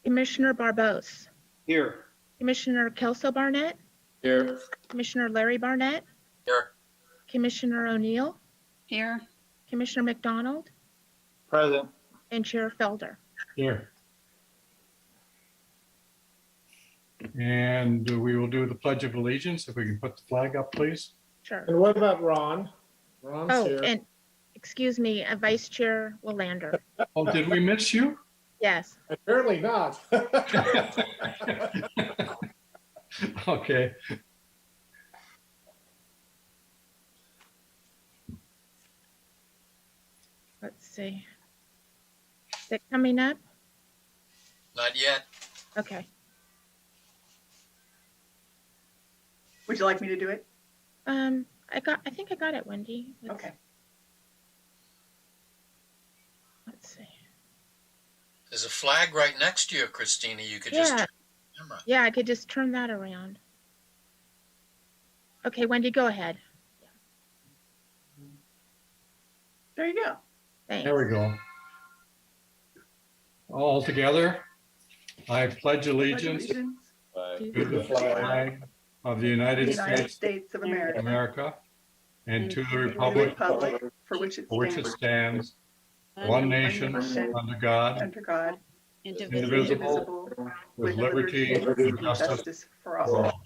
Commissioner Barbos, Here. Commissioner Kelso Barnett, Here. Commissioner Larry Barnett, Here. Commissioner O'Neill, Here. Commissioner McDonald, Present. and Chair Felder. Here. And we will do the Pledge of Allegiance. If we can put the flag up, please. Sure. And what about Ron? Ron's Oh, here. and excuse me, Vice Chair Willander. Oh, did we miss you? Yes. Apparently not. Okay. Let's see. Is it coming up? Not yet. Okay. Would you like me to do it? I think I got it, Wendy. Okay. Let's see. There's a flag right next to you, Christina. You could just Yeah. turn the camera. Yeah, I could just turn that around. Okay, Wendy, go ahead. There you go. Thanks. There we go. All together, I pledge allegiance Allegiance to the flag of the United to the United States States of of America, America and to the and to the republic republic for which it for which it stands, stands, one nation, nation, under God, under God, indivisible, with liberty and justice for for all. all.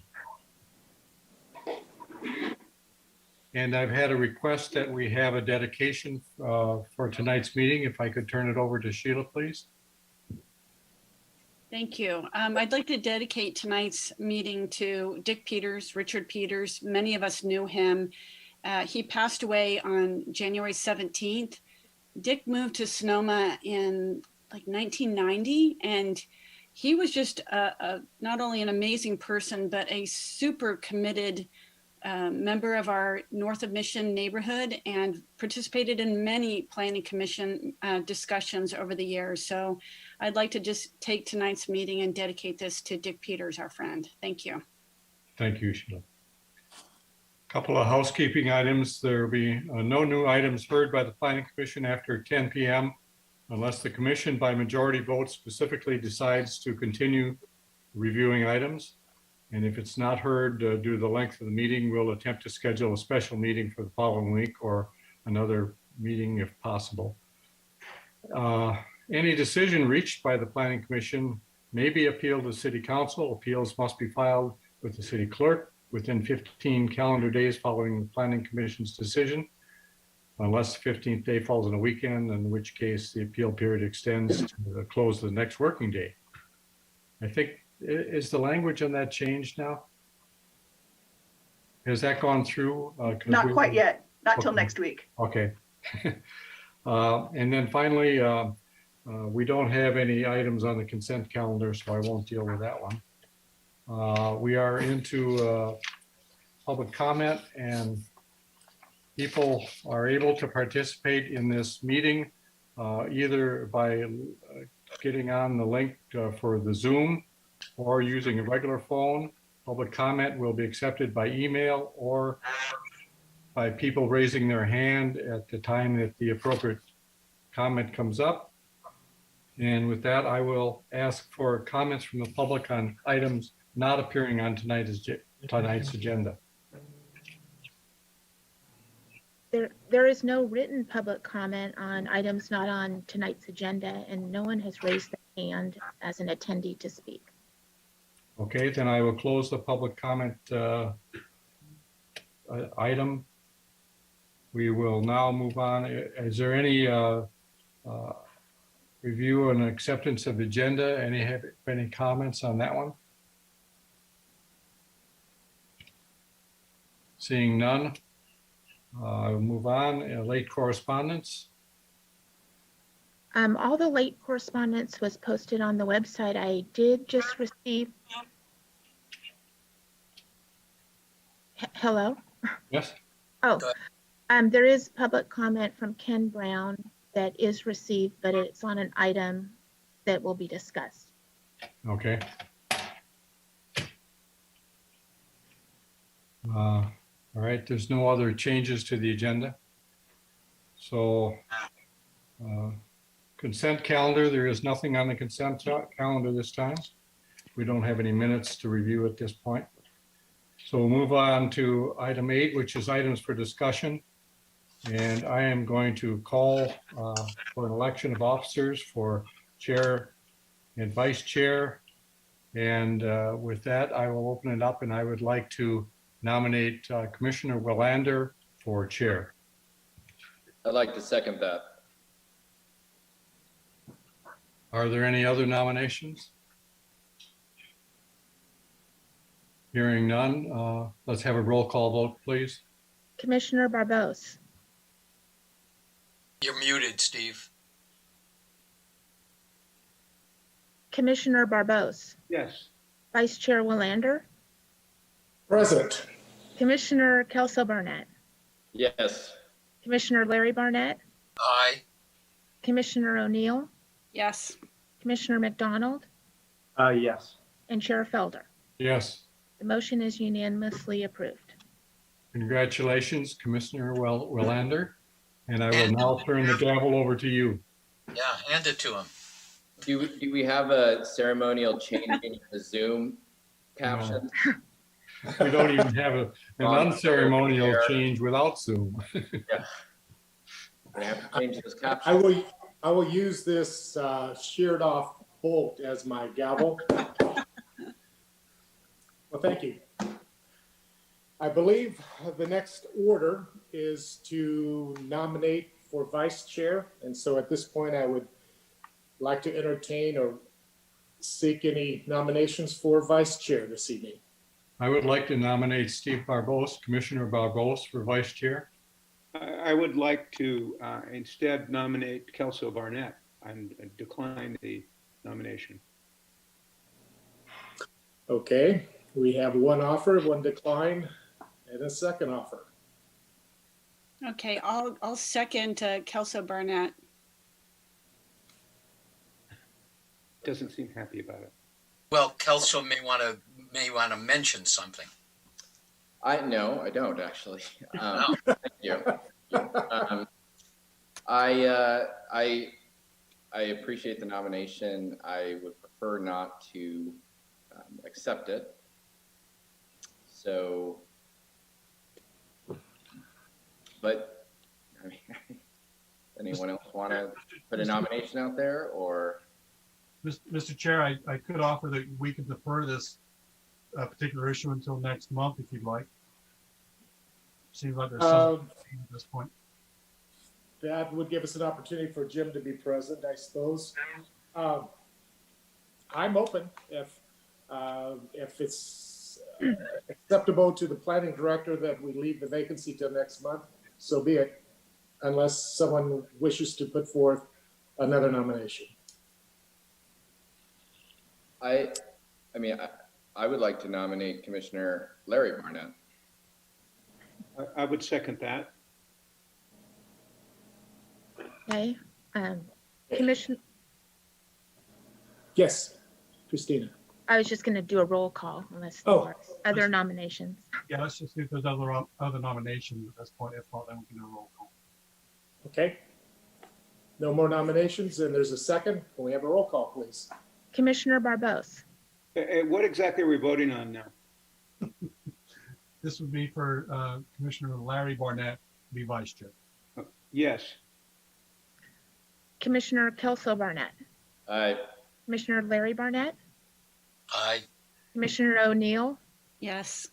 And I've had a request that we have a dedication for tonight's meeting. If I could turn it over to Sheila, please. Thank you. I'd like to dedicate tonight's meeting to Dick Peters, Richard Peters. Many of us knew him. He passed away on January 17th. Dick moved to Sonoma in like 1990, and he was just not only an amazing person, but a super committed member of our North of Mission neighborhood and participated in many planning commission discussions over the years. So I'd like to just take tonight's meeting and dedicate this to Dick Peters, our friend. Thank you. Thank you, Sheila. Couple of housekeeping items. There will be no new items heard by the Planning Commission after 10 p.m. unless the commission by majority vote specifically decides to continue reviewing items. And if it's not heard due to the length of the meeting, we'll attempt to schedule a special meeting for the following week or another meeting if possible. Any decision reached by the Planning Commission may be appealed to City Council. Appeals must be filed with the City Clerk within 15 calendar days following the Planning Commission's decision, unless the 15th day falls on a weekend, in which case the appeal period extends to the close of the next working day. I think, is the language on that changed now? Has that gone through? Not quite yet, not till Okay. next week. Okay. And then finally, we don't have any items on the consent calendar, so I won't deal with that one. We are into public comment, and people are able to participate in this meeting either by getting on the link for the Zoom or using a regular phone. Public comment will be accepted by email or by people raising their hand at the time that the appropriate comment comes up. And with that, I will ask for comments from the public on items not appearing on tonight's agenda. There is no written public comment on items not on tonight's agenda, and no one has raised their hand as an attendee to speak. Okay, then I will close the public comment item. We will now move on. Is there any review and acceptance of agenda? Any comments on that one? Seeing none, I'll move on. Late correspondence. All the late correspondence was posted on the website. I did just receive. Hello? Yes. Oh, there is public comment from Ken Brown that is received, but it's on an item that will be discussed. Okay. All right, there's no other changes to the agenda. So Consent calendar, there is nothing on the consent calendar this time. We don't have any minutes to review at this point. So we'll move on to item 8, which is items for discussion. And I am going to call for an election of officers for chair and vice chair. And with that, I will open it up, and I would like to nominate Commissioner Willander for chair. I'd like to second that. Are there any other nominations? Hearing none, let's have a roll call vote, please. Commissioner Barbos, You're muted, Steve. Commissioner Barbos, Yes. Vice Chair Willander, Present. Commissioner Kelso Barnett, Yes. Commissioner Larry Barnett, Aye. Commissioner O'Neill, Yes. Commissioner McDonald, Yes. and Chair Felder. Yes, The motion is unanimously approved. congratulations, Commissioner Willander. And I will now turn the gavel over to you. Yeah, hand it to him. Do we have a ceremonial change in the Zoom caption? We don't even have an unceremonial change without Zoom. We have to change those I captions. will use this sheared off bolt as my gavel. Well, thank you. I believe the next order is to nominate for vice chair. And so at this point, I would like to entertain or seek any nominations for vice chair this evening. I would like to nominate Steve Barbos, Commissioner Barbos, for vice chair. I would like to instead nominate Kelso Barnett and decline the nomination. Okay, we have one offer, one decline, and a second offer. Okay, I'll second Kelso Barnett. Doesn't seem happy about it. Well, Kelso may want to mention something. No, I don't actually. Thank you. I appreciate the nomination. I would prefer not to accept it. So, but I mean, anyone else want to put a nomination out there, or? Mr. Chair, I could offer that we could defer this particular issue until next month if you'd like. Seems like there's something at this point. That would give us an opportunity for Jim to be present, I suppose. I'm open if it's acceptable to the planning director that we leave the vacancy till next month, so be it, unless someone wishes to put forth another nomination. I would like to nominate Commissioner Larry Barnett. I would second that. Okay, Commissioner, Yes, Christina. I was just going to do a roll call unless there Oh. are other nominations. Yeah, let's just see if there's other nominations at this point. If not, then we can do a roll call. Okay. No more nominations, and there's a second. Can we have a roll call, please? Commissioner Barbos, What exactly are we voting on now? This would be for Commissioner Larry Barnett to be vice chair. Yes. Commissioner Kelso Barnett, Aye. Commissioner Larry Barnett, Aye. Commissioner O'Neill, Yes.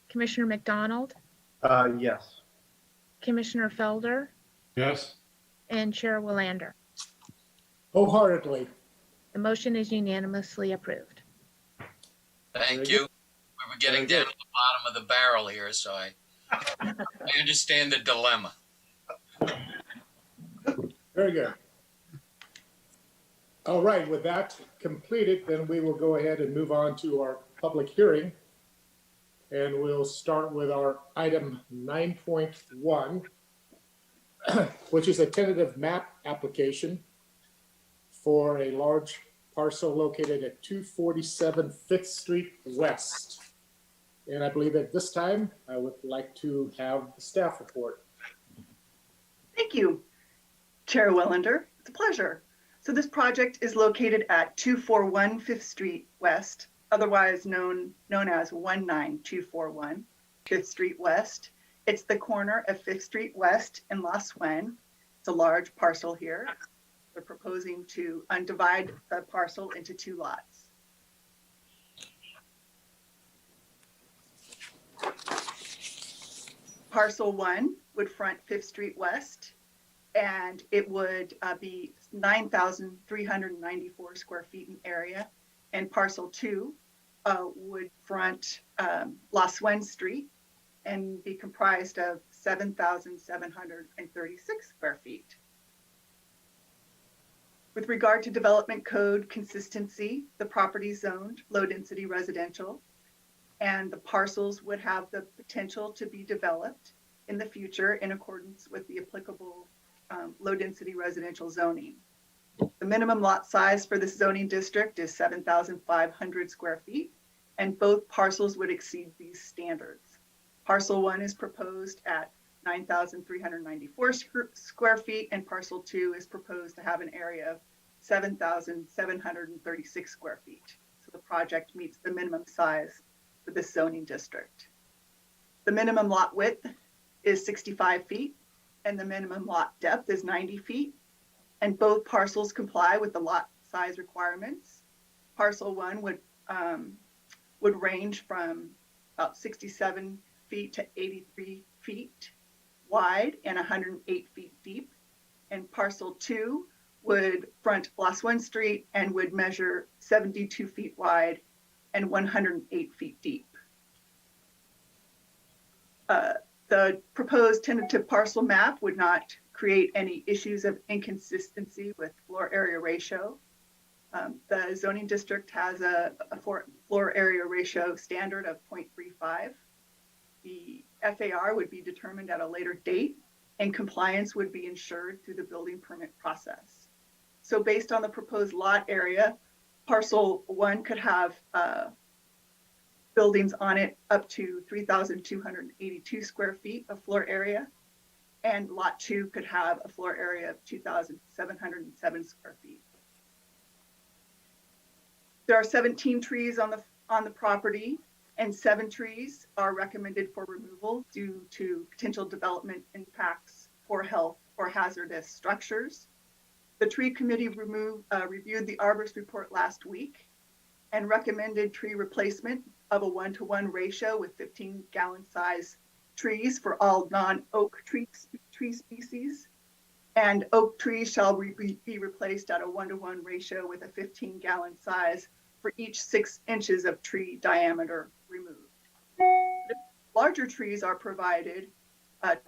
Commissioner McDonald, Yes. Commissioner Felder, Yes, and Chair Willander. Wholeheartedly. The motion is unanimously approved. Thank you. We were getting down to the bottom of the barrel here, so I understand the dilemma. Very good. All right, with that completed, then we will go ahead and move on to our public hearing. And we'll start with our item 9.1, which is a tentative map application for a large parcel located at 247 5th Street West. And I believe at this time, I would like to have the staff report. Thank you, Chair Willander. It's a pleasure. So this project is located at 241 Fifth Street West, otherwise known as 19241 Fifth Street West. It's the corner of Fifth Street West and La Suenne. It's a large parcel here. They're proposing to undivide the parcel into 2 lots. Parcel 1 would front Fifth Street West, and it would be 9,394 square feet in area. And parcel 2 would front La Suenne Street and be comprised of 7,736 square feet. With regard to development code consistency, the property is zoned low density residential, and the parcels would have the potential to be developed in the future in accordance with the applicable low density residential zoning. The minimum lot size for this zoning district is 7,500 square feet, and both parcels would exceed these standards. Parcel 1 is proposed at 9,394 square feet, and parcel 2 is proposed to have an area of 7,736 square feet. So the project meets the minimum size for this zoning district. The minimum lot width is 65 feet, and the minimum lot depth is 90 feet, and both parcels comply with the lot size requirements. Parcel 1 would range from about 67 feet to 83 feet wide and 108 feet deep. And parcel 2 would front La Suenne Street and would measure 72 feet wide and 108 feet deep. The proposed tentative parcel map would not create any issues of inconsistency with floor area ratio. The zoning district has a floor area ratio standard of 0.35. The FAR would be determined at a later date, and compliance would be ensured through the building permit process. So based on the proposed lot area, parcel 1 could have buildings on it up to 3,282 square feet of floor area, and lot 2 could have a floor area of 2,707 square feet. There are 17 trees on the property, and 7 trees are recommended for removal due to potential development impacts, poor health, or hazardous structures. The tree committee reviewed the arborist report last week and recommended tree replacement of a 1-to-1 ratio with 15-gallon size trees for all non-oak tree species. And oak trees shall be replaced at a 1-to-1 ratio with a 15-gallon size for each 6 inches of tree diameter removed. Larger trees are provided,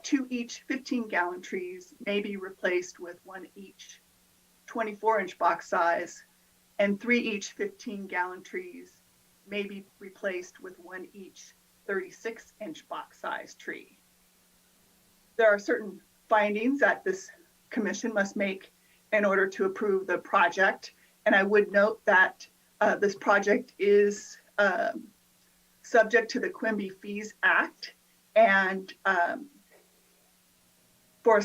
2 each 15-gallon trees may be replaced with 1 each 24-inch box size, and 3 each 15-gallon trees may be replaced with 1 each 36-inch box size tree. There are certain findings that this commission must make in order to approve the project, and I would note that this project is subject to the Quimby Fees Act, and for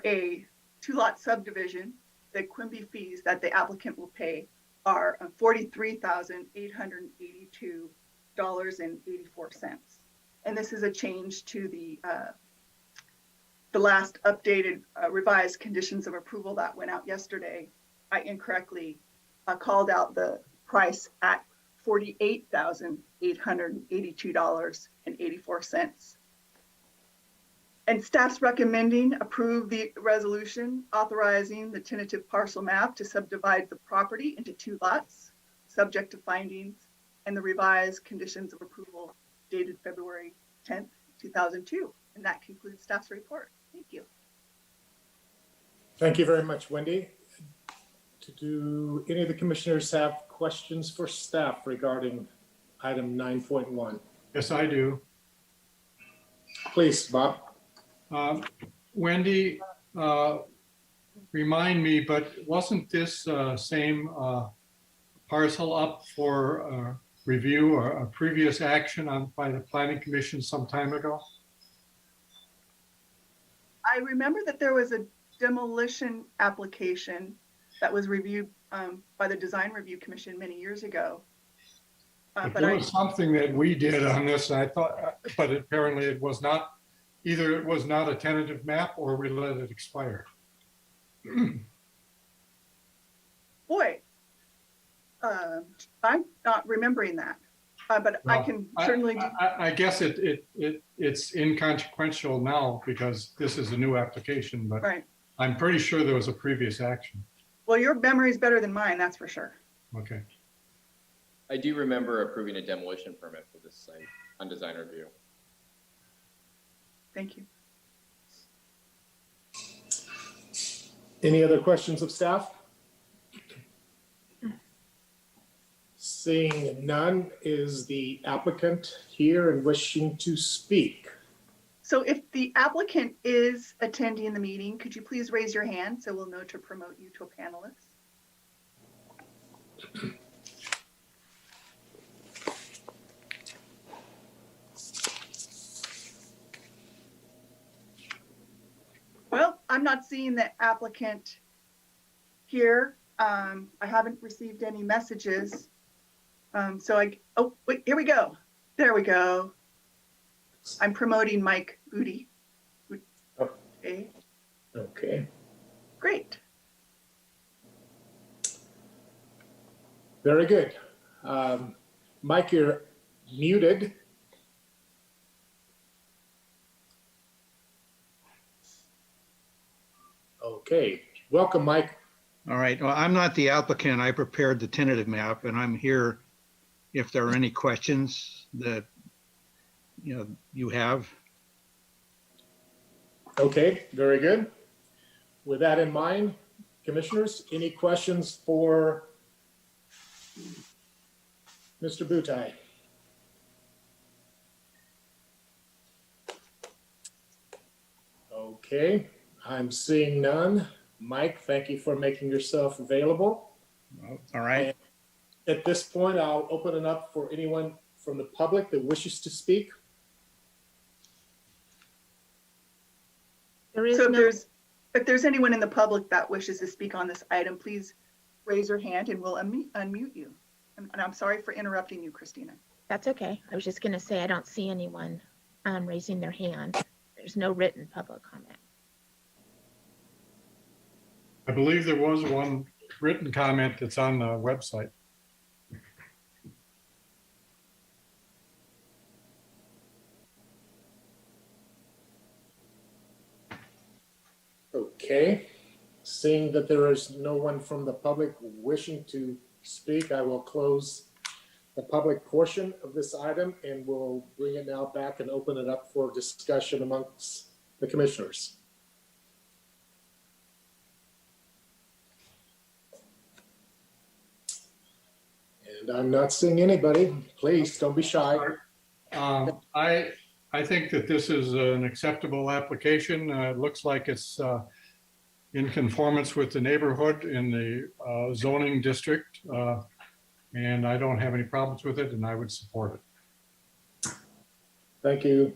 a 2-lot subdivision, the Quimby fees that the applicant will pay are $43,882.84. And this is a change to the last updated revised conditions of approval that went out yesterday. I incorrectly called out the price at $48,882.84. And staff's recommending approve the resolution authorizing the tentative parcel map to subdivide the property into 2 lots, subject to findings and the revised conditions of approval dated February 10th, 2002. And that concludes staff's report. Thank you. Thank you very much, Wendy. Do any of the commissioners have questions for staff regarding item 9.1? Yes, I do. Please, Bob. Wendy, remind me, but wasn't this same parcel up for review or a previous action by the Planning Commission some time ago? I remember that there was a demolition application that was reviewed by the Design Review Commission many years ago. But There was something that we did on this, I thought, but apparently it was not, either it was not a tentative map or we let it expire. boy, I'm not remembering that, but I Well, can certainly do. I guess it's inconsequential now because this is a new application, but Right. I'm pretty sure there was a previous action. Well, your memory is better than mine, that's for sure. Okay. I do remember approving a demolition permit for this site on design review. Thank you. Any other questions of staff? Seeing none, is the applicant here and wishing to speak? So if the applicant is attending the meeting, could you please raise your hand so we'll know to promote you to a panelist? Well, I'm not seeing the applicant here. I haven't received any messages. Oh, wait, here we go. There we go. I'm promoting Mike Booty. Okay, Okay, great. very good. Mike, you're muted. Okay, welcome, Mike. All right, well, I'm not the applicant. I prepared the tentative map and I'm here if there are any questions that, you have. Okay, very good. With that in mind, commissioners, any questions for Mr. Boutai? Okay, I'm seeing none. Mike, thank you for making yourself available. All right. At this point, I'll open it up for anyone from the public that wishes to speak. There is So no, if there's anyone in the public that wishes to speak on this item, please raise your hand and we'll unmute you. And I'm sorry for interrupting you, Christina. that's okay. I was just gonna say, I don't see anyone raising their hand. There's no written public comment. I believe there was one written comment that's on the website. Okay, seeing that there is no one from the public wishing to speak, I will close the public portion of this item and we'll bring it now back and open it up for discussion amongst the commissioners. And I'm not seeing anybody. Please don't be shy. I think that this is an acceptable application. It looks like it's in conformance with the neighborhood in the zoning district. And I don't have any problems with it and I would support it. Thank you,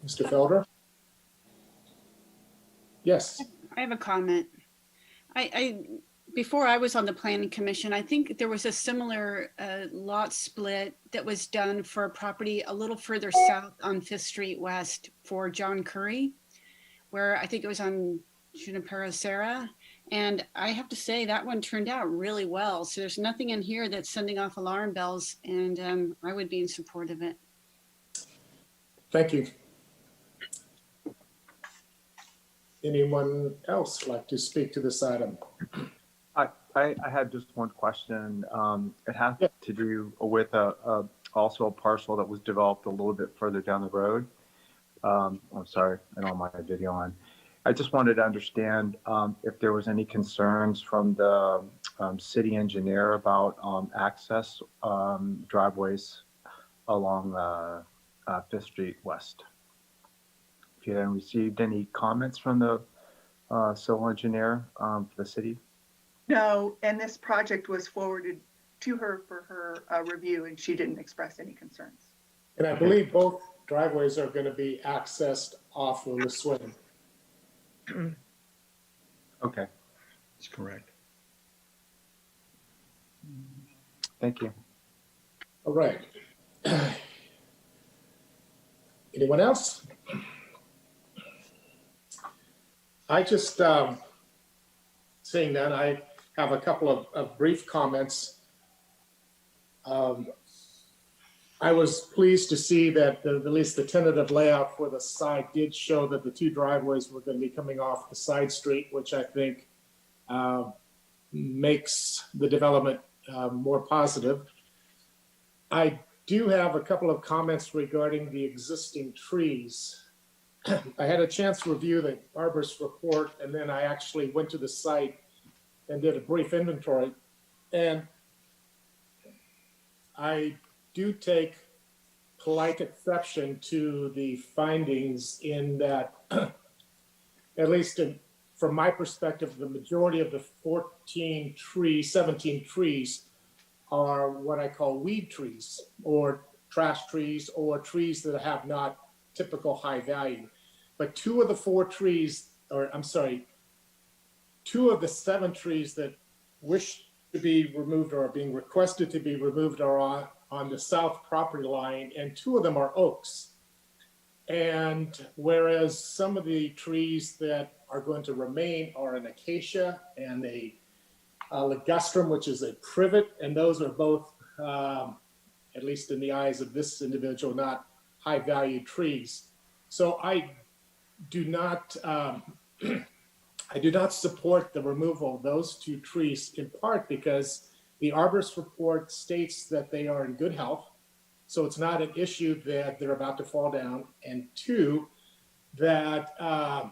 Mr. Felder. Yes. I have a comment. Before I was on the planning commission, I think there was a similar lot split that was done for a property a little further south on 5th Street West for John Curry, where I think it was on Junipero Serra. And I have to say that one turned out really well. So there's nothing in here that's sending off alarm bells, and I would be in support of it. Thank you. Anyone else like to speak to this item? I had just one question. It has Yeah. to do with also a parcel that was developed a little bit further down the road. I'm sorry, I don't have my video on. I just wanted to understand if there was any concerns from the city engineer about access driveways along 5th Street West. If you had received any comments from the civil engineer for the city? No, and this project was forwarded to her for her review and she didn't express any concerns. And I believe both driveways are going to be accessed off of the swing. Okay. That's correct. Thank you. All right. Anyone else? I just, seeing that, I have a couple of brief comments. I was pleased to see that at least the tentative layout for the side did show that the two driveways were going to be coming off the side street, which I think makes the development more positive. I do have a couple of comments regarding the existing trees. I had a chance to review the arborist report, and then I actually went to the site and did a brief inventory. And I do take polite exception to the findings in that, at least from my perspective, the majority of the 17 trees are what I call weed trees or trash trees or trees that have not typical high value. But two of the 7 trees that wish to be removed or are being requested to be removed are on the south property line, and 2 of them are oaks. And whereas some of the trees that are going to remain are an acacia and a ligustrum, which is a privet, and those are both, at least in the eyes of this individual, not high value trees. So I do not support the removal of those 2 trees, in part because the arborist report states that they are in good health. So it's not an issue that they're about to fall down. And 2, that I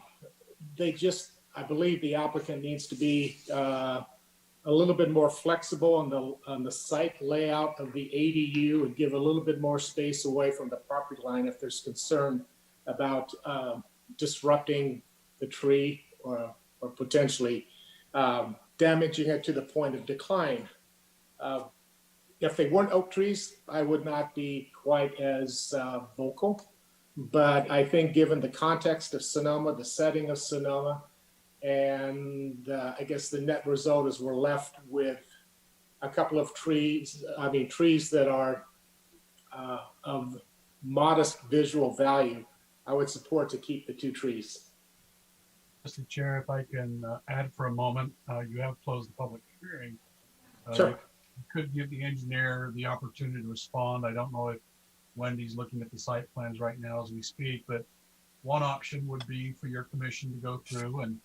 believe the applicant needs to be a little bit more flexible on the site layout of the ADU and give a little bit more space away from the property line if there's concern about disrupting the tree or potentially damaging it to the point of decline. If they weren't oak trees, I would not be quite as vocal. But I think given the context of Sonoma, the setting of Sonoma, and I guess the net result is we're left with a couple of trees that are of modest visual value, I would support to keep the 2 trees. Mr. Chair, if I can add for a moment, you have closed the public hearing. Sure. You could give the engineer the opportunity to respond. I don't know if Wendy's looking at the site plans right now as we speak, but one option would be for your commission to go through, and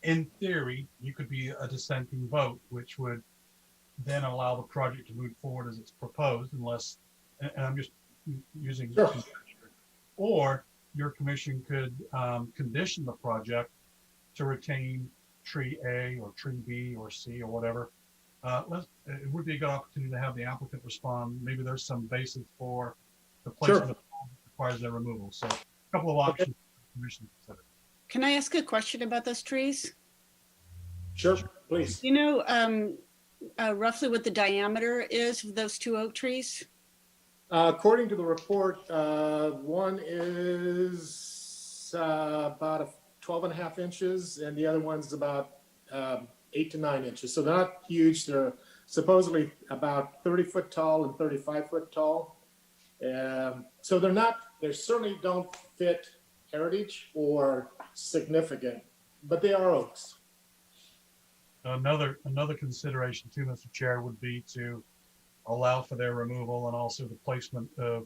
in theory, you could be a dissenting vote, which would then allow the project to move forward as it's proposed, unless, and I'm just using, Sure. Or your commission could condition the project to retain tree A or tree B or C or whatever. It would be a good opportunity to have the applicant respond. Maybe there's some basis for the placement of that requires their removal. So a couple of options for the commission to consider. Can I ask a question about those trees? Sure, please. Do you know roughly what the diameter is of those 2 oak trees? According to the report, one is about 12.5 inches, and the other one's about 8 to 9 inches. So they're not huge. They're supposedly about 30 foot tall and 35 foot tall. So they certainly don't fit heritage or significant, but they are oaks. Another consideration too, Mr. Chair, would be to allow for their removal and also the placement of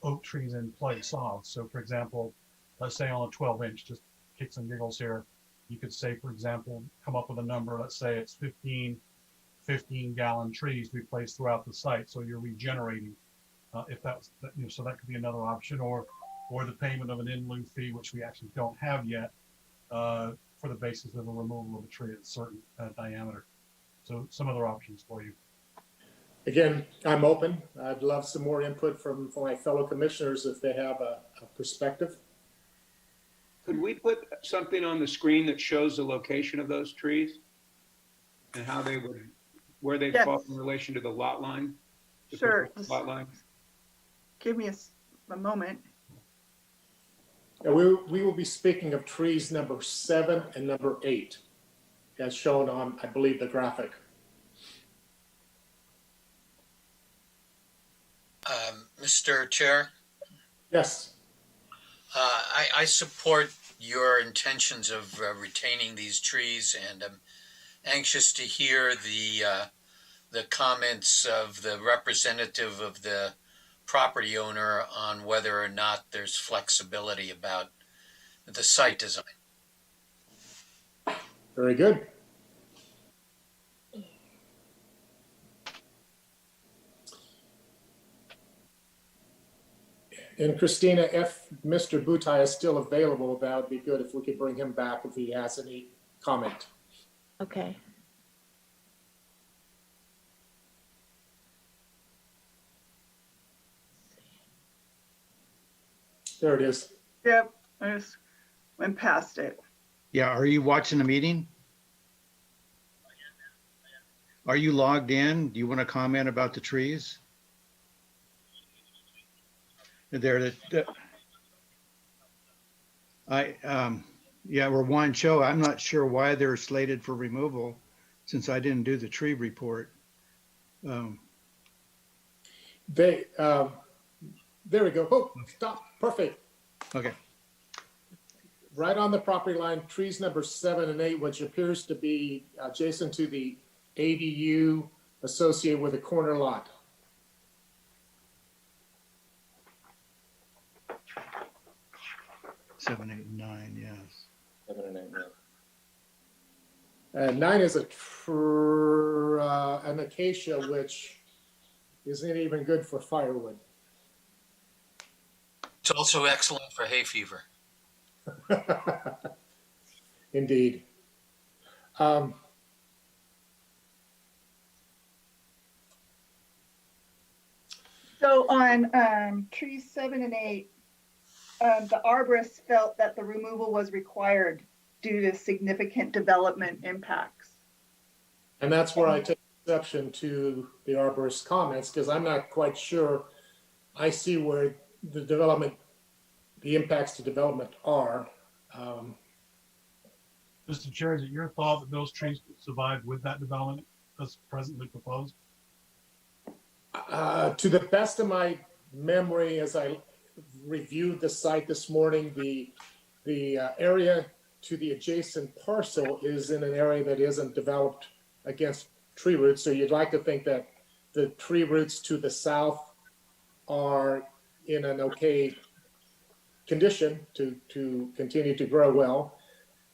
oak trees in place of. So for example, let's say on a 12-inch, just kicks and giggles here, you could say, for example, come up with a number, let's say it's 15 gallon trees to be placed throughout the site. So you're regenerating, if that's, so that could be another option, or the payment of an in lieu fee, which we actually don't have yet, for the basis of the removal of a tree at a certain diameter. So some other options for you. Again, I'm open. I'd love some more input from my fellow commissioners if they have a perspective. Could we put something on the screen that shows the location of those trees and how they would, where they Yes. fall in relation to the lot line? the Sure. proposed Lot line? Give me a moment. And we will be speaking of trees number 7 and number 8, as shown on, I believe, the graphic. Mr. Chair, Yes. I support your intentions of retaining these trees, and I'm anxious to hear the comments of the representative of the property owner on whether or not there's flexibility about the site design. Very good. And Christina, if Mr. Butai is still available, that would be good if we could bring him back if he has any comment. Okay. There it is. Yep, I just went past it. Yeah, are you watching the meeting? Are you logged in? Do you want to comment about the trees? There, yeah, we're one show. I'm not sure why they're slated for removal since I didn't do the tree report. There we go. Oh, stop. Perfect. Okay. Right on the property line, trees number 7 and 8, which appears to be adjacent to the ADU associated with a corner lot. Seven, 8, and 9, yes. 7 and 8, yeah. 9 is an acacia, which isn't even good for firewood. It's also excellent for hay fever. Indeed. So on trees 7 and 8, the arborist felt that the removal was required due to significant development impacts. And that's where I take exception to the arborist's comments, because I'm not quite sure I see where the impacts to development are. Mr. Chair, is it your thought that those trees could survive with that development that's presently proposed? To the best of my memory, as I reviewed the site this morning, the area to the adjacent parcel is in an area that isn't developed against tree roots. So you'd like to think that the tree roots to the south are in an okay condition to continue to grow well.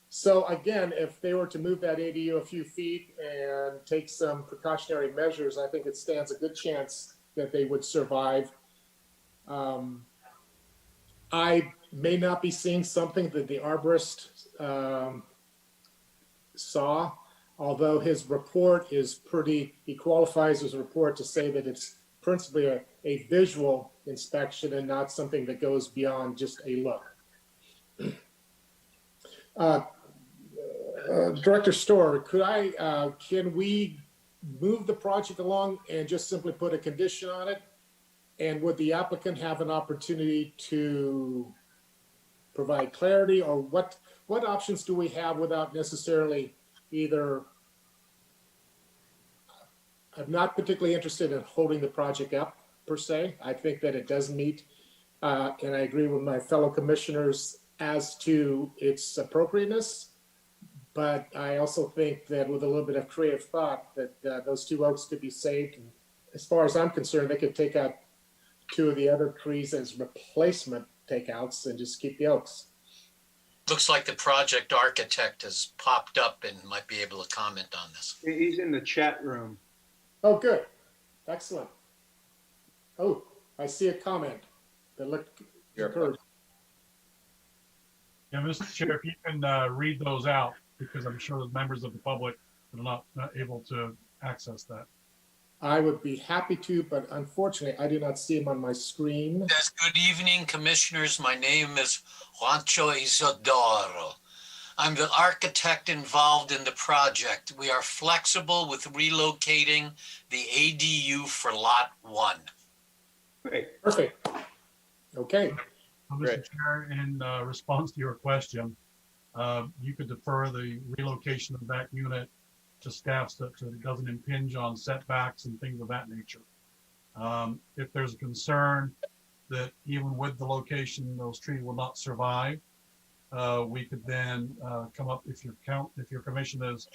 So again, if they were to move that ADU a few feet and take some precautionary measures, I think it stands a good chance that they would survive. I may not be seeing something that the arborist saw, although his report is he qualifies his report to say that it's principally a visual inspection and not something that goes beyond just a look. Director Storr, can we move the project along and just simply put a condition on it? And would the applicant have an opportunity to provide clarity, or what options do we have without necessarily either? I'm not particularly interested in holding the project up per se. I think that it does meet, and I agree with my fellow commissioners as to its appropriateness. But I also think that with a little bit of creative thought that those 2 oaks could be saved. And as far as I'm concerned, they could take out 2 of the other trees as replacement takeouts and just keep the oaks. Looks like the project architect has popped up and might be able to comment on this. He's in the chat room. Oh, good. Excellent. Oh, I see a comment that looked occurred. Yeah, Mr. Chair, if you can read those out, because I'm sure the members of the public are not able to access that. I would be happy to, but unfortunately, I do not see him on my screen. Yes, good evening, commissioners. My name is Juancho Isidoro. I'm the architect involved in the project. We are flexible with relocating the ADU for lot 1. Great. Perfect. Okay. Mr. Great. Chair, in response to your question, you could defer the relocation of that unit to staff so it doesn't impinge on setbacks and things of that nature. If there's a concern that even with the location, those trees will not survive, we could then come up, if your commission is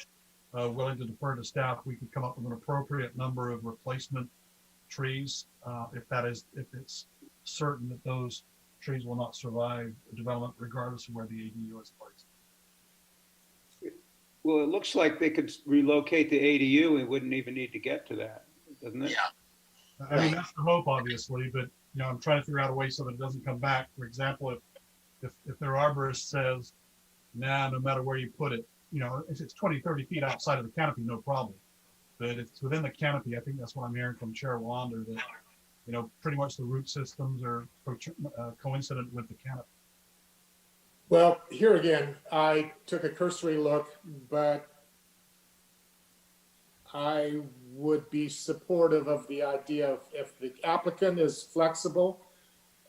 willing to defer to staff, we could come up with an appropriate number of replacement trees, if it's certain that those trees will not survive development regardless of where the ADU is placed. Well, it looks like they could relocate the ADU and wouldn't even need to get to that, doesn't it? Yeah, I mean, that's the hope, obviously, but I'm trying to figure out a way so that it doesn't come back. For example, if their arborist says, nah, no matter where you put it, if it's 20, 30 feet outside of the canopy, no problem. But if it's within the canopy, I think that's what I'm hearing from Chair Wander, that, pretty much the root systems are coincident with the canopy. Well, here again, I took a cursory look, but I would be supportive of the idea of if the applicant is flexible.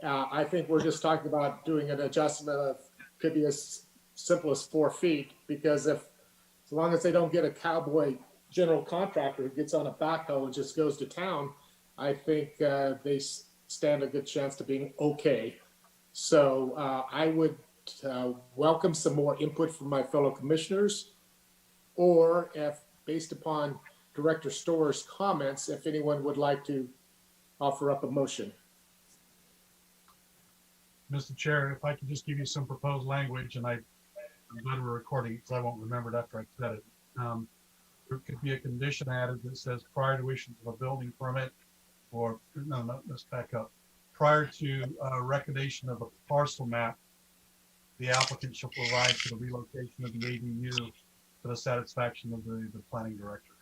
I think we're just talking about doing an adjustment of, could be as simple as 4 feet, because as long as they don't get a cowboy general contractor who gets on a backhoe and just goes to town, I think they stand a good chance to being okay. So I would welcome some more input from my fellow commissioners, or if based upon Director Stoer's comments, if anyone would like to offer up a motion. Mr. Chair, if I could just give you some proposed language, and I'm glad we're recording because I won't remember it after I said it. There could be a condition added that says prior to issuance of a building permit, or no, let's back up. Prior to recordation of a parcel map, the applicant shall provide for the relocation of the ADU for the satisfaction of the planning director.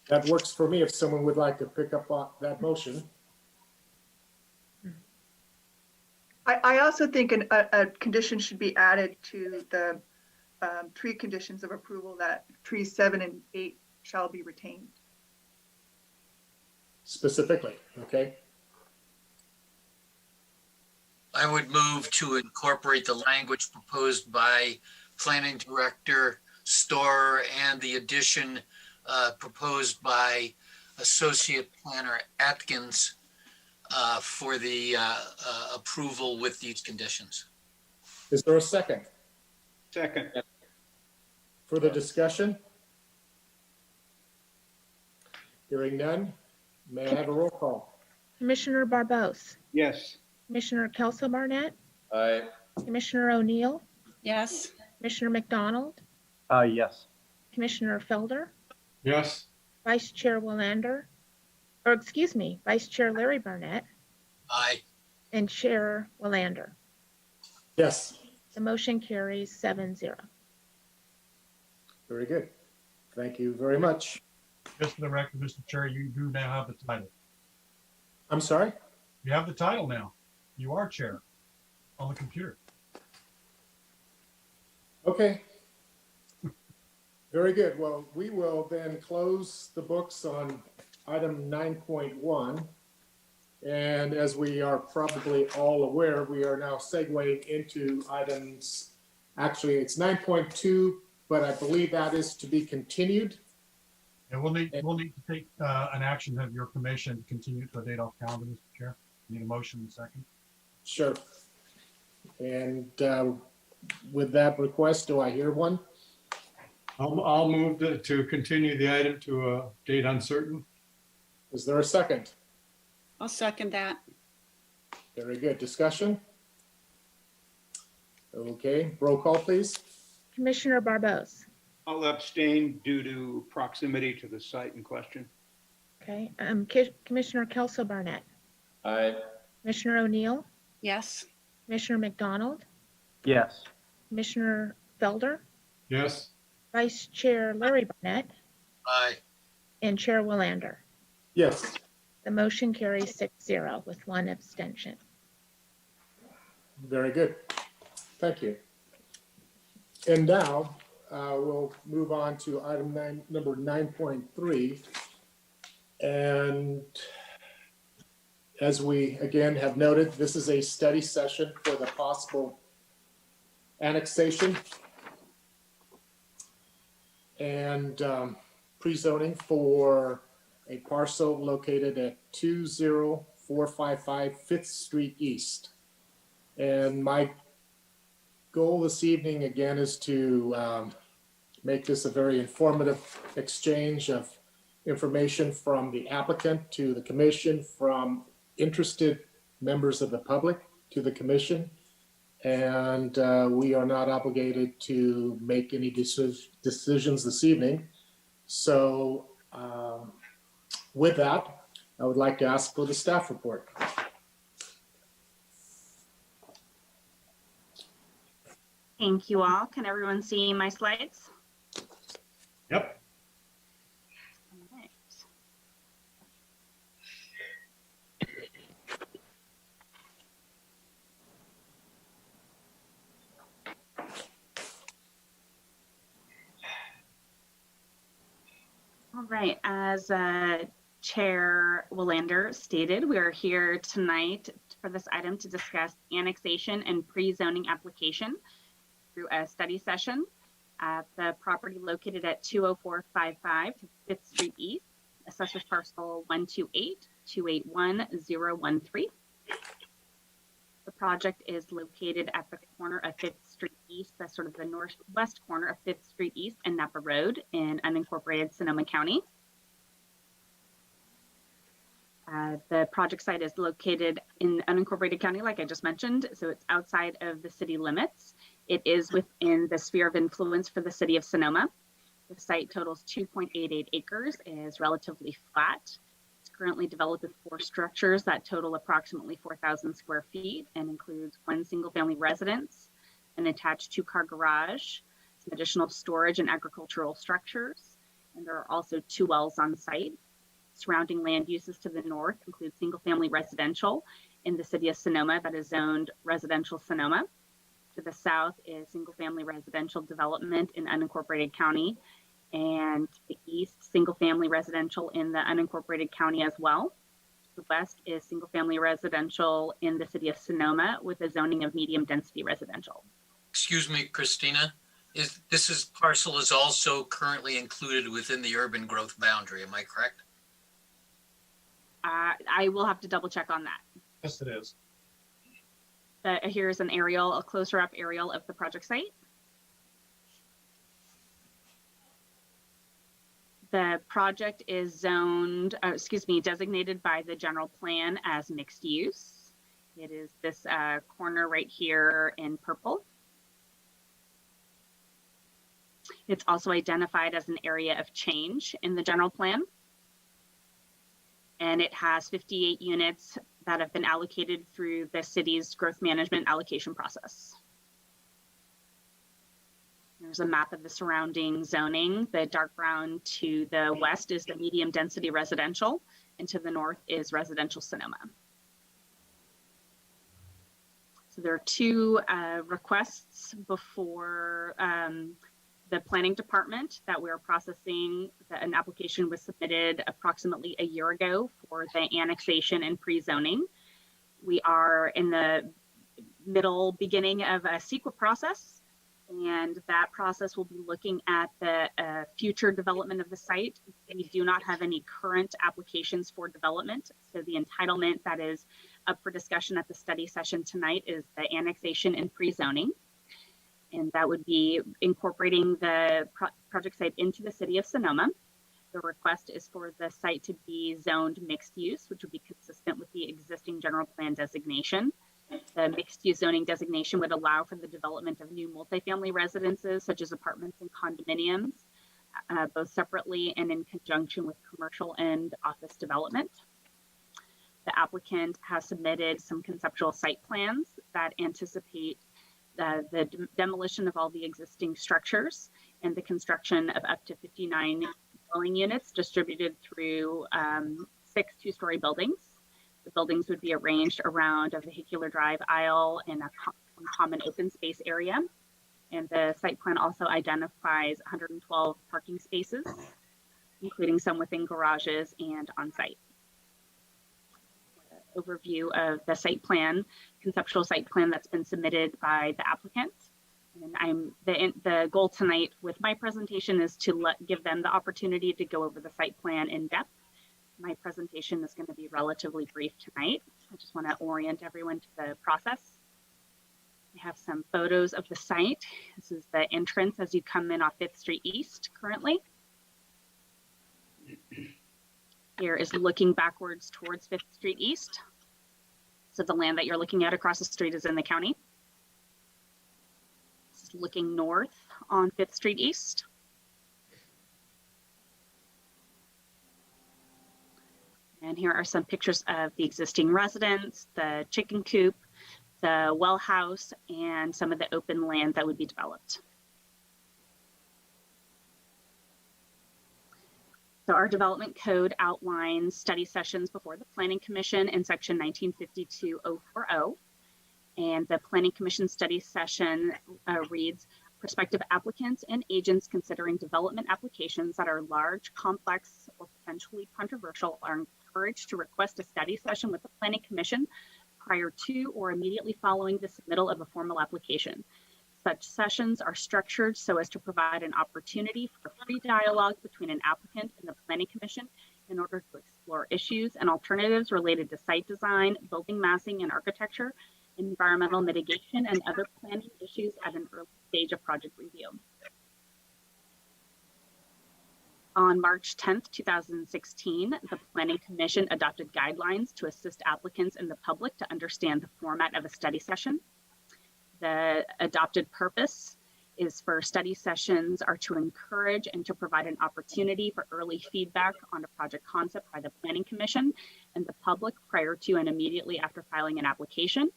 That works for me if someone would like to pick up on that motion. I also think a condition should be added to the tree conditions of approval that trees 7 and 8 shall be retained. Specifically, okay? I would move to incorporate the language proposed by Planning Director Storer and the addition proposed by Associate Planner Atkins for the approval with these conditions. Is there a second? Second. Further discussion? Hearing none, may I have a roll call? Commissioner Barbos, Yes. Commissioner Kelso Barnett, Aye. Commissioner O'Neill, Yes. Commissioner McDonald, Yes. Commissioner Felder, Yes, Vice Chair Willander, or excuse me, Vice Chair Larry Barnett, Aye. and Chair Willander. Yes, The motion carries 7-0. very good. Thank you very much. Just for the record, Mr. Chair, you do now have the title. I'm sorry? You have the title now. You are chair on the computer. Okay. Very good. Well, we will then close the books on item 9.1. And as we are probably all aware, we are now segueing into items, actually it's 9.2, but I believe that is to be continued. And we'll need to take an action of your commission to continue to a date off calendar, Mr. Chair. Need a motion in a second. Sure. And with that request, do I hear one? I'll move to continue the item to a date uncertain. Is there a second? I'll second that. Very good. Discussion? Okay, roll call, please. Commissioner Barbos, I'll abstain due to proximity to the site in question. okay, Commissioner Kelso Barnett, Aye. Commissioner O'Neill, Yes. Commissioner McDonald, Yes. Commissioner Felder, Yes, Vice Chair Larry Barnett, Aye. and Chair Willander. Yes. The motion carries 6-0 with one abstention. Very good. Thank you. And now we'll move on to item number 9.3. And as we again have noted, this is a study session for the possible annexation. And pre-zoning for a parcel located at 20455 5th Street East. And my goal this evening, again, is to make this a very informative exchange of information from the applicant to the commission, from interested members of the public to the commission. And we are not obligated to make any decisions this evening. So with that, I would like to ask for the staff report. Thank you all. Can everyone see my slides? Yep. All right. All right, as Chair Willander stated, we are here tonight for this item to discuss annexation and pre-zoning application through a study session at the property located at 20455 5th Street East, assessors parcel 128281013. The project is located at the corner of 5th Street East, that's sort of the northwest corner of 5th Street East and Napa Road in unincorporated Sonoma County. The project site is located in unincorporated county, like I just mentioned, so it's outside of the city limits. It is within the sphere of influence for the city of Sonoma. The site totals 2.88 acres, is relatively flat. It's currently developed with 4 structures that total approximately 4,000 square feet and includes 1 single-family residence, an attached 2-car garage, some additional storage and agricultural structures, and there are also 2 wells on site. Surrounding land uses to the north include single-family residential in the city of Sonoma that is zoned residential Sonoma. To the south is single-family residential development in unincorporated county, and to the east, single-family residential in the unincorporated county as well. To the west is single-family residential in the city of Sonoma with a zoning of medium-density residential. Excuse me, Christina, this parcel is also currently included within the urban growth boundary, am I correct? I will have to double check on that. Yes, it is. Here's an aerial, a closer up aerial of the project site. The project is zoned, designated by the general plan as mixed use. It is this corner right here in purple. It's also identified as an area of change in the general plan. And it has 58 units that have been allocated through the city's growth management allocation process. There's a map of the surrounding zoning. The dark brown to the west is the medium density residential, and to the north is residential Sonoma. So there are 2 requests before the planning department that we're processing. An application was submitted approximately a year ago for the annexation and pre-zoning. We are in the beginning of a CEQA process, and that process will be looking at the future development of the site. We do not have any current applications for development, so the entitlement that is up for discussion at the study session tonight is the annexation and pre-zoning. And that would be incorporating the project site into the city of Sonoma. The request is for the site to be zoned mixed use, which would be consistent with the existing general plan designation. The mixed use zoning designation would allow for the development of new multifamily residences, such as apartments and condominiums, both separately and in conjunction with commercial and office development. The applicant has submitted some conceptual site plans that anticipate the demolition of all the existing structures and the construction of up to 59 dwelling units distributed through 6 2-story buildings. The buildings would be arranged around a vehicular drive aisle in a common open space area. And the site plan also identifies 112 parking spaces, including some within garages and on site. Overview of the site plan, conceptual site plan that's been submitted by the applicant. And the goal tonight with my presentation is to give them the opportunity to go over the site plan in depth. My presentation is going to be relatively brief tonight. I just want to orient everyone to the process. I have some photos of the site. This is the entrance as you come in off 5th Street East currently. Here is looking backwards towards 5th Street East. So the land that you're looking at across the street is in the county. This is looking north on 5th Street East. And here are some pictures of the existing residence, the chicken coop, the well house, and some of the open land that would be developed. So our development code outlines study sessions before the Planning Commission in section 1952-040. And the Planning Commission study session reads, prospective applicants and agents considering development applications that are large, complex, or potentially controversial are encouraged to request a study session with the Planning Commission prior to or immediately following the submittal of a formal application. Such sessions are structured so as to provide an opportunity for free dialogue between an applicant and the Planning Commission in order to explore issues and alternatives related to site design, building massing and architecture, environmental mitigation, and other planning issues at an early stage of project review. On March 10th, 2016, the Planning Commission adopted guidelines to assist applicants and the public to understand the format of a study session. The adopted purpose is for study sessions are to encourage and to provide an opportunity for early feedback on a project concept by the Planning Commission and the public prior to and immediately after filing an application.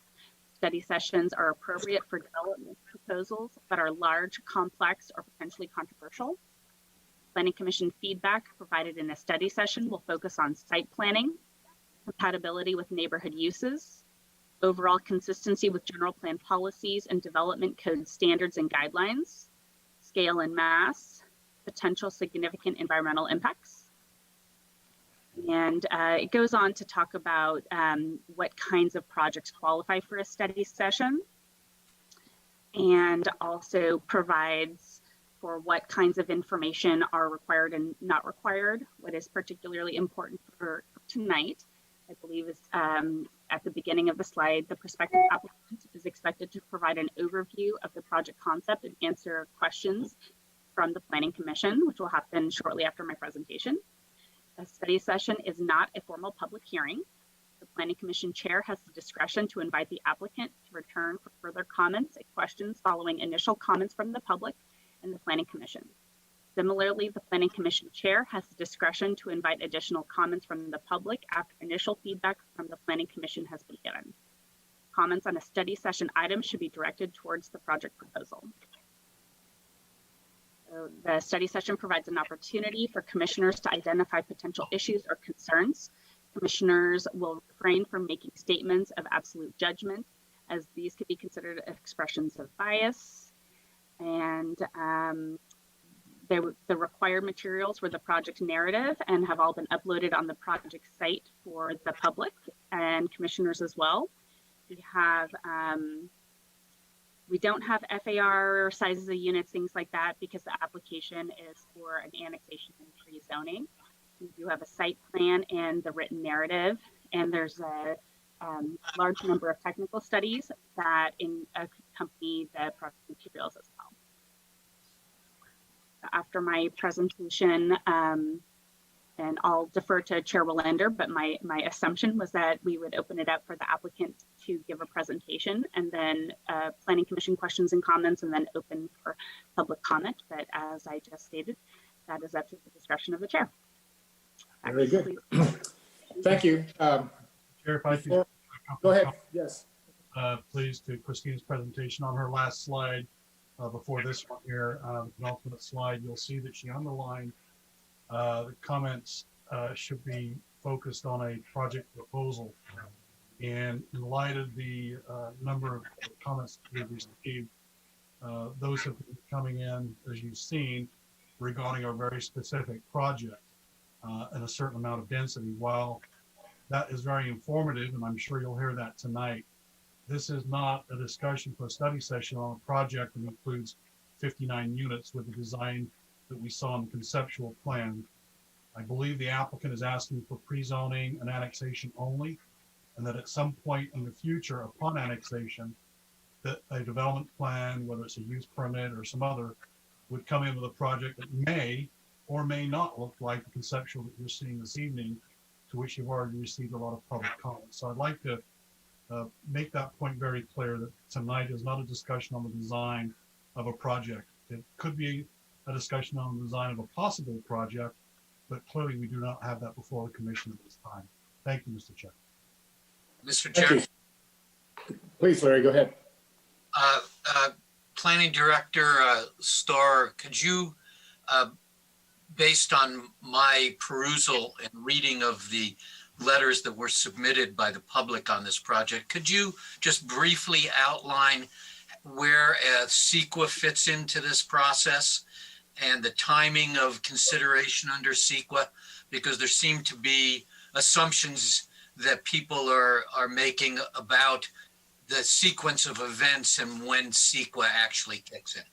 Study sessions are appropriate for development proposals that are large, complex, or potentially controversial. Planning Commission feedback provided in a study session will focus on site planning, compatibility with neighborhood uses, overall consistency with general plan policies and development code standards and guidelines, scale and mass, potential significant environmental impacts. And it goes on to talk about what kinds of projects qualify for a study session, and also provides for what kinds of information are required and not required. What is particularly important for tonight, I believe, is at the beginning of the slide, the prospective applicant is expected to provide an overview of the project concept and answer questions from the Planning Commission, which will happen shortly after my presentation. A study session is not a formal public hearing. The Planning Commission chair has the discretion to invite the applicant to return for further comments and questions following initial comments from the public and the Planning Commission. Similarly, the Planning Commission chair has the discretion to invite additional comments from the public after initial feedback from the Planning Commission has been given. Comments on a study session item should be directed towards the project proposal. So the study session provides an opportunity for commissioners to identify potential issues or concerns. Commissioners will refrain from making statements of absolute judgment, as these could be considered expressions of bias. And the required materials were the project narrative and have all been uploaded on the project site for the public and commissioners as well. We don't have FAR sizes of units, things like that, because the application is for an annexation and rezoning. We do have a site plan and the written narrative, and there's a large number of technical studies that accompany the project materials as well. After my presentation, and I'll defer to Chair Willander, but my assumption was that we would open it up for the applicant to give a presentation, and then Planning Commission questions and comments, and then open for public comment. But as I just stated, that is up to the discretion of the chair. Very good. Thank you. Chair, if I could Go ahead. Yes. please, to Christina's presentation on her last slide. Before this one here, penultimate slide, you'll see that she underlined the comments should be focused on a project proposal. And in light of the number of comments we've received, those have been coming in, as you've seen, regarding a very specific project and a certain amount of density. While that is very informative, and I'm sure you'll hear that tonight, this is not a discussion for a study session on a project that includes 59 units with the design that we saw in the conceptual plan. I believe the applicant is asking for pre-zoning and annexation only, and that at some point in the future, upon annexation, that a development plan, whether it's a use permit or some other, would come in with a project that may or may not look like the conceptual that you're seeing this evening, to which you've already received a lot of public comments. So I'd like to make that point very clear, that tonight is not a discussion on the design of a project. It could be a discussion on the design of a possible project, but clearly we do not have that before the commission at this time. Thank you, Mr. Chair. Mr. Thank Chair, you. Please, Larry, go ahead. Planning Director Starr, could you, based on my perusal and reading of the letters that were submitted by the public on this project, could you just briefly outline where CEQA fits into this process and the timing of consideration under CEQA? Because there seem to be assumptions that people are making about the sequence of events and when CEQA actually kicks in.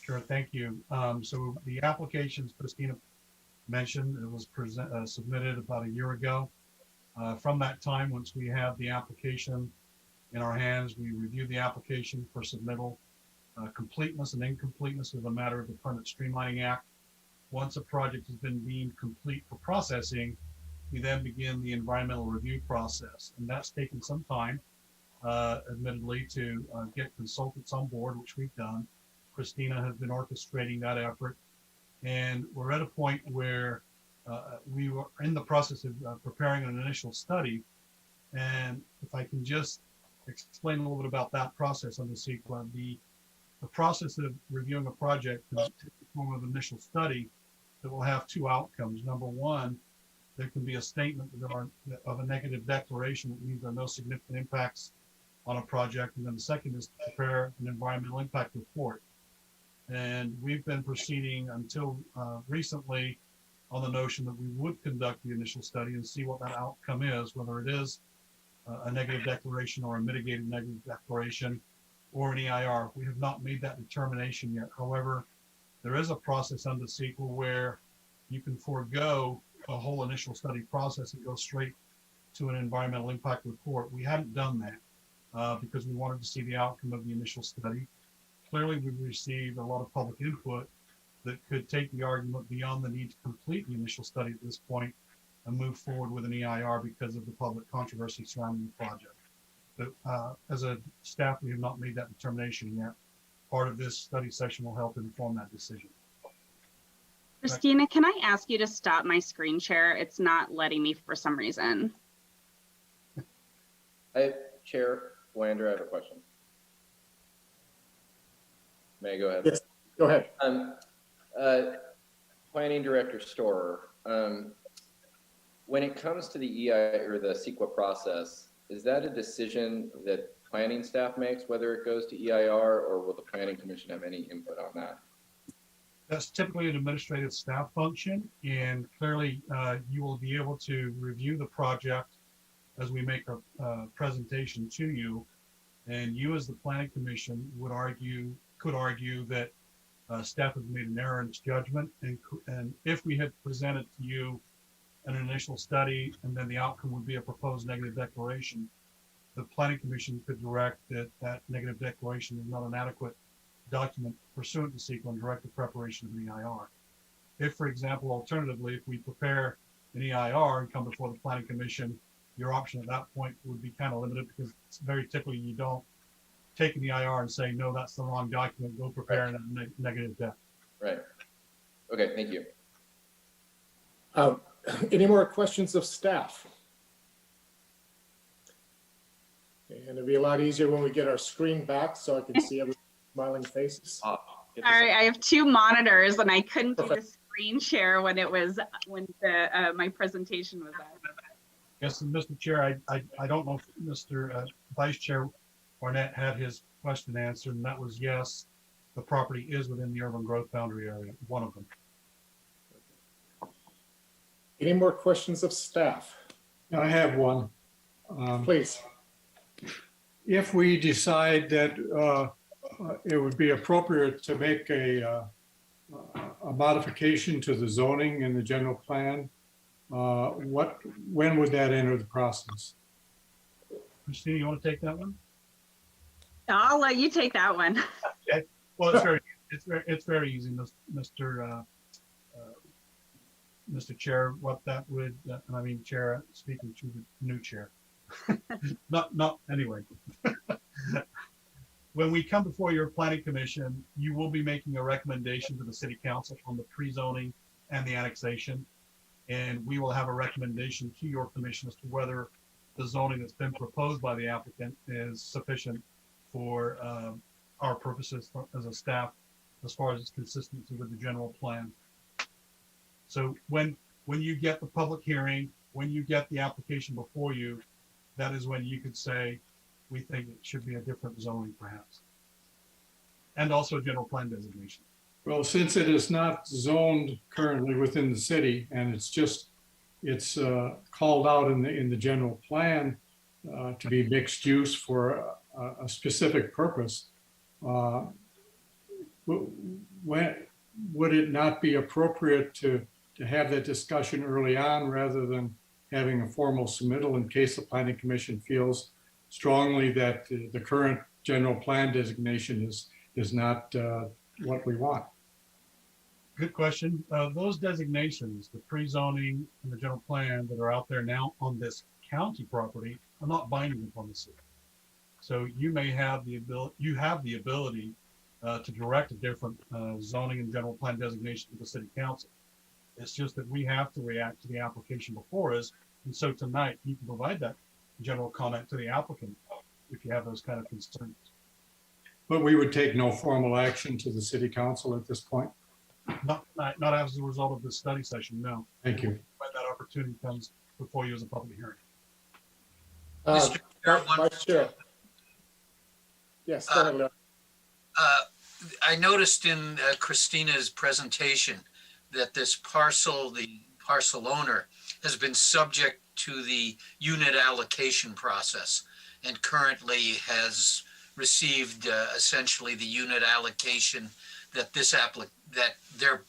Sure, thank you. So the applications Christina mentioned, it was submitted about a year ago. From that time, once we have the application in our hands, we review the application for submittal. Completeness and incompleteness is a matter of the Permit Streamlining Act. Once a project has been deemed complete for processing, we then begin the environmental review process. And that's taken some time, admittedly, to get consultants on board, which we've done. Christina has been orchestrating that effort. And we're at a point where we were in the process of preparing an initial study. And if I can just explain a little bit about that process under CEQA, the process of reviewing a project can take the form of initial study that will have two outcomes. Number one, there can be a statement of a negative declaration that means there are no significant impacts on a project. And then the second is to prepare an environmental impact report. And we've been proceeding until recently on the notion that we would conduct the initial study and see what that outcome is, whether it is a negative declaration or a mitigated negative declaration or an EIR. We have not made that determination yet. However, there is a process under CEQA where you can forego a whole initial study process and go straight to an environmental impact report. We hadn't done that because we wanted to see the outcome of the initial study. Clearly, we've received a lot of public input that could take the argument beyond the need to complete the initial study at this point and move forward with an EIR because of the public controversy surrounding the project. But as a staff, we have not made that determination yet. Part of this study session will help inform that decision. Christina, can I ask you to stop my screen share? It's not letting me for some reason. Chair Wander, I have a question. May I go ahead? Yes, go ahead. Planning Director Storer, when it comes to the EI or the CEQA process, is that a decision that planning staff makes, whether it goes to EIR, or will the Planning Commission have any input on that? That's typically an administrative staff function, and clearly you will be able to review the project as we make a presentation to you, and you as the Planning Commission could argue that staff has made an error in its judgment, and if we had presented to you an initial study and then the outcome would be a proposed negative declaration, the Planning Commission could direct that that negative declaration is not an adequate document pursuant to CEQA and direct the preparation of an EIR. If, for example, alternatively, if we prepare an EIR and come before the Planning Commission, your option at that point would be kind of limited because it's very typically you don't take an EIR and say, no, that's the wrong document, go prepare a negative deck. Right. Okay, thank you. Any more questions of staff? And it'll be a lot easier when we get our screen back so I can see everyone's smiling faces. Sorry, I have two monitors and I couldn't do the screen share when my presentation was up. Yes, and Mr. Chair, I don't know if Mr. Vice Chair Barnett had his question answered, and that was yes, the property is within the urban growth boundary area, one of them. Any more questions of staff? I have one. Please. if we decide that it would be appropriate to make a modification to the zoning in the general plan, when would that enter the process? Christina, you want to take that one? I'll let you take that one. Well, it's very easy, Mr. Chair. What that would, and I mean, Chair, speaking to the new chair. Not anyway. When we come before your planning commission, you will be making a recommendation to the city council on the pre-zoning and the annexation. And we will have a recommendation to your commission as to whether the zoning that's been proposed by the applicant is sufficient for our purposes as a staff, as far as its consistency with the general plan. So when you get the public hearing, when you get the application before you, that is when you could say, we think it should be a different zoning perhaps. And also a general plan designation. Well, since it is not zoned currently within the city, and it's called out in the general plan to be mixed use for a specific purpose, would it not be appropriate to have that discussion early on rather than having a formal submittal in case the planning commission feels strongly that the current general plan designation is not what we want? Good question. Those designations, the pre-zoning and the general plan that are out there now on this county property are not binding upon the city. So you may have the ability, to direct a different zoning and general plan designation to the city council. It's just that we have to react to the application before us. And so tonight you can provide that general comment to the applicant if you have those kind of concerns. But we would take no formal action to the city council at this point? Not as a result of this study session, no. Thank you. When that opportunity comes before you as a public hearing. Mr. Chair, Vice Chair. Yes, go ahead, Larry. I noticed in Christina's presentation that this parcel, the parcel owner, has been subject to the unit allocation process and currently has received essentially the unit allocation that that their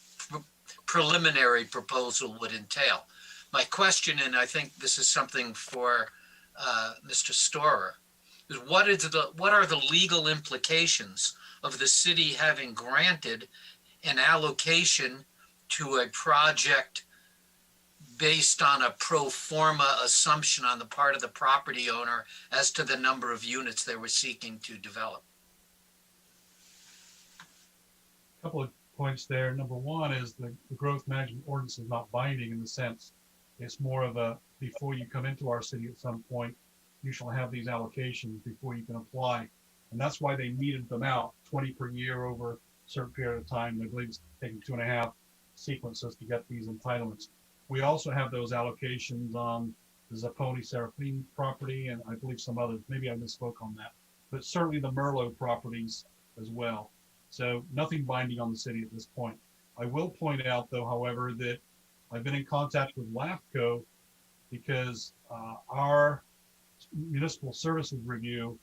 preliminary proposal would entail. My question, and I think this is something for Mr. Storer, is what are the legal implications of the city having granted an allocation to a project based on a pro forma assumption on the part of the property owner as to the number of units they were seeking to develop? A couple of points there. Number one is the growth management ordinance is not binding in the sense it's more of a, before you come into our city at some point, you shall have these allocations before you can apply. And that's why they meted them out 20 per year over a certain period of time. I believe it's taking 2.5 sequences to get these entitlements. We also have those allocations on the Zapponi Serafine property, and I believe some others. Maybe I misspoke on that, but certainly the Merlot properties as well. So nothing binding on the city at this point. I will point out, though, however, that I've been in contact with LAFCO because our municipal services review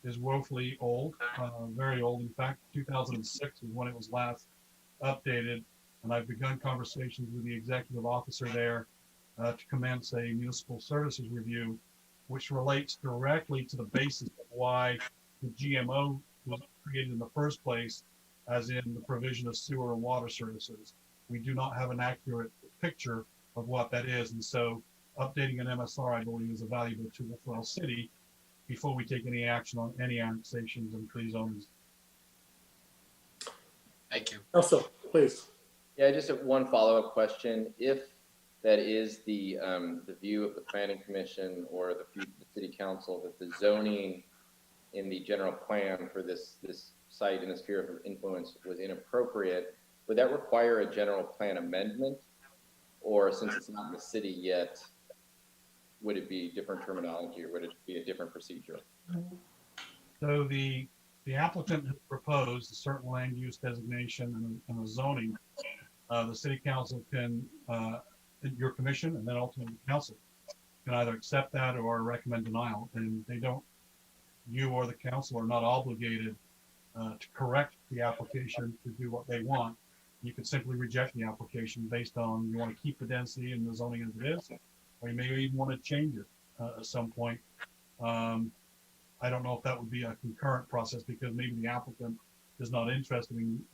is woefully old, very old. In fact, 2006 is when it was last updated. And I've begun conversations with the executive officer there to commence a municipal services review, which relates directly to the basis of why the GMO was created in the first place, as in the provision of sewer and water services. We do not have an accurate picture of what that is. And so updating an MSR, I believe, is a valuable tool for our city before we take any action on any annexations and pre-zonings. Thank you. Also, please. Yeah, just one follow-up question. If that is the view of the planning commission or the city council, that the zoning in the general plan for this site in the sphere of influence was inappropriate, would that require a general plan amendment? Or since it's not in the city yet, would it be different terminology, or would it be a different procedure? So the applicant has proposed a certain land use designation and a zoning. The city council can, your commission, and then ultimately the council can either accept that or recommend denial. And they don't, you or the council are not obligated to correct the application to do what they want. You could simply reject the application based on you want to keep the density and the zoning as it is, or you may even want to change it at some point. I don't know if that would be a concurrent process because maybe the applicant is not interested in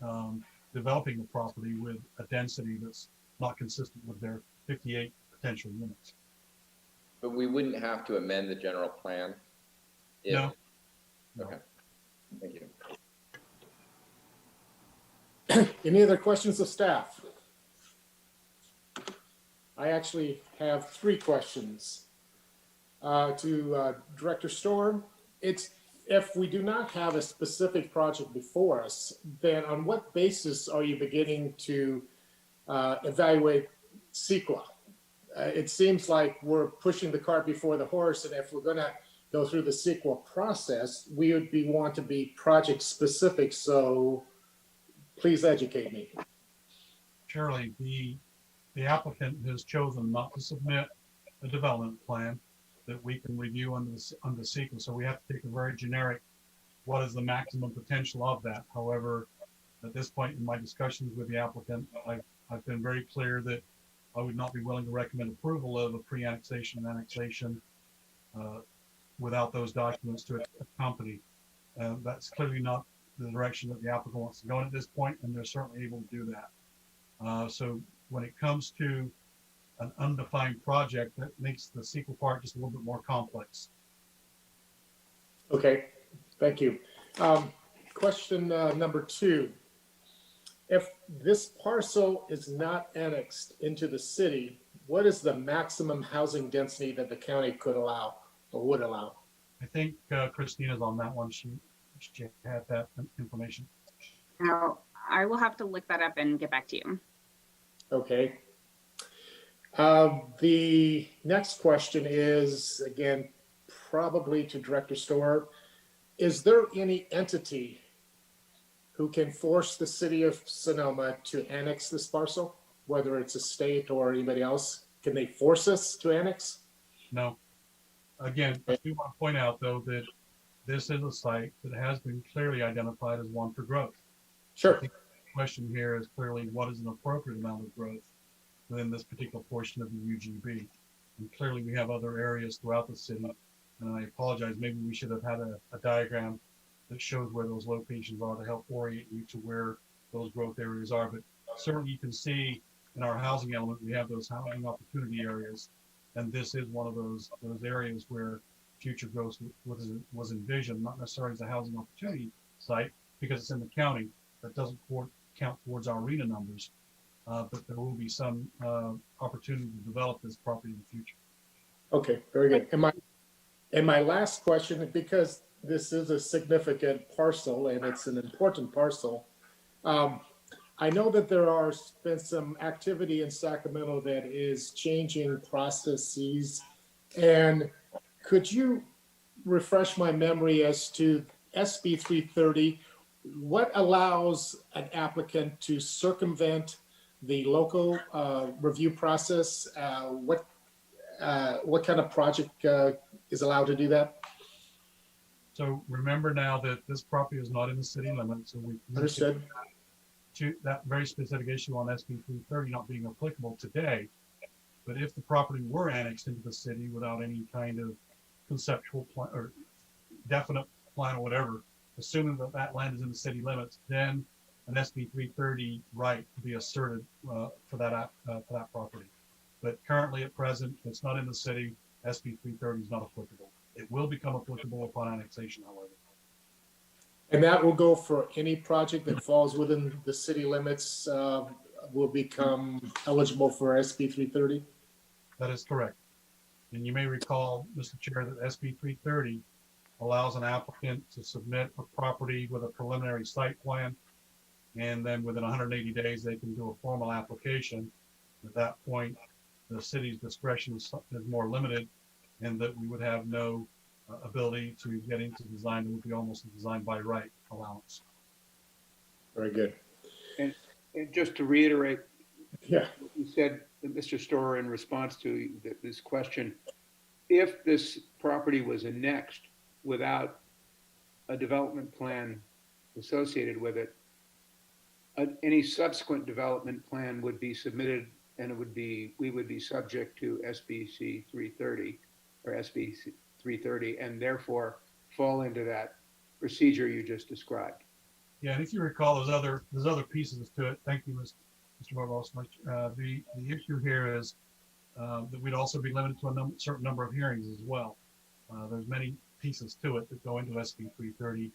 developing the property with a density that's not consistent with their 58 potential units. But we wouldn't have to amend the general plan? if- No. Okay, thank you. Any other questions of staff? I actually have 3 questions. To Director Storm, it's if we do not have a specific project before us, then on what basis are you beginning to evaluate CEQA? It seems like we're pushing the cart before the horse, and if we're going to go through the CEQA process, we would want to be project specific. So please educate me. Surely the applicant has chosen not to submit a development plan that we can review under CEQA. So we have to take a very generic, what is the maximum potential of that? However, at this point in my discussions with the applicant, I've been very clear that I would not be willing to recommend approval of a pre-annexation and annexation without those documents to accompany. That's clearly not the direction that the applicant wants to go in at this point, and they're certainly able to do that. So when it comes to an undefined project, that makes the CEQA part just a little bit more complex. Okay, thank you. Question number 2. If this parcel is not annexed into the city, what is the maximum housing density that the county could allow or would allow? I think Christina's on that one. She had that information. Now, I will have to look that up and get back to you. Okay. The next question is, again, probably to Director Storer. Is there any entity who can force the city of Sonoma to annex this parcel, whether it's a state or anybody else? Can they force us to annex? No. Again, I do want to point out, though, that this is a site that has been clearly identified as one for growth. Sure. I think the question here is clearly what is an appropriate amount of growth within this particular portion of the UGB. And clearly we have other areas throughout the city. And I apologize, maybe we should have had a diagram that shows where those locations are to help orient you to where those growth areas are. But certainly you can see in our housing element, we have those housing opportunity areas. And this is one of those areas where future growth was envisioned, not necessarily as a housing opportunity site, because it's in the county. That doesn't count towards our arena numbers. But there will be some opportunity to develop this property in the future. Okay, very good. And my last question, because this is a significant parcel and it's an important parcel, I know that there has been some activity in Sacramento that is changing processes. And could you refresh my memory as to SB 330? What allows an applicant to circumvent the local review process? What kind of project is allowed to do that? So remember now that this property is not in the city limits, so we Understood. To that very specific issue on SB 330 not being applicable today. But if the property were annexed into the city without any kind of conceptual plan or definite plan or whatever, assuming that that land is in the city limits, then an SB 330 right to be asserted for that property. But currently at present, it's not in the city. SB 330 is not applicable. It will become applicable upon annexation, however. And that will go for any project that falls within the city limits will become eligible for SB 330? That is correct. And you may recall, Mr. Chair, that SB 330 allows an applicant to submit a property with a preliminary site plan. And then within 180 days, they can do a formal application. At that point, the city's discretion is more limited, and that we would have no ability to get into design. It would be almost a design by right allowance. Very good. And just to reiterate, Yeah. what you said, Mr. Storer, in response to this question, if this property was annexed without a development plan associated with it, any subsequent development plan would be submitted and we would be subject to SBC 330 or SB 330 and therefore fall into that procedure you just described. Yeah, and if you recall, there's other pieces to it. Thank you, Mr. Barros. The issue here is that we'd also be limited to a certain number of hearings as well. There's many pieces to it that go into SB 330,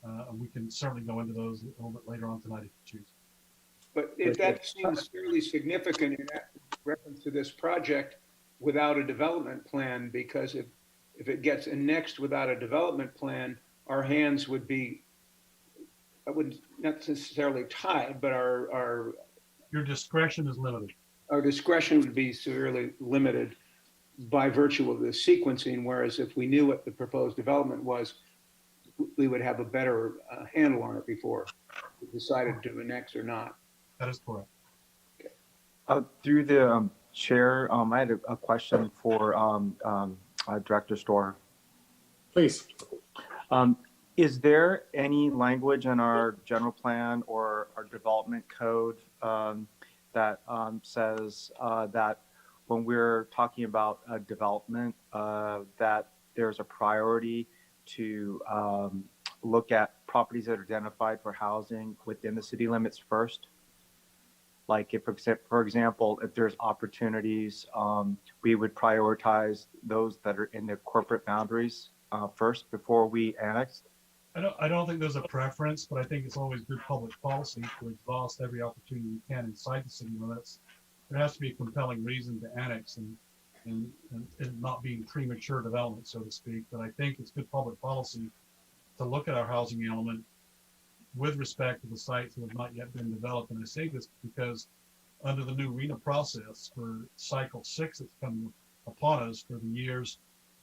and we can certainly go into those a little bit later on tonight if you choose. But if that seems fairly significant in reference to this project without a development plan, because if it gets annexed without a development plan, our hands would be, I wouldn't not necessarily tied, but your discretion is limited. Our discretion would be severely limited by virtue of the sequencing, whereas if we knew what the proposed development was, we would have a better handle on it before we decided to annex or not. That is correct. Through the chair, I had a question for Director Storr. Please. Is there any language in our general plan or our development code that says that when we're talking about development, that there's a priority to look at properties that are identified for housing within the city limits first? Like if, for example, if there's opportunities, we would prioritize those that are in the corporate boundaries first before we annex? I don't think there's a preference, but I think it's always good public policy to exhaust every opportunity you can inside the city limits. There has to be a compelling reason to annex and not being premature development, so to speak. But I think it's good public policy to look at our housing element with respect to the sites that have not yet been developed. And I say this because under the new RENA process for cycle 6 that's coming upon us for the years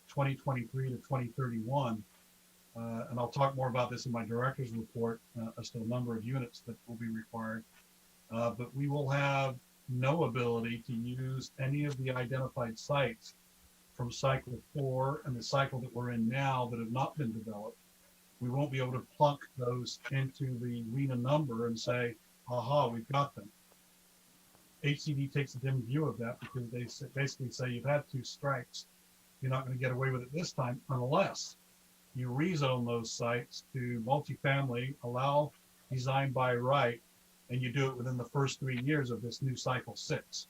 2023 to 2031, and I'll talk more about this in my director's report as to the number of units that will be required, but we will have no ability to use any of the identified sites from cycle 4 and the cycle that we're in now that have not been developed. We won't be able to plunk those into the RENA number and say, aha, we've got them. HCD takes a dim view of that because they basically say you've had 2 strikes. You're not going to get away with it this time unless you rezone those sites to multifamily, allow design by right, and you do it within the first 3 years of this new cycle 6.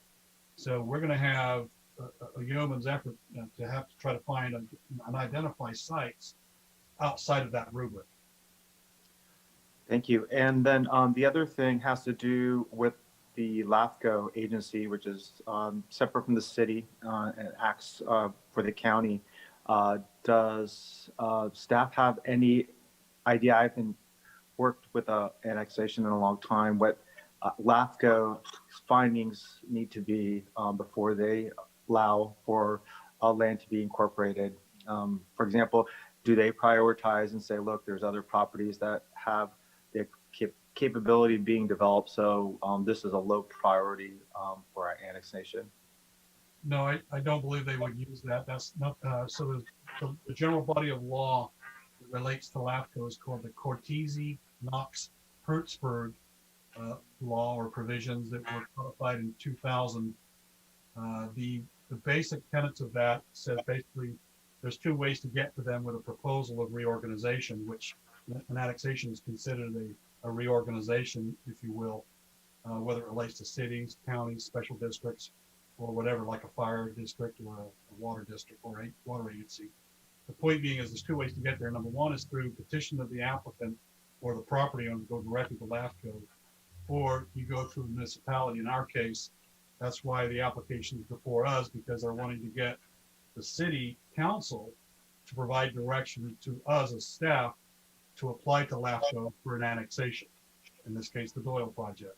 So we're going to have a yeoman's effort to have to try to find and identify sites outside of that rubric. Thank you. And then the other thing has to do with the LAFCO agency, which is separate from the city and acts for the county. Does staff have any idea? I haven't worked with annexation in a long time. What LAFCO findings need to be before they allow for land to be incorporated? For example, do they prioritize and say, look, there's other properties that have the capability of being developed, so this is a low priority for our annexation? No, I don't believe they would use that. That's not, so the general body of law that relates to LAFCO is called the Cortese-Knox-Hertzberg law or provisions that were codified in 2000. The basic tenets of that says basically there's 2 ways to get to them with a proposal of reorganization, which an annexation is considered a reorganization, if you will, whether it relates to cities, counties, special districts, or whatever, like a fire district or a water district or a water agency. The point being is there's 2 ways to get there. Number 1 is through petition of the applicant or the property owner, go directly to LAFCO, or you go through the municipality. In our case, that's why the application is before us, because they're wanting to get the city council to provide direction to us as staff to apply to LAFCO for an annexation, in this case, the Doyle project.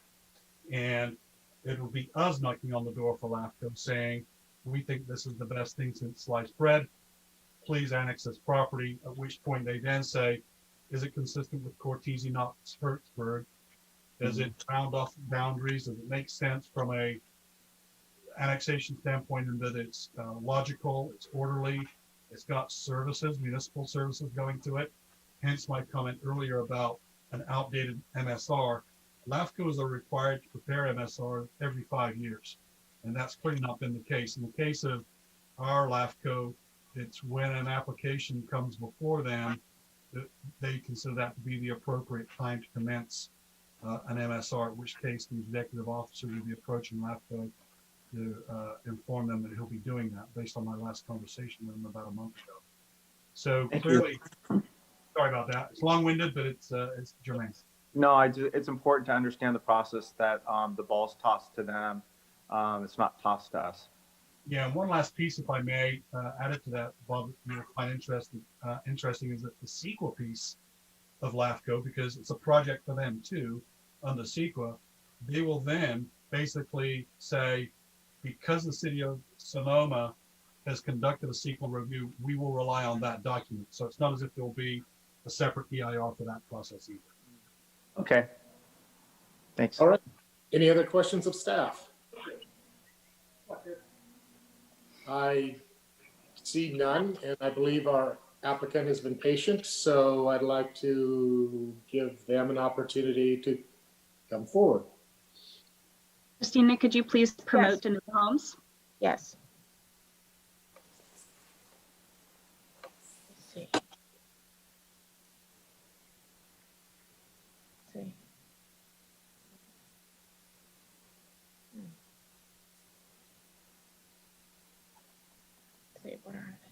And it'll be us knocking on the door for LAFCO saying, we think this is the best thing since sliced bread. Please annex this property, at which point they then say, is it consistent with Cortese-Knox-Hertzberg? Does it round off boundaries? Does it make sense from a annexation standpoint in that it's logical, it's orderly, it's got services, municipal services going to it? hence my comment earlier about an outdated MSR. LAFCOs are required to prepare MSR every 5 years, and that's clearly not been the case. In the case of our LAFCO, it's when an application comes before them that they consider that to be the appropriate time to commence an MSR, in which case the executive officer will be approaching LAFCO to inform them that he'll be doing that based on my last conversation with him about a month ago. So Thank you. clearly, sorry about that. It's long-winded, but it's germane. No, it's important to understand the process that the ball's tossed to them. It's not tossed to us. Yeah, and one last piece, if I may, added to that, Bob, you'll find interesting is that the CEQA piece of LAFCO, because it's a project for them too, under CEQA, they will then basically say, because the city of Sonoma has conducted a CEQA review, we will rely on that document. So it's not as if there will be a separate EIR for that process either. Okay. Thanks. All right. Any other questions of staff? I see none, and I believe our applicant has been patient, so I'd like to give them an opportunity to come forward. Christina, could you please promote DeNova Homes? Yes. Let's see. Let's see. Let's see, what are they?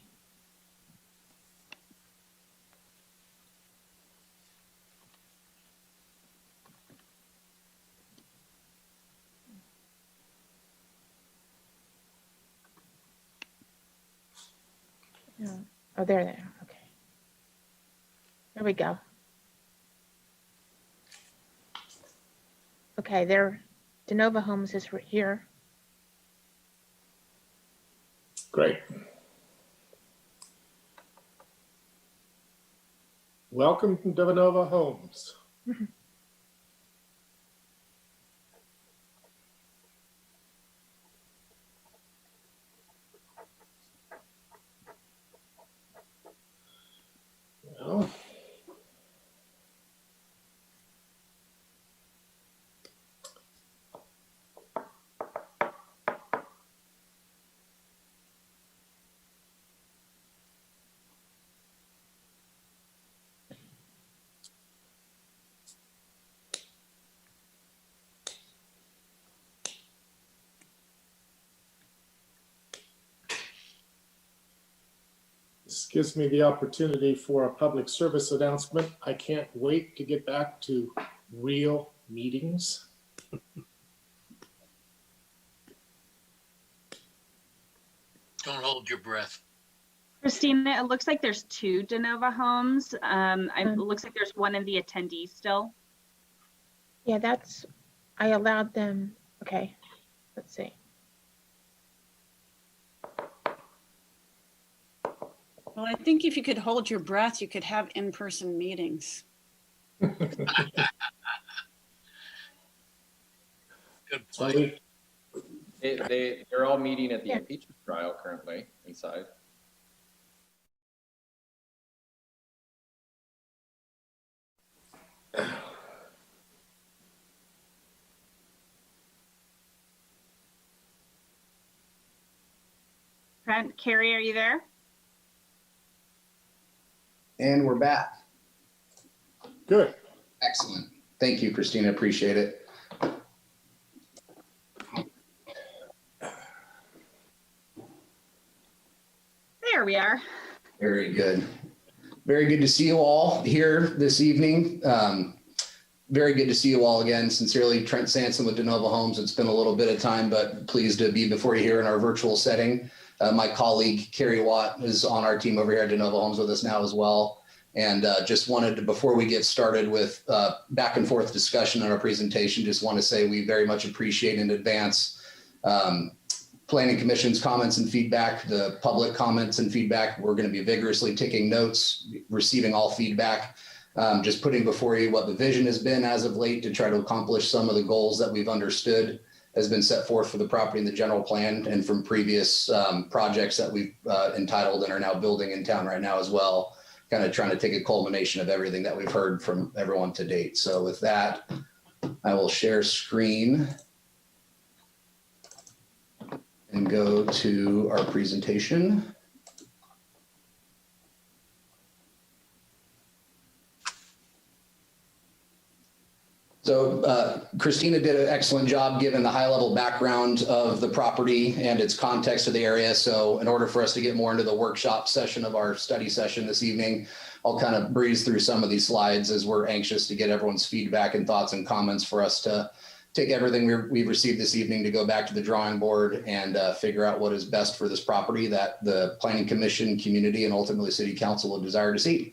No. Oh, there they are. Okay. There we go. Okay, DeNova Homes is here. Great. Welcome to DeNova Homes. Well, this gives me the opportunity for a public service announcement. I can't wait to get back to real meetings. Don't hold your breath. Christina, it looks like there's 2 DeNova Homes. It looks like there's one in the attendee still. Yeah, I allowed them. Okay, let's see. Well, I think if you could hold your breath, you could have in-person meetings. Good So point. They're all meeting at the impeachment trial currently inside. Carrie, are you there? And we're back. good. Excellent. Thank you, Christina. Appreciate it. There we are. Very good. Very good to see you all here this evening. Very good to see you all again. Sincerely, Trent Sanson with DeNova Homes. It's been a little bit of time, but pleased to be before you here in our virtual setting. My colleague, Carrie Watt, is on our team over here at DeNova Homes with us now as well. And just wanted to, before we get started with back and forth discussion on our presentation, just want to say we very much appreciate in advance Planning Commission's comments and feedback, the public comments and feedback. We're going to be vigorously taking notes, receiving all feedback, just putting before you what the vision has been as of late to try to accomplish some of the goals that we've understood has been set forth for the property in the general plan and from previous projects that we've entitled and are now building in town right now as well. kind of trying to take a culmination of everything that we've heard from everyone to date. So with that, I will share screen and go to our presentation. So Christina did an excellent job given the high level background of the property and its context of the area. So in order for us to get more into the workshop session of our study session this evening, I'll kind of breeze through some of these slides as we're anxious to get everyone's feedback and thoughts and comments for us to take everything we've received this evening to go back to the drawing board and figure out what is best for this property that the Planning Commission, community, and ultimately City Council will desire to see.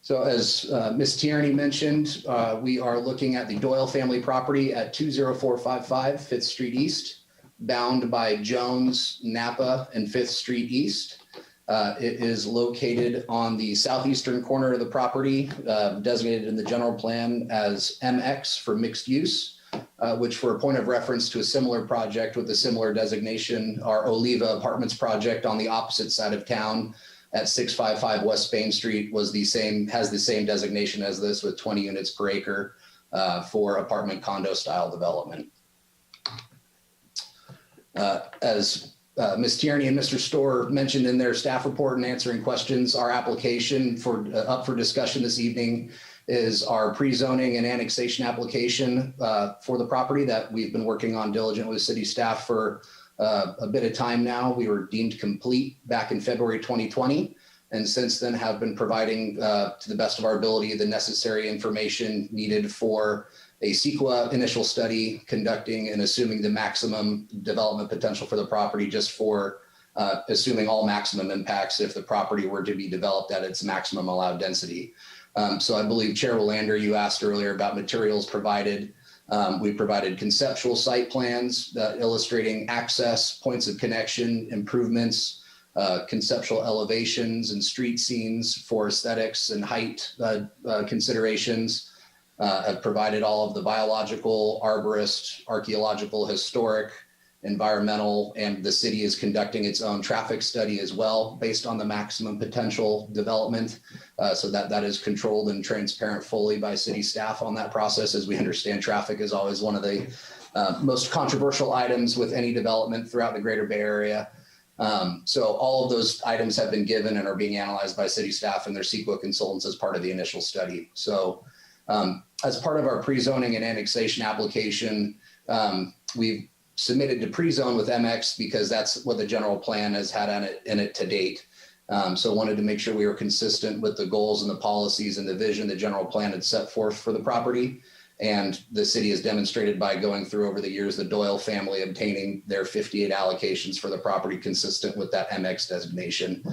So as Ms. Tierney mentioned, we are looking at the Doyle family property at 20455 5th Street East, bound by Jones, Napa, and 5th Street East. It is located on the southeastern corner of the property, designated in the general plan as MX for mixed use, which for a point of reference to a similar project with a similar designation, our Oliva Apartments project on the opposite side of town at 655 West Spain Street has the same designation as this with 20 units per acre for apartment condo style development. As Ms. Tierney and Mr. Storr mentioned in their staff report and answering questions, our application up for discussion this evening is our pre-zoning and annexation application for the property that we've been working on diligently with city staff for a bit of time now. We were deemed complete back in February 2020, and since then have been providing to the best of our ability the necessary information needed for a CEQA initial study, conducting and assuming the maximum development potential for the property, just for assuming all maximum impacts if the property were to be developed at its maximum allowed density. So I believe Chair Willander, you asked earlier about materials provided. We provided conceptual site plans illustrating access, points of connection, improvements, conceptual elevations and street scenes for aesthetics and height considerations. Have provided all of the biological, arborist, archaeological, historic, environmental, and the city is conducting its own traffic study as well based on the maximum potential development. So that is controlled and transparent fully by city staff on that process. As we understand, traffic is always one of the most controversial items with any development throughout the greater Bay Area. So all of those items have been given and are being analyzed by city staff and their CEQA consultants as part of the initial study. So as part of our pre-zoning and annexation application, we've submitted to pre-zone with MX because that's what the general plan has had in it to date. So wanted to make sure we were consistent with the goals and the policies and the vision the general plan had set forth for the property. And the city has demonstrated by going through over the years, the Doyle family obtaining their 58 allocations for the property consistent with that MX designation.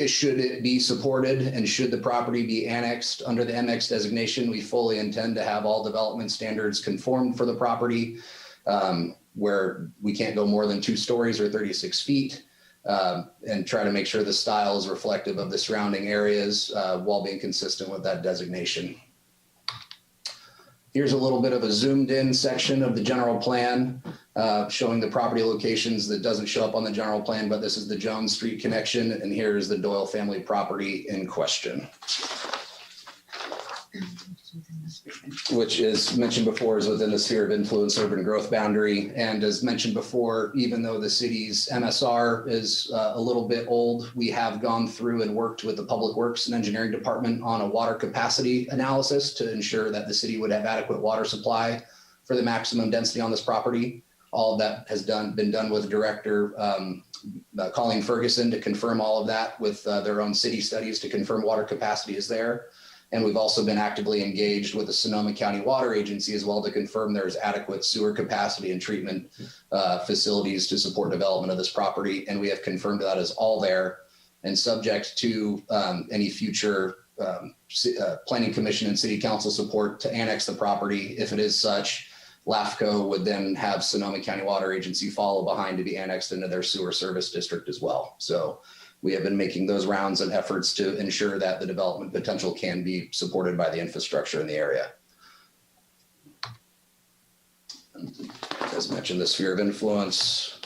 Should it be supported and should the property be annexed under the MX designation, we fully intend to have all development standards conformed for the property, where we can't go more than 2 stories or 36 feet, and try to make sure the style is reflective of the surrounding areas while being consistent with that designation. Here's a little bit of a zoomed in section of the general plan showing the property locations that doesn't show up on the general plan, but this is the Jones Street connection, and here is the Doyle family property in question, which is mentioned before is within the sphere of influence urban growth boundary. And as mentioned before, even though the city's MSR is a little bit old, we have gone through and worked with the Public Works and Engineering Department on a water capacity analysis to ensure that the city would have adequate water supply for the maximum density on this property. All of that has been done with Director Colleen Ferguson to confirm all of that with their own city studies to confirm water capacity is there. And we've also been actively engaged with the Sonoma County Water Agency as well to confirm there's adequate sewer capacity and treatment facilities to support development of this property. And we have confirmed that is all there and subject to any future Planning Commission and City Council support to annex the property. If it is such, LAFCO would then have Sonoma County Water Agency follow behind to be annexed into their sewer service district as well. So we have been making those rounds and efforts to ensure that the development potential can be supported by the infrastructure in the area. As mentioned, the sphere of influence.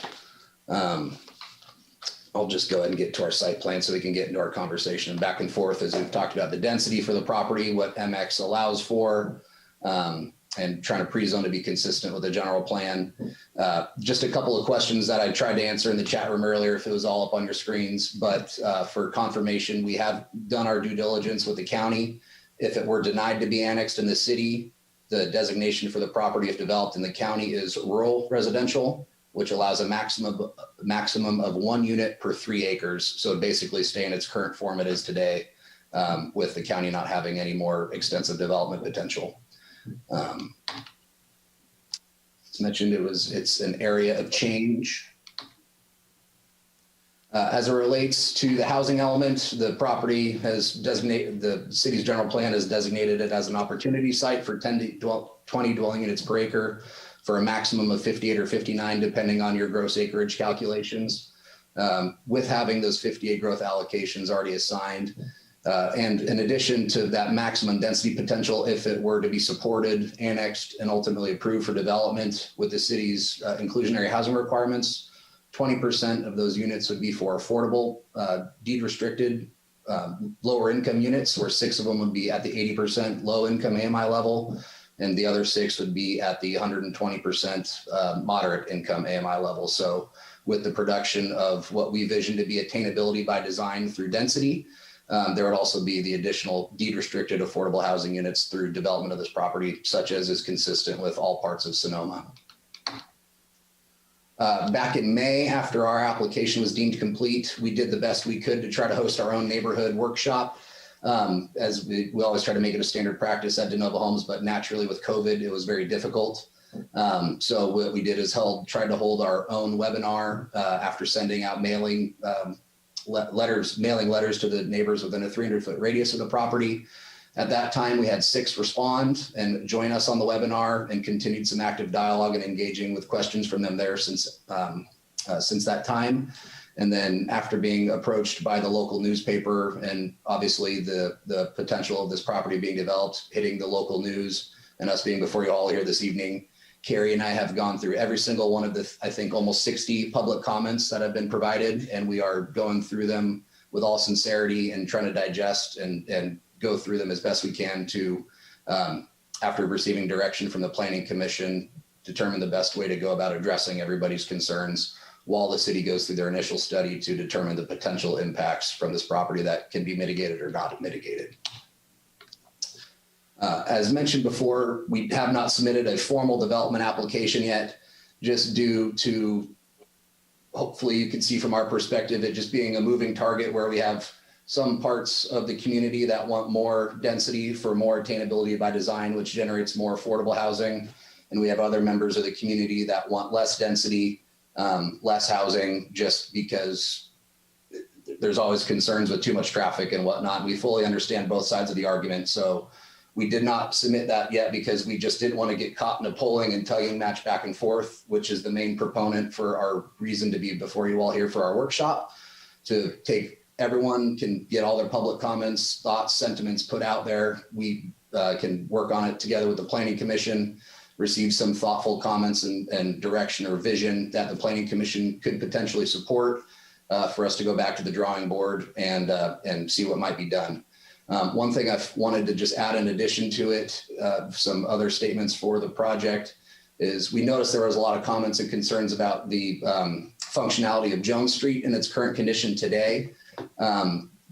I'll just go ahead and get to our site plan so we can get into our conversation and back and forth as we've talked about the density for the property, what MX allows for, and trying to pre-zone to be consistent with the general plan. Just a couple of questions that I tried to answer in the chat room earlier, if it was all up on your screens, but for confirmation, we have done our due diligence with the county. If it were denied to be annexed in the city, the designation for the property if developed in the county is rural residential, which allows a maximum of 1 unit per 3 acres. So it'd basically stay in its current form it is today, with the county not having any more extensive development potential. As mentioned, it's an area of change. As it relates to the housing element, the property has designated, the city's general plan has designated it as an opportunity site for 10 to 20 dwelling units per acre for a maximum of 58 or 59, depending on your gross acreage calculations. With having those 58 growth allocations already assigned, and in addition to that maximum density potential, if it were to be supported, annexed, and ultimately approved for development with the city's inclusionary housing requirements, 20% of those units would be for affordable, deed restricted, lower income units, where 6 of them would be at the 80% low income AMI level, and the other 6 would be at the 120% moderate income AMI level. So with the production of what we vision to be attainability by design through density, there would also be the additional deed restricted affordable housing units through development of this property, such as is consistent with all parts of Sonoma. Back in May, after our application was deemed complete, we did the best we could to try to host our own neighborhood workshop. As we always try to make it a standard practice at DeNova Homes, but naturally with COVID, it was very difficult. So what we did is tried to hold our own webinar after sending out mailing letters to the neighbors within a 300-foot radius of the property. At that time, we had 6 respond and join us on the webinar, and continued some active dialogue and engaging with questions from them there since that time. And then after being approached by the local newspaper and obviously the potential of this property being developed, hitting the local news and us being before you all here this evening, Carrie and I have gone through every single one of the, I think, almost 60 public comments that have been provided, and we are going through them with all sincerity and trying to digest and go through them as best we can to, after receiving direction from the Planning Commission, determine the best way to go about addressing everybody's concerns while the city goes through their initial study to determine the potential impacts from this property that can be mitigated or not mitigated. As mentioned before, we have not submitted a formal development application yet, just due to, hopefully you can see from our perspective, it just being a moving target where we have some parts of the community that want more density for more attainability by design, which generates more affordable housing. And we have other members of the community that want less density, less housing, just because there's always concerns with too much traffic and whatnot. We fully understand both sides of the argument. So we did not submit that yet because we just didn't want to get caught in a polling and tugging match back and forth, which is the main proponent for our reason to be before you all here for our workshop, to take everyone can get all their public comments, thoughts, sentiments put out there. We can work on it together with the Planning Commission, receive some thoughtful comments and direction or vision that the Planning Commission could potentially support for us to go back to the drawing board and see what might be done. One thing I've wanted to just add in addition to it, some other statements for the project, is we noticed there was a lot of comments and concerns about the functionality of Jones Street in its current condition today.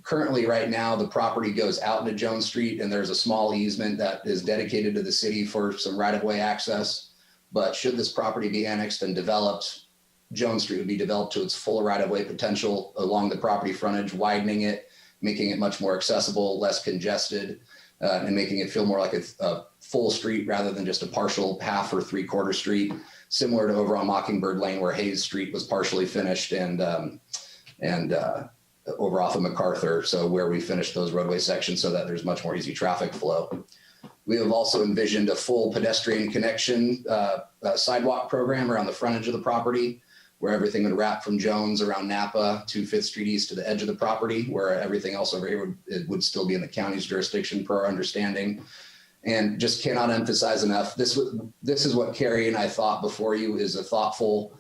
Currently, right now, the property goes out into Jones Street, and there's a small easement that is dedicated to the city for some right-of-way access. But should this property be annexed and developed, Jones Street would be developed to its full right-of-way potential along the property frontage, widening it, making it much more accessible, less congested, and making it feel more like a full street rather than just a partial half or 3/4 street, similar to over on Mockingbird Lane where Hayes Street was partially finished and over off of MacArthur. So where we finished those roadway sections so that there's much more easy traffic flow. We have also envisioned a full pedestrian connection sidewalk program around the frontage of the property, where everything would wrap from Jones around Napa to 5th Street East to the edge of the property, where everything else over here would still be in the county's jurisdiction per our understanding. And just cannot emphasize enough, this is what Carrie and I thought before you, is a thoughtful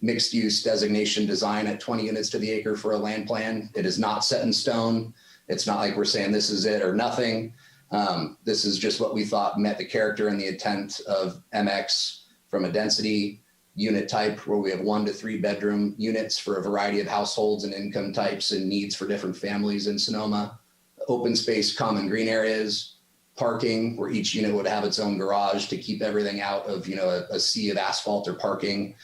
mixed use designation design at 20 units to the acre for a land plan. It is not set in stone. It's not like we're saying this is it or nothing. This is just what we thought met the character and the intent of MX from a density unit type, where we have 1 to 3 bedroom units for a variety of households and income types and needs for different families in Sonoma. Open space, common green areas, parking, where each unit would have its own garage to keep everything out of, a sea of asphalt or parking.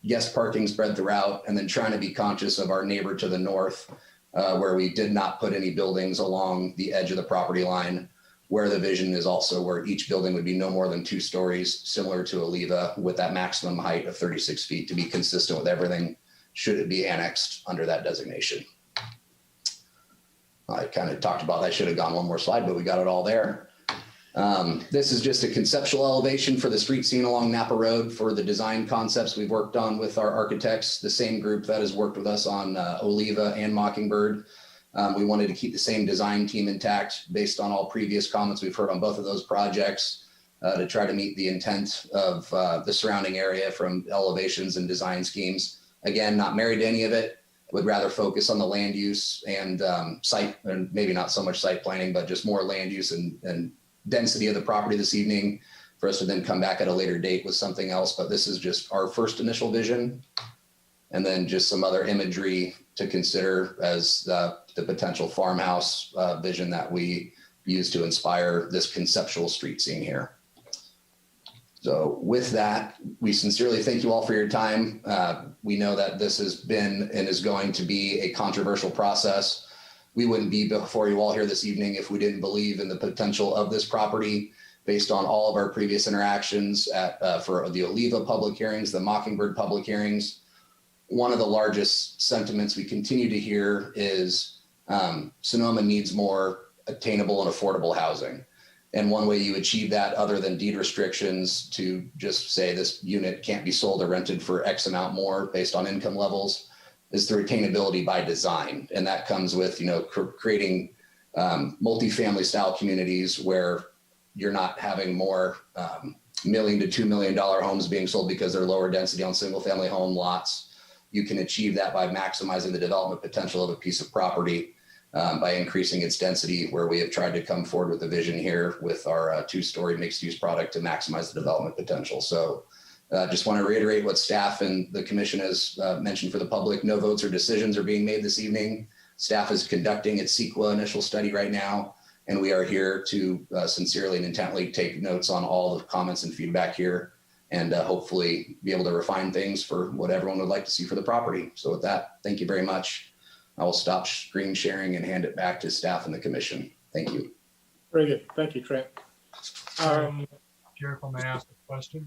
Guest parking spread throughout, and then trying to be conscious of our neighbor to the north, where we did not put any buildings along the edge of the property line, where the vision is also where each building would be no more than 2 stories, similar to Oliva, with that maximum height of 36 feet to be consistent with everything, should it be annexed under that designation. I kind of talked about that, should have gone one more slide, but we got it all there. This is just a conceptual elevation for the street scene along Napa Road for the design concepts we've worked on with our architects, the same group that has worked with us on Oliva and Mockingbird. We wanted to keep the same design team intact based on all previous comments we've heard on both of those projects, to try to meet the intent of the surrounding area from elevations and design schemes. Again, not married to any of it, would rather focus on the land use and site, and maybe not so much site planning, but just more land use and density of the property this evening for us to then come back at a later date with something else. But this is just our first initial vision, and then just some other imagery to consider as the potential farmhouse vision that we use to inspire this conceptual street scene here. So with that, we sincerely thank you all for your time. We know that this has been and is going to be a controversial process. We wouldn't be before you all here this evening if we didn't believe in the potential of this property based on all of our previous interactions for the Oliva public hearings, the Mockingbird public hearings. One of the largest sentiments we continue to hear is Sonoma needs more attainable and affordable housing. And one way you achieve that, other than deed restrictions to just say this unit can't be sold or rented for X amount more based on income levels, is through attainability by design. And that comes with, creating multifamily style communities where you're not having more $1 million to $2 million homes being sold because they're lower density on single family home lots. You can achieve that by maximizing the development potential of a piece of property, by increasing its density, where we have tried to come forward with a vision here with our 2-story mixed use product to maximize the development potential. So just want to reiterate what staff and the commission has mentioned for the public. No votes or decisions are being made this evening. Staff is conducting its CEQA initial study right now, and we are here to sincerely and intently take notes on all the comments and feedback here, and hopefully be able to refine things for what everyone would like to see for the property. So with that, thank you very much. I will stop screen sharing and hand it back to staff and the commission. Thank you. Very good. Thank you, Trent. Chair, if I may ask a question?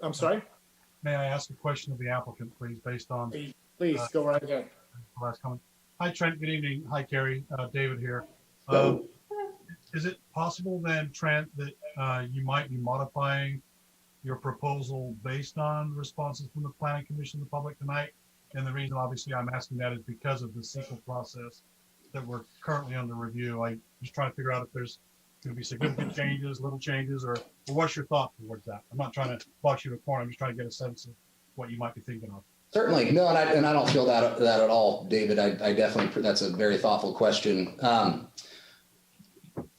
I'm sorry? May I ask a question of the applicant, please, based on Please go right ahead. the last comment? Hi, Trent. Good evening. Hi, Carrie. David here. Is it possible then, Trent, that you might be modifying your proposal based on responses from the Planning Commission, the public tonight? And the reason obviously I'm asking that is because of the CEQA process that we're currently under review. I'm just trying to figure out if there's going to be significant changes, little changes, or what's your thought towards that? I'm not trying to box you to a corner. I'm just trying to get a sense of what you might be thinking of. Certainly. No, and I don't feel that at all, David. I definitely, that's a very thoughtful question.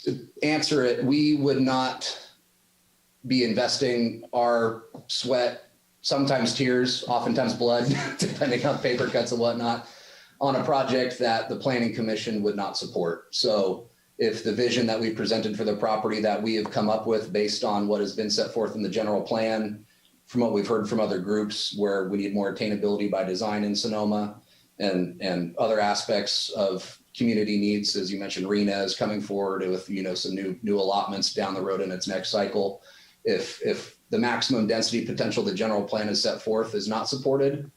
To answer it, we would not be investing our sweat, sometimes tears, oftentimes blood, depending on paper cuts and whatnot, on a project that the Planning Commission would not support. So if the vision that we presented for the property that we have come up with based on what has been set forth in the general plan, from what we've heard from other groups where we need more attainability by design in Sonoma, and other aspects of community needs, as you mentioned, RENA is coming forward with, some new allotments down the road in its next cycle. If the maximum density potential the general plan has set forth is not supported,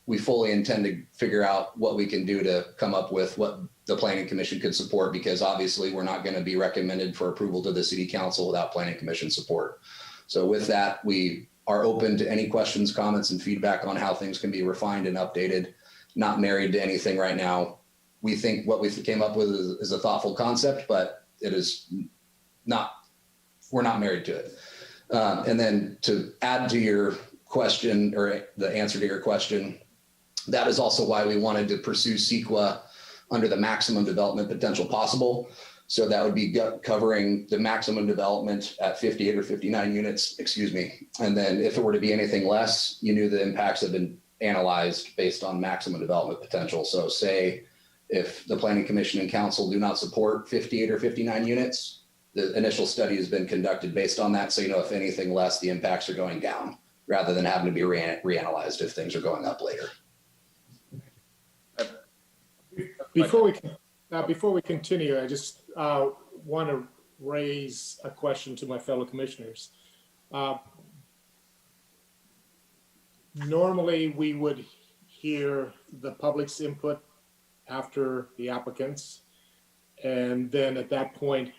we fully intend to figure out what we can do to come up with what the Planning Commission could support, because obviously we're not going to be recommended for approval to the City Council without Planning Commission support. So with that, we are open to any questions, comments, and feedback on how things can be refined and updated. Not married to anything right now. We think what we came up with is a thoughtful concept, but it is not, we're not married to it. And then to add to your question or the answer to your question. That is also why we wanted to pursue CEQA under the maximum development potential possible. So that would be covering the maximum development at 58 or 59 units, excuse me. And then if it were to be anything less, you knew the impacts have been analyzed based on maximum development potential. So say if the Planning Commission and Council do not support 58 or 59 units, the initial study has been conducted based on that. So you know if anything less, the impacts are going down rather than having to be reanalyzed if things are going up later. Before we continue, I just want to raise a question to my fellow commissioners. Normally, we would hear the public's input after the applicants, and then at that point,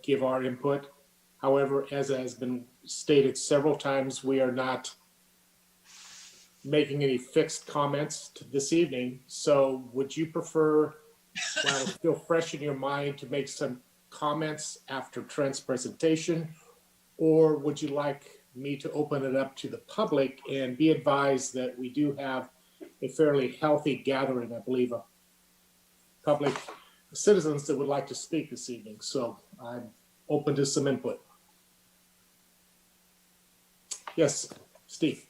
give our input. However, as has been stated several times, we are not making any fixed comments this evening. So would you prefer, while it's still fresh in your mind, to make some comments after Trent's presentation? Or would you like me to open it up to the public? And be advised that we do have a fairly healthy gathering, I believe, of public citizens that would like to speak this evening. So I'm open to some input. Yes, Steve.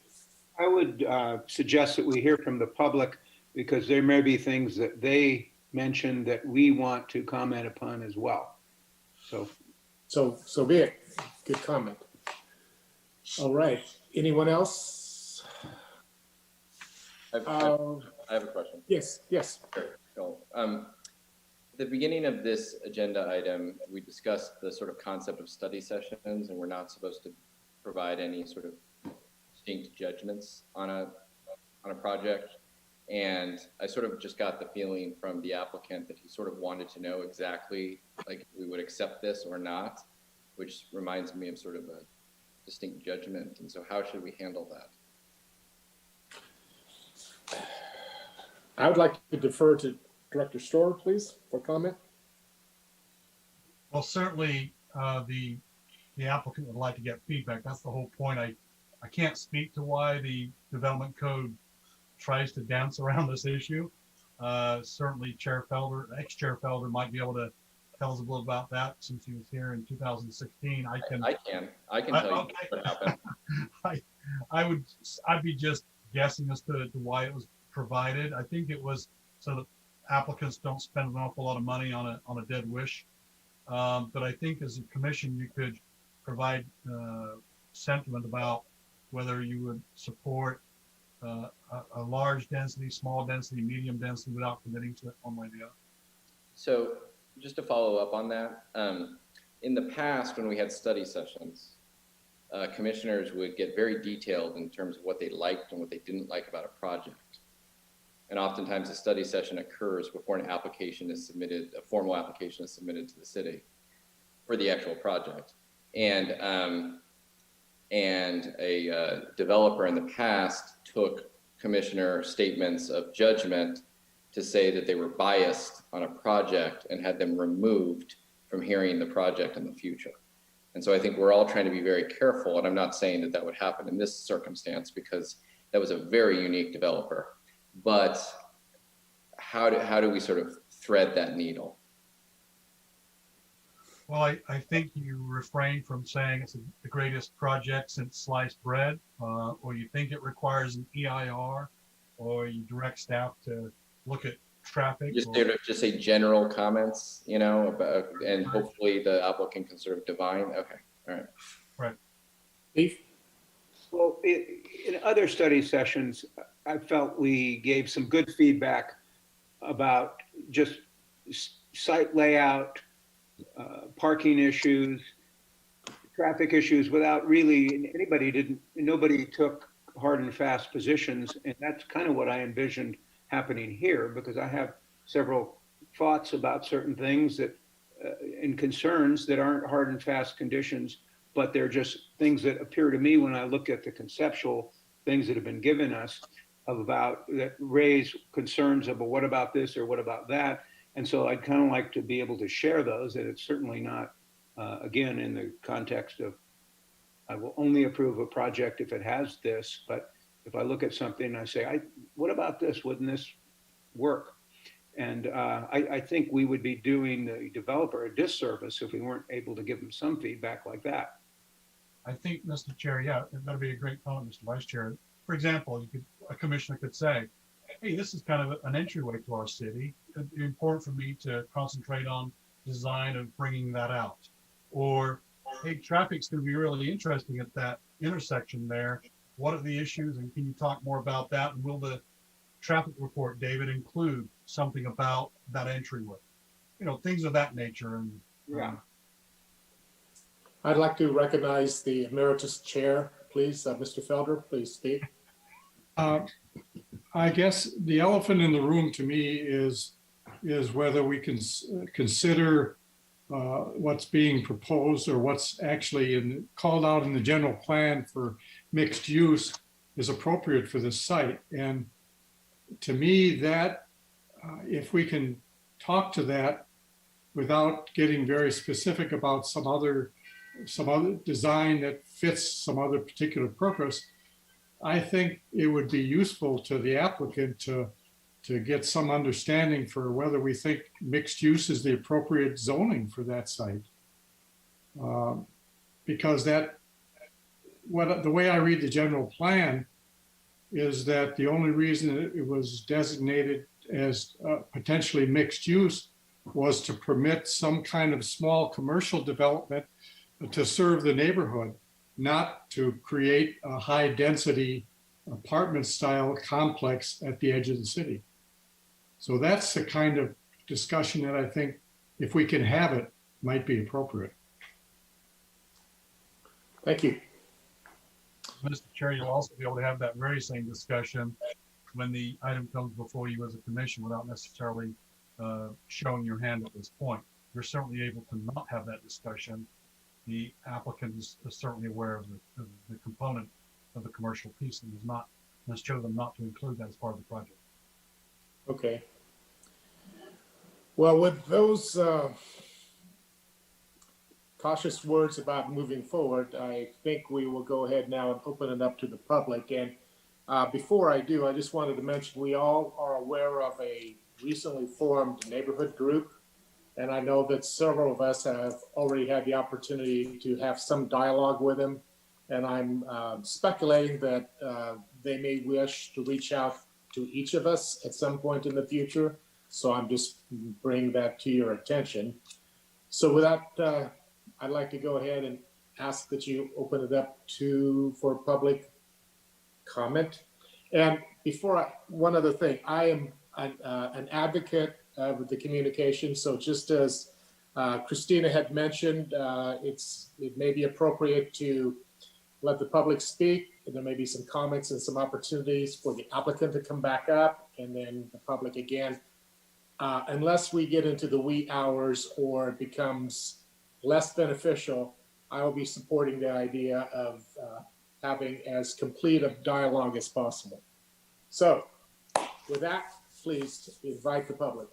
I would suggest that we hear from the public because there may be things that they mentioned that we want to comment upon as well. So be it. Good comment. All right. Anyone else? I have a question. Yes. Sure. So, at the beginning of this agenda item, we discussed the sort of concept of study sessions, and we're not supposed to provide any sort of distinct judgments on a project. And I sort of just got the feeling from the applicant that he sort of wanted to know exactly like if we would accept this or not, which reminds me of sort of a distinct judgment. And so how should we handle that? I would like to defer to Director Storer, please, for comment. Well, certainly the applicant would like to get feedback. That's the whole point. I can't speak to why the development code tries to dance around this issue. Certainly Chair Felder, ex-Chair Felder might be able to tell us a little about that since he was here in 2016. I can tell you what happened. I'd be just guessing as to why it was provided. I think it was so that applicants don't spend an awful lot of money on a dead wish. But I think as a commission, you could provide sentiment about whether you would support a large density, small density, medium density without committing to it one way or the other. So just to follow up on that, in the past when we had study sessions, commissioners would get very detailed in terms of what they liked and what they didn't like about a project. And oftentimes a study session occurs before an application is submitted, a formal application is submitted to the city for the actual project. And a developer in the past took commissioner statements of judgment to say that they were biased on a project and had them removed from hearing the project in the future. And so I think we're all trying to be very careful, and I'm not saying that that would happen in this circumstance because that was a very unique developer. But how do we sort of thread that needle? Well, I think you refrain from saying it's the greatest project since sliced bread, or you think it requires an EIR, or you direct staff to look at traffic. Just say general comments, you know, about, and hopefully the applicant can sort of divine. Okay, all right. Right. Steve? Well, in other study sessions, I felt we gave some good feedback about just site layout, parking issues, traffic issues without really, nobody took hard and fast positions. And that's kind of what I envisioned happening here, because I have several thoughts about certain things that and concerns that aren't hard and fast conditions, but they're just things that appear to me when I look at the conceptual things that have been given us about that raise concerns of, well, what about this or what about that? And so I'd kind of like to be able to share those, that it's certainly not, again, in the context of I will only approve a project if it has this, but if I look at something and I say, what about this? Wouldn't this work? And I think we would be doing the developer a disservice if we weren't able to give them some feedback like that. I think, Mr. Chair, yeah, that'd be a great comment, Mr. Vice Chair. For example, a commissioner could say, hey, this is kind of an entryway to our city. It'd be important for me to concentrate on design of bringing that out. Or, hey, traffic's going to be really interesting at that intersection there. What are the issues, and can you talk more about that? And will the traffic report, David, include something about that entryway? You know, things of that nature. And Yeah. I'd like to recognize the emeritus chair, please. Mr. Felder, please speak. I guess the elephant in the room to me is whether we can consider what's being proposed or what's actually called out in the general plan for mixed use is appropriate for this site. And to me, that if we can talk to that without getting very specific about some other design that fits some other particular purpose, I think it would be useful to the applicant to get some understanding for whether we think mixed use is the appropriate zoning for that site. Because the way I read the general plan is that the only reason it was designated as potentially mixed use was to permit some kind of small commercial development to serve the neighborhood, not to create a high density apartment style complex at the edge of the city. So that's the kind of discussion that I think, if we can have it, might be appropriate. Thank you. Mr. Chair, you'll also be able to have that very same discussion when the item comes before you as a commission without necessarily showing your hand at this point. You're certainly able to not have that discussion. The applicant is certainly aware of the component of the commercial piece and has chosen not to include that as part of the project. Okay. Well, with those cautious words about moving forward, I think we will go ahead now and open it up to the public. And before I do, I just wanted to mention we all are aware of a recently formed neighborhood group. And I know that several of us have already had the opportunity to have some dialogue with them. And I'm speculating that they may wish to reach out to each of us at some point in the future. So I'm just bringing that to your attention. So with that, I'd like to go ahead and ask that you open it up for public comment. And one other thing, I am an advocate with the communication. So just as Christina had mentioned, it may be appropriate to let the public speak, and there may be some comments and some opportunities for the applicant to come back up, and then the public again. Unless we get into the wee hours or it becomes less beneficial, I will be supporting the idea of having as complete a dialogue as possible. So with that, please invite the public.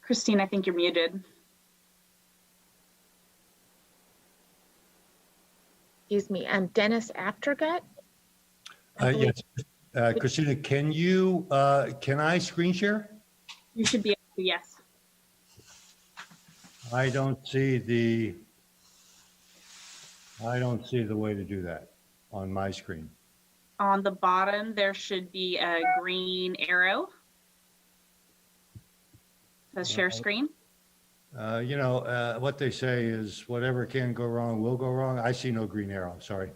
Christine, I think you're muted. Excuse me, Dennis Aftergut. I believe- Yes, Christina, can I screen share? You should be able to, yes. I don't see the way to do that on my screen. On the bottom, there should be a green arrow. Says share screen. What they say is whatever can go wrong will go wrong. I see no green arrow, sorry.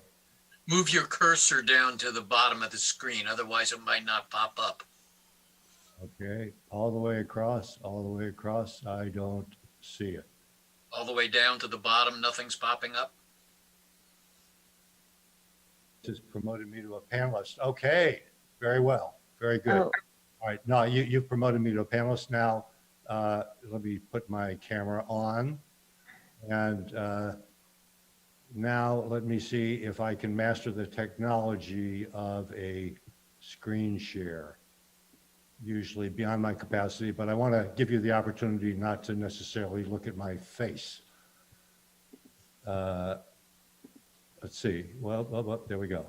Move your cursor down to the bottom of the screen, otherwise it might not pop up. Okay, all the way across, all the way across. I don't see it. All the way down to the bottom, nothing's popping up? Just promoted me to a panelist. Okay, very well, very good. Oh, All right, no, you've promoted me to a panelist now. Let me put my camera on. And now let me see if I can master the technology of a screen share. Usually beyond my capacity, but I want to give you the opportunity not to necessarily look at my face. Let's see. Well, there we go.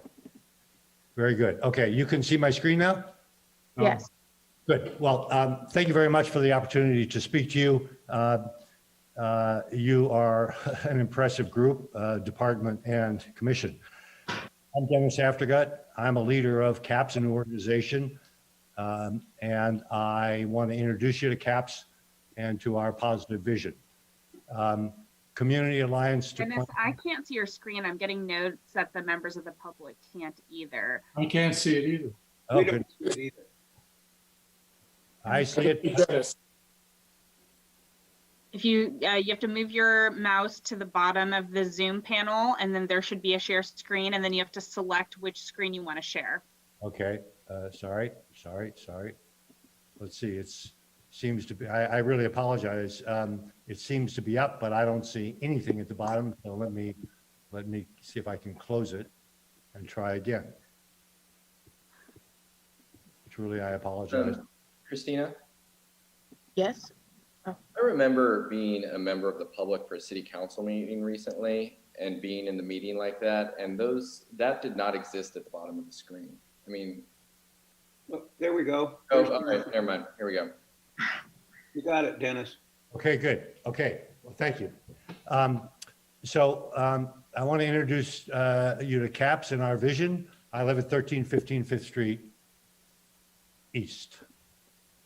Very good. Okay, you can see my screen now? yes. Good. Well, thank you very much for the opportunity to speak to you. You are an impressive group, department and commission. I'm Dennis Aftergut. I'm a leader of CAPS, an organization, and I want to introduce you to CAPS and to our positive vision. Community Alliance to Dennis, I can't see your screen. I'm getting notes that the members of the public can't either. I can't see it either. Oh, We good. don't see it either. I see it. Dennis, If you have to move your mouse to the bottom of the Zoom panel, and then there should be a share screen, and then you have to select which screen you want to share. Okay, sorry. Let's see, seems to be, I really apologize. It seems to be up, but I don't see anything at the bottom. So let me see if I can close it and try again. Truly, I apologize. Christina, Yes. I remember being a member of the public for a city council meeting recently and being in the meeting like that, and that did not exist at the bottom of the screen. I mean, Well, there we go. oh, all right, never mind. Here we go. You got it, Dennis. Okay, good. Okay, well, thank you. I want to introduce you to CAPS and our vision. I live at 1315 Fifth Street East.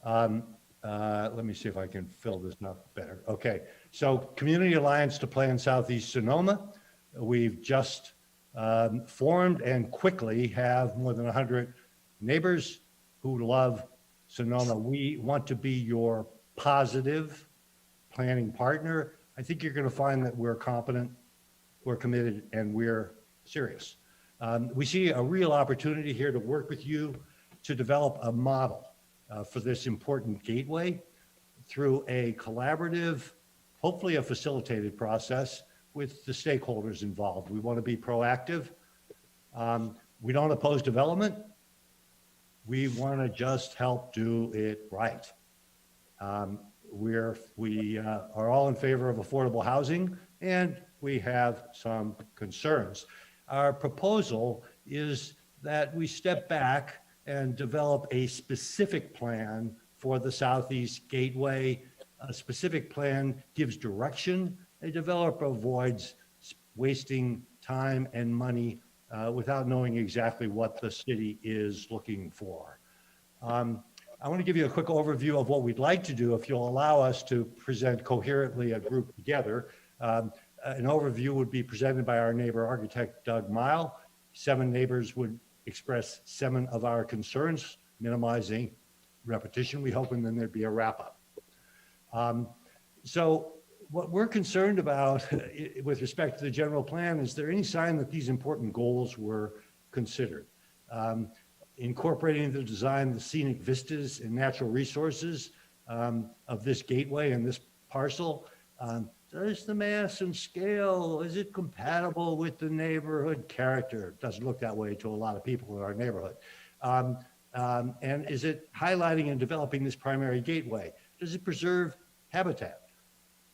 Let me see if I can fill this up better. Okay, so Community Alliance to Plan Southeast Sonoma. We've just formed and quickly have more than 100 neighbors who love Sonoma. We want to be your positive planning partner. I think you're going to find that we're competent, we're committed, and we're serious. We see a real opportunity here to work with you to develop a model for this important gateway through a collaborative, hopefully a facilitated process with the stakeholders involved. We want to be proactive. We don't oppose development. We want to just help do it right. We are all in favor of affordable housing, and we have some concerns. Our proposal is that we step back and develop a specific plan for the Southeast Gateway. A specific plan gives direction. A developer avoids wasting time and money without knowing exactly what the city is looking for. I want to give you a quick overview of what we'd like to do if you'll allow us to present coherently a group together. An overview would be presented by our neighbor architect, Doug Mile. 7 neighbors would express 7 of our concerns, minimizing repetition, we hope, and then there'd be a wrap-up. So what we're concerned about with respect to the general plan, is there any sign that these important goals were considered? Incorporating the design, the scenic vistas and natural resources of this gateway and this parcel. Does the mass and scale, is it compatible with the neighborhood character? It doesn't look that way to a lot of people in our neighborhood. And is it highlighting and developing this primary gateway? Does it preserve habitat?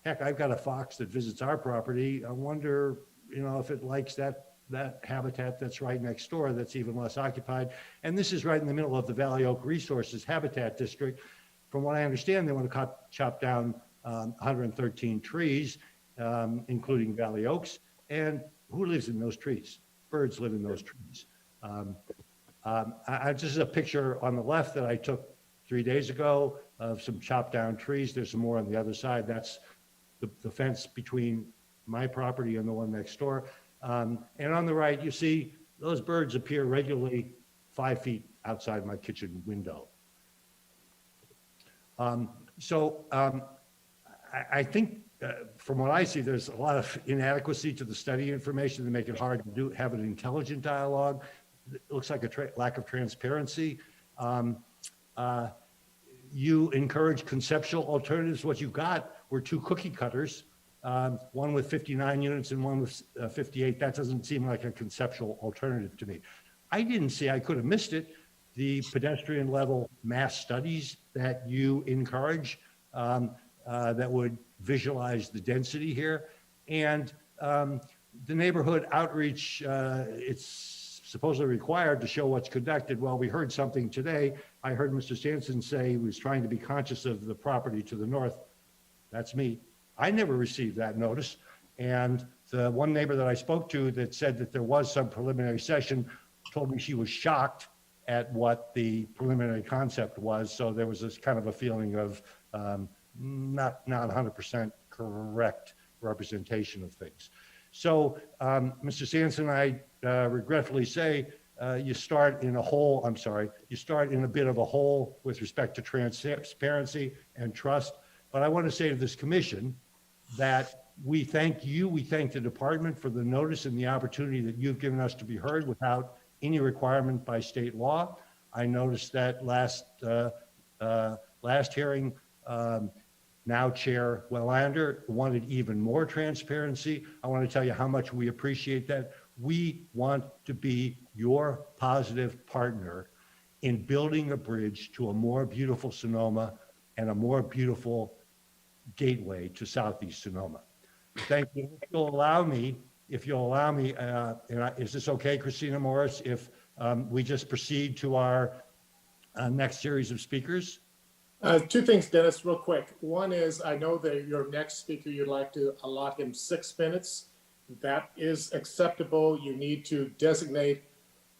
Heck, I've got a fox that visits our property. I wonder, if it likes that habitat that's right next door that's even less occupied. And this is right in the middle of the Valley Oak Resources Habitat District. From what I understand, they want to chop down 113 trees, including Valley Oaks. And who lives in those trees? Birds live in those trees. This is a picture on the left that I took 3 days ago of some chopped down trees. There's some more on the other side. That's the fence between my property and the one next door. And on the right, you see those birds appear regularly 5 feet outside my kitchen window. I think from what I see, there's a lot of inadequacy to the study information to make it hard to have an intelligent dialogue. It looks like a lack of transparency. You encourage conceptual alternatives. What you got were two cookie cutters, one with 59 units and one with 58. That doesn't seem like a conceptual alternative to me. I didn't see, I could have missed it, the pedestrian level mass studies that you encourage that would visualize the density here. And the neighborhood outreach, it's supposedly required to show what's conducted. Well, we heard something today. I heard Mr. Sampson say he was trying to be conscious of the property to the north. That's me. I never received that notice. And the one neighbor that I spoke to that said that there was some preliminary session told me she was shocked at what the preliminary concept was. So there was this kind of a feeling of not 100% correct representation of things. So Mr. Sampson, I regretfully say you start in a hole, I'm sorry, you start in a bit of a hole with respect to transparency and trust. But I want to say to this commission that we thank you, we thank the department for the notice and the opportunity that you've given us to be heard without any requirement by state law. I noticed that last hearing, now Chair Wellander wanted even more transparency. I want to tell you how much we appreciate that. We want to be your positive partner in building a bridge to a more beautiful Sonoma and a more beautiful gateway to Southeast Sonoma. Thank you. If you'll allow me, is this okay, Christina Morris, if we just proceed to our next series of speakers? Two things, Dennis, real quick. One is, I know that your next speaker, you'd like to allot him 6 minutes. That is acceptable. You need to designate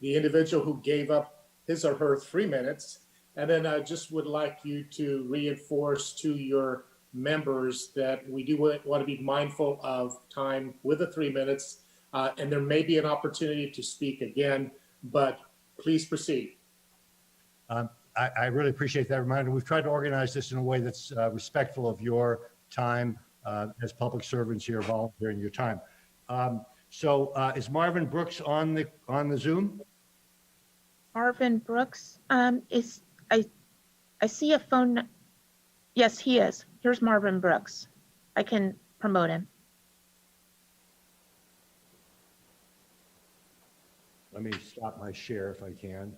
the individual who gave up his or her 3 minutes. And then I just would like you to reinforce to your members that we do want to be mindful of time with the 3 minutes. And there may be an opportunity to speak again, but please proceed. I really appreciate that reminder. We've tried to organize this in a way that's respectful of your time as public servants here, volunteering your time. So is Marvin Brooks on the Zoom? Marvin Brooks I see a phone. Yes, he is. Here's Marvin Brooks. I can promote him. Let me stop my share if I can.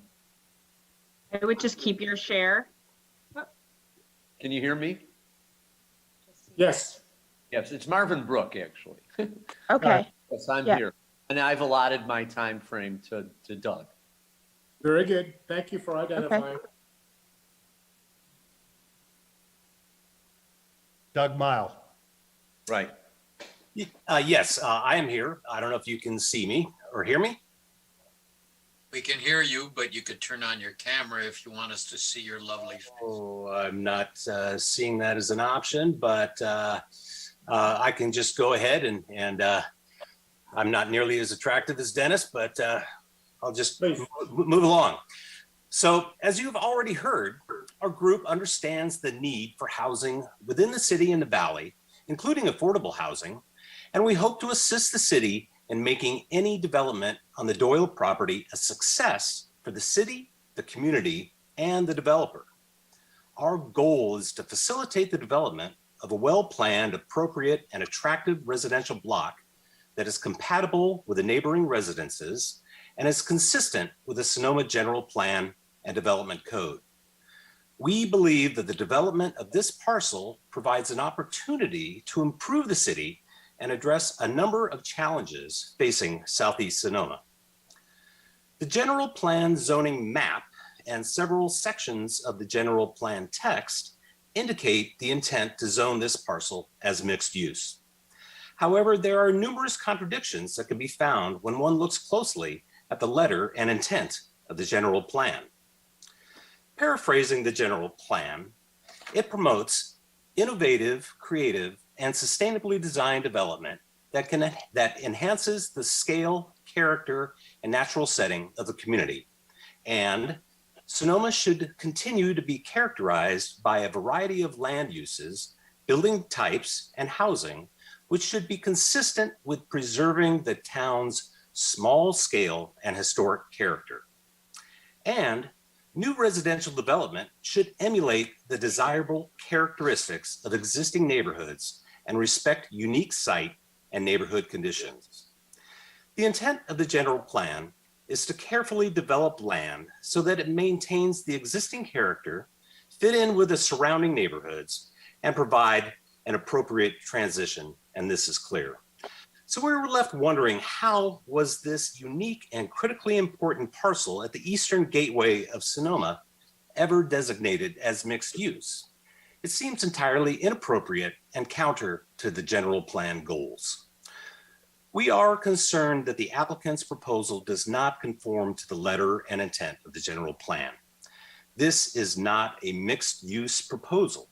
I would just keep your share. Can you hear me? Yes. Yes, it's Marvin Brook, actually. Okay. Yes, I'm Yeah. here. And I've allotted my time frame to Doug. Very good. Thank you for identifying. Doug Mile. Right. Yes, I am here. I don't know if you can see me or hear me. We can hear you, but you could turn on your camera if you want us to see your lovely face. Oh, I'm not seeing that as an option, but I can just go ahead and I'm not nearly as attractive as Dennis, but I'll just move along. So as you've already heard, our group understands the need for housing within the city and the valley, including affordable housing, and we hope to assist the city in making any development on the Doyle property a success for the city, the community, and the developer. Our goal is to facilitate the development of a well-planned, appropriate, and attractive residential block that is compatible with the neighboring residences and is consistent with the Sonoma General Plan and Development Code. We believe that the development of this parcel provides an opportunity to improve the city and address a number of challenges facing Southeast Sonoma. The General Plan zoning map and several sections of the General Plan text indicate the intent to zone this parcel as mixed use. However, there are numerous contradictions that can be found when one looks closely at the letter and intent of the General Plan. Paraphrasing the General Plan, it promotes innovative, creative, and sustainably designed development that enhances the scale, character, and natural setting of the community, and Sonoma should continue to be characterized by a variety of land uses, building types, and housing, which should be consistent with preserving the town's small scale and historic character. And new residential development should emulate the desirable characteristics of existing neighborhoods and respect unique site and neighborhood conditions. The intent of the general plan is to carefully develop land so that it maintains the existing character, fit in with the surrounding neighborhoods, and provide an appropriate transition, and this is clear. So we were left wondering, how was this unique and critically important parcel at the eastern gateway of Sonoma ever designated as mixed use? It seems entirely inappropriate and counter to the general plan goals. We are concerned that the applicant's proposal does not conform to the letter and intent of the general plan. This is not a mixed use proposal.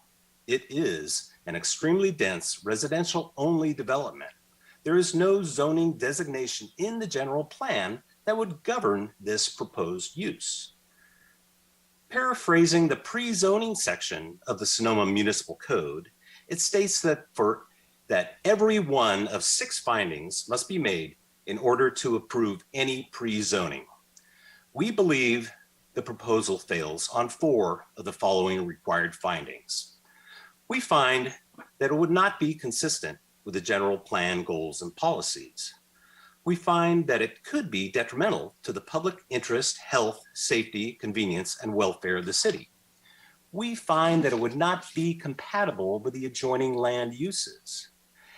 It is an extremely dense residential only development. There is no zoning designation in the general plan that would govern this proposed use. Paraphrasing the pre-zoning section of the Sonoma Municipal Code, it states that every one of 6 findings must be made in order to approve any pre-zoning. We believe the proposal fails on 4 of the following required findings. We find that it would not be consistent with the general plan goals and policies. We find that it could be detrimental to the public interest, health, safety, convenience, and welfare of the city. We find that it would not be compatible with the adjoining land uses.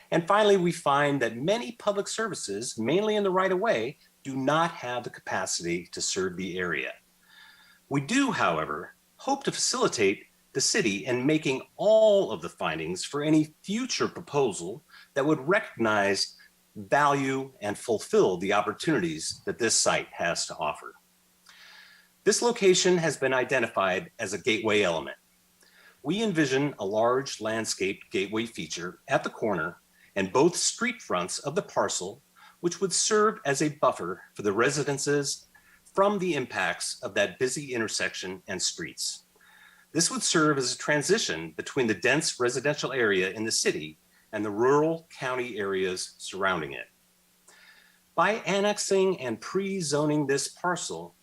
And finally, we find that many public services, mainly in the right-of-way, do not have the capacity to serve the area. We do, however, hope to facilitate the city in making all of the findings for any future proposal that would recognize, value, and fulfill the opportunities that this site has to offer. This location has been identified as a gateway element. We envision a large landscaped gateway feature at the corner and both street fronts of the parcel, which would serve as a buffer for the residences from the impacts of that busy intersection and streets. This would serve as a transition between the dense residential area in the city and the rural county areas surrounding it. By annexing and pre-zoning this parcel,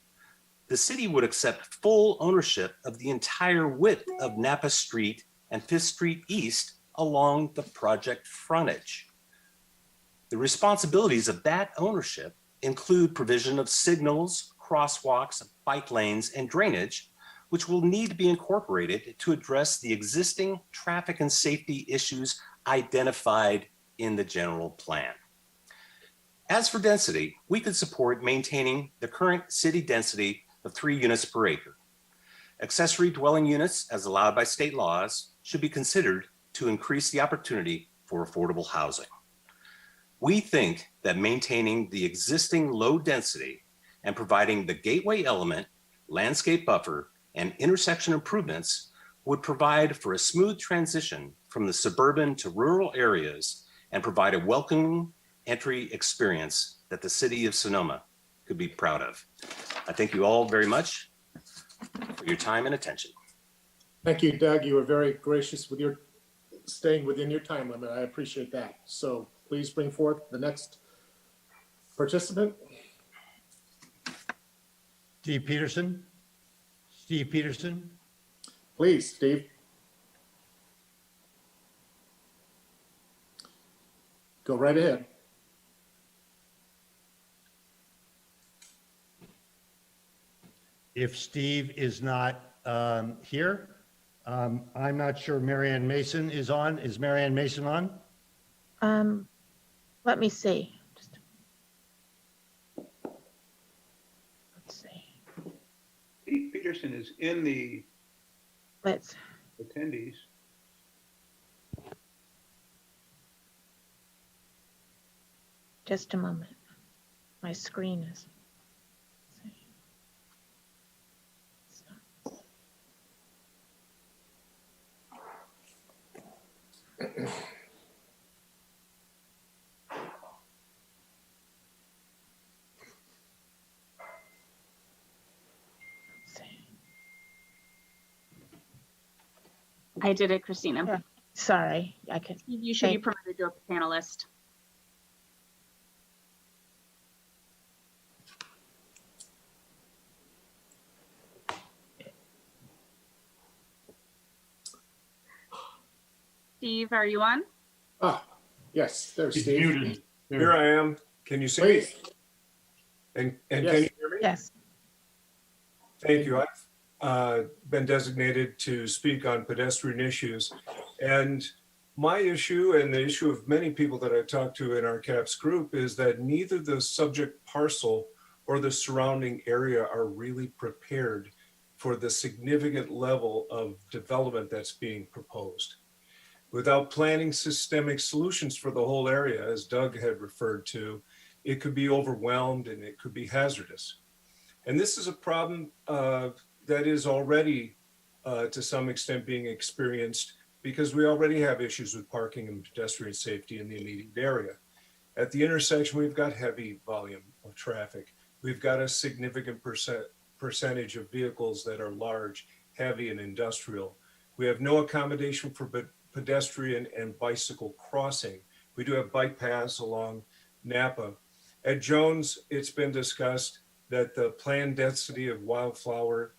the city would accept full ownership of the entire width of Napa Street and 5th Street East along the project frontage. The responsibilities of that ownership include provision of signals, crosswalks, bike lanes, and drainage, which will need to be incorporated to address the existing traffic and safety issues identified in the general plan. As for density, we could support maintaining the current city density of 3 units per acre. Accessory dwelling units, as allowed by state laws, should be considered to increase the opportunity for affordable housing. We think that maintaining the existing low density and providing the gateway element, landscape buffer, and intersection improvements would provide for a smooth transition from the suburban to rural areas and provide a welcoming entry experience that the city of Sonoma could be proud of. I thank you all very much for your time and attention. Thank you, Doug. You were very gracious with your staying within your time limit. I appreciate that. So please bring forth the next participant. Steve Peterson. Steve Peterson. Please, Steve. Go right ahead. If Steve is not here, I'm not sure Marianne Mason is on. Is Marianne Mason on? Let me see. Let's see. Pete Peterson is in the Let's. attendees. Just a moment. My screen is. I did it, Christina. Yeah. Sorry, I could. You should be Thank- promoted to a panelist. Steve, are you on? Ah, yes, there's He's Steve. muted. Here I am. Can you see me? Please. And Yes. can you hear me? Yes. Thank you. I've been designated to speak on pedestrian issues. And my issue and the issue of many people that I talk to in our CAPS group is that neither the subject parcel or the surrounding area are really prepared for the significant level of development that's being proposed. Without planning systemic solutions for the whole area, as Doug had referred to, it could be overwhelmed and it could be hazardous. And this is a problem that is already to some extent being experienced because we already have issues with parking and pedestrian safety in the immediate area. At the intersection, we've got heavy volume of traffic. We've got a significant percentage of vehicles that are large, heavy, and industrial. We have no accommodation for pedestrian and bicycle crossing. We do have bike paths along Napa. At Jones, it's been discussed that the planned density of Wildflower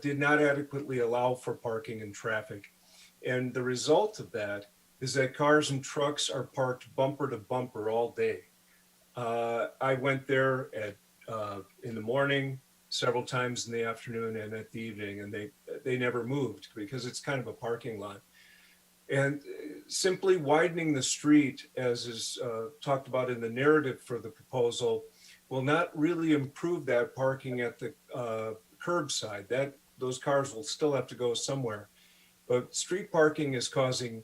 did not adequately allow for parking and traffic. And the result of that is that cars and trucks are parked bumper to bumper all day. I went there in the morning, several times in the afternoon and at the evening, and they never moved because it's kind of a parking lot. And simply widening the street, as is talked about in the narrative for the proposal, will not really improve that parking at the curbside. Those cars will still have to go somewhere. But street parking is causing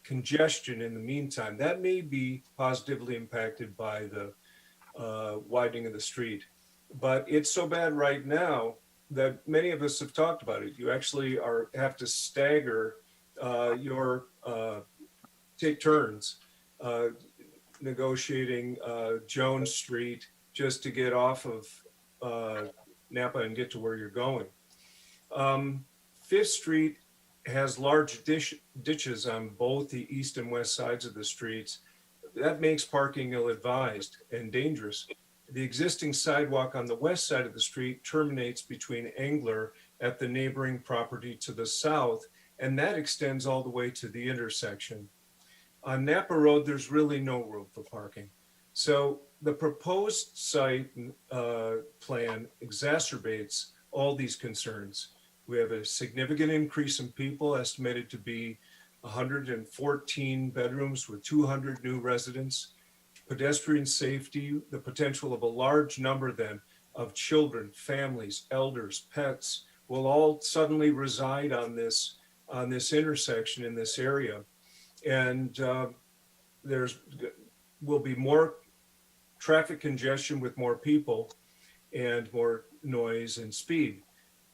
congestion in the meantime. That may be positively impacted by the widening of the street. But it's so bad right now that many of us have talked about it. You actually have to stagger take turns negotiating Jones Street just to get off of Napa and get to where you're going. Fifth Street has large ditches on both the east and west sides of the streets. That makes parking ill-advised and dangerous. The existing sidewalk on the west side of the street terminates between Engler at the neighboring property to the south, and that extends all the way to the intersection. On Napa Road, there's really no room for parking. So the proposed site plan exacerbates all these concerns. We have a significant increase in people, estimated to be 114 bedrooms with 200 new residents. Pedestrian safety, the potential of a large number then of children, families, elders, pets will all suddenly reside on this intersection in this area. And will be more traffic congestion with more people and more noise and speed.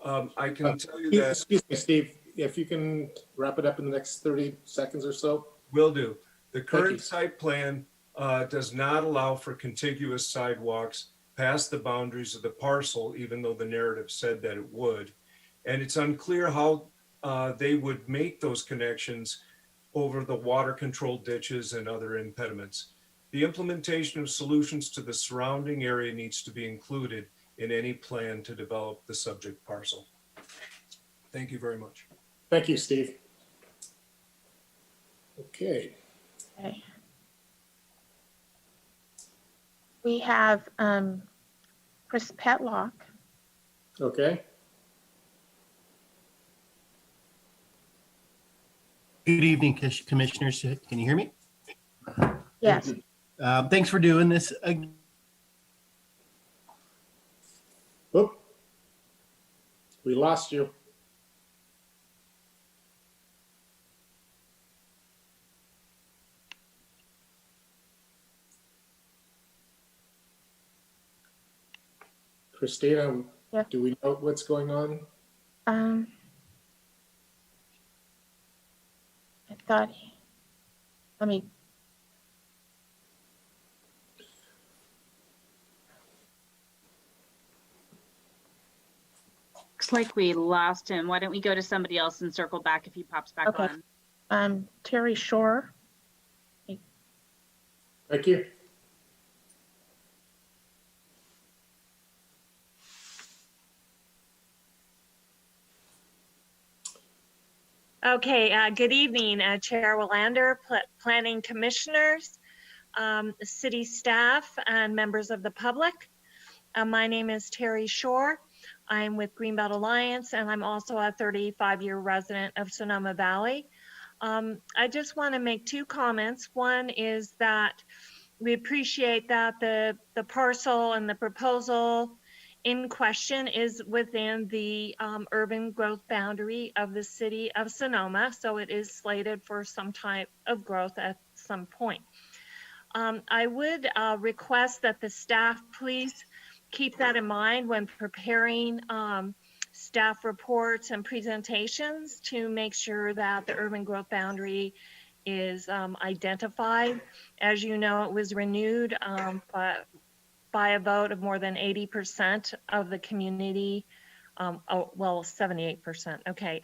I can tell you that— Excuse me, Steve, if you can wrap it up in the next 30 seconds or so. Will do. The current site plan does not allow for contiguous sidewalks past the boundaries of the parcel, even though the narrative said that it would. And it's unclear how they would make those connections over the water control ditches and other impediments. The implementation of solutions to the surrounding area needs to be included in any plan to develop the subject parcel. Thank you very much. Thank you, Steve. Okay. Okay. We have Chris Petlock. Okay. Good evening, commissioners. Can you hear me? Yes. Thanks for doing this. Whoop. We lost you. Christina, Yeah. do we know what's going on? I thought, let me. Looks like we lost him. Why don't we go to somebody else and circle back if he pops back Okay. on? Terry Shore. Thank you. Okay, good evening, Chair Willander, Planning Commissioners, city staff, and members of the public. My name is Terry Shore. I'm with Greenbelt Alliance, and I'm also a 35-year resident of Sonoma Valley. I just want to make two comments. One is that we appreciate that the parcel and the proposal in question is within the urban growth boundary of the city of Sonoma, so it is slated for some type of growth at some point. I would request that the staff please keep that in mind when preparing staff reports and presentations to make sure that the urban growth boundary is identified. As you know, it was renewed by a vote of more than 80% of the community. Well, 78%, okay,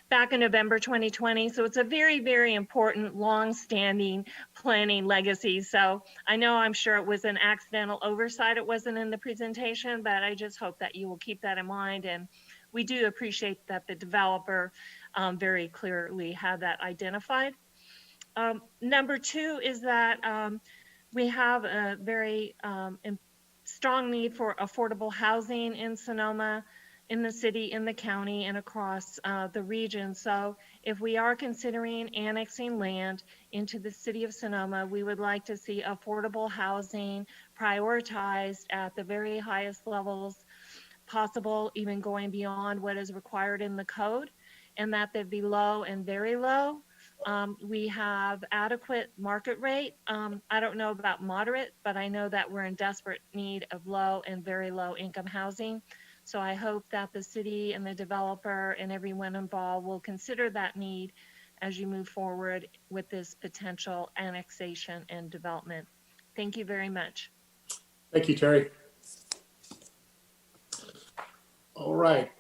back in November 2020. So it's a very, very important, long-standing planning legacy. So I know, I'm sure it was an accidental oversight. It wasn't in the presentation, but I just hope that you will keep that in mind. And we do appreciate that the developer very clearly had that identified. Number two is that we have a very strong need for affordable housing in Sonoma, in the city, in the county, and across the region. So if we are considering annexing land into the city of Sonoma, we would like to see affordable housing prioritized at the very highest levels possible, even going beyond what is required in the code, and that they'd be low and very low. We have adequate market rate. I don't know about moderate, but I know that we're in desperate need of low and very low income housing. So I hope that the city and the developer and everyone involved will consider that need as you move forward with this potential annexation and development. Thank you very much. Thank you, Terry. All right.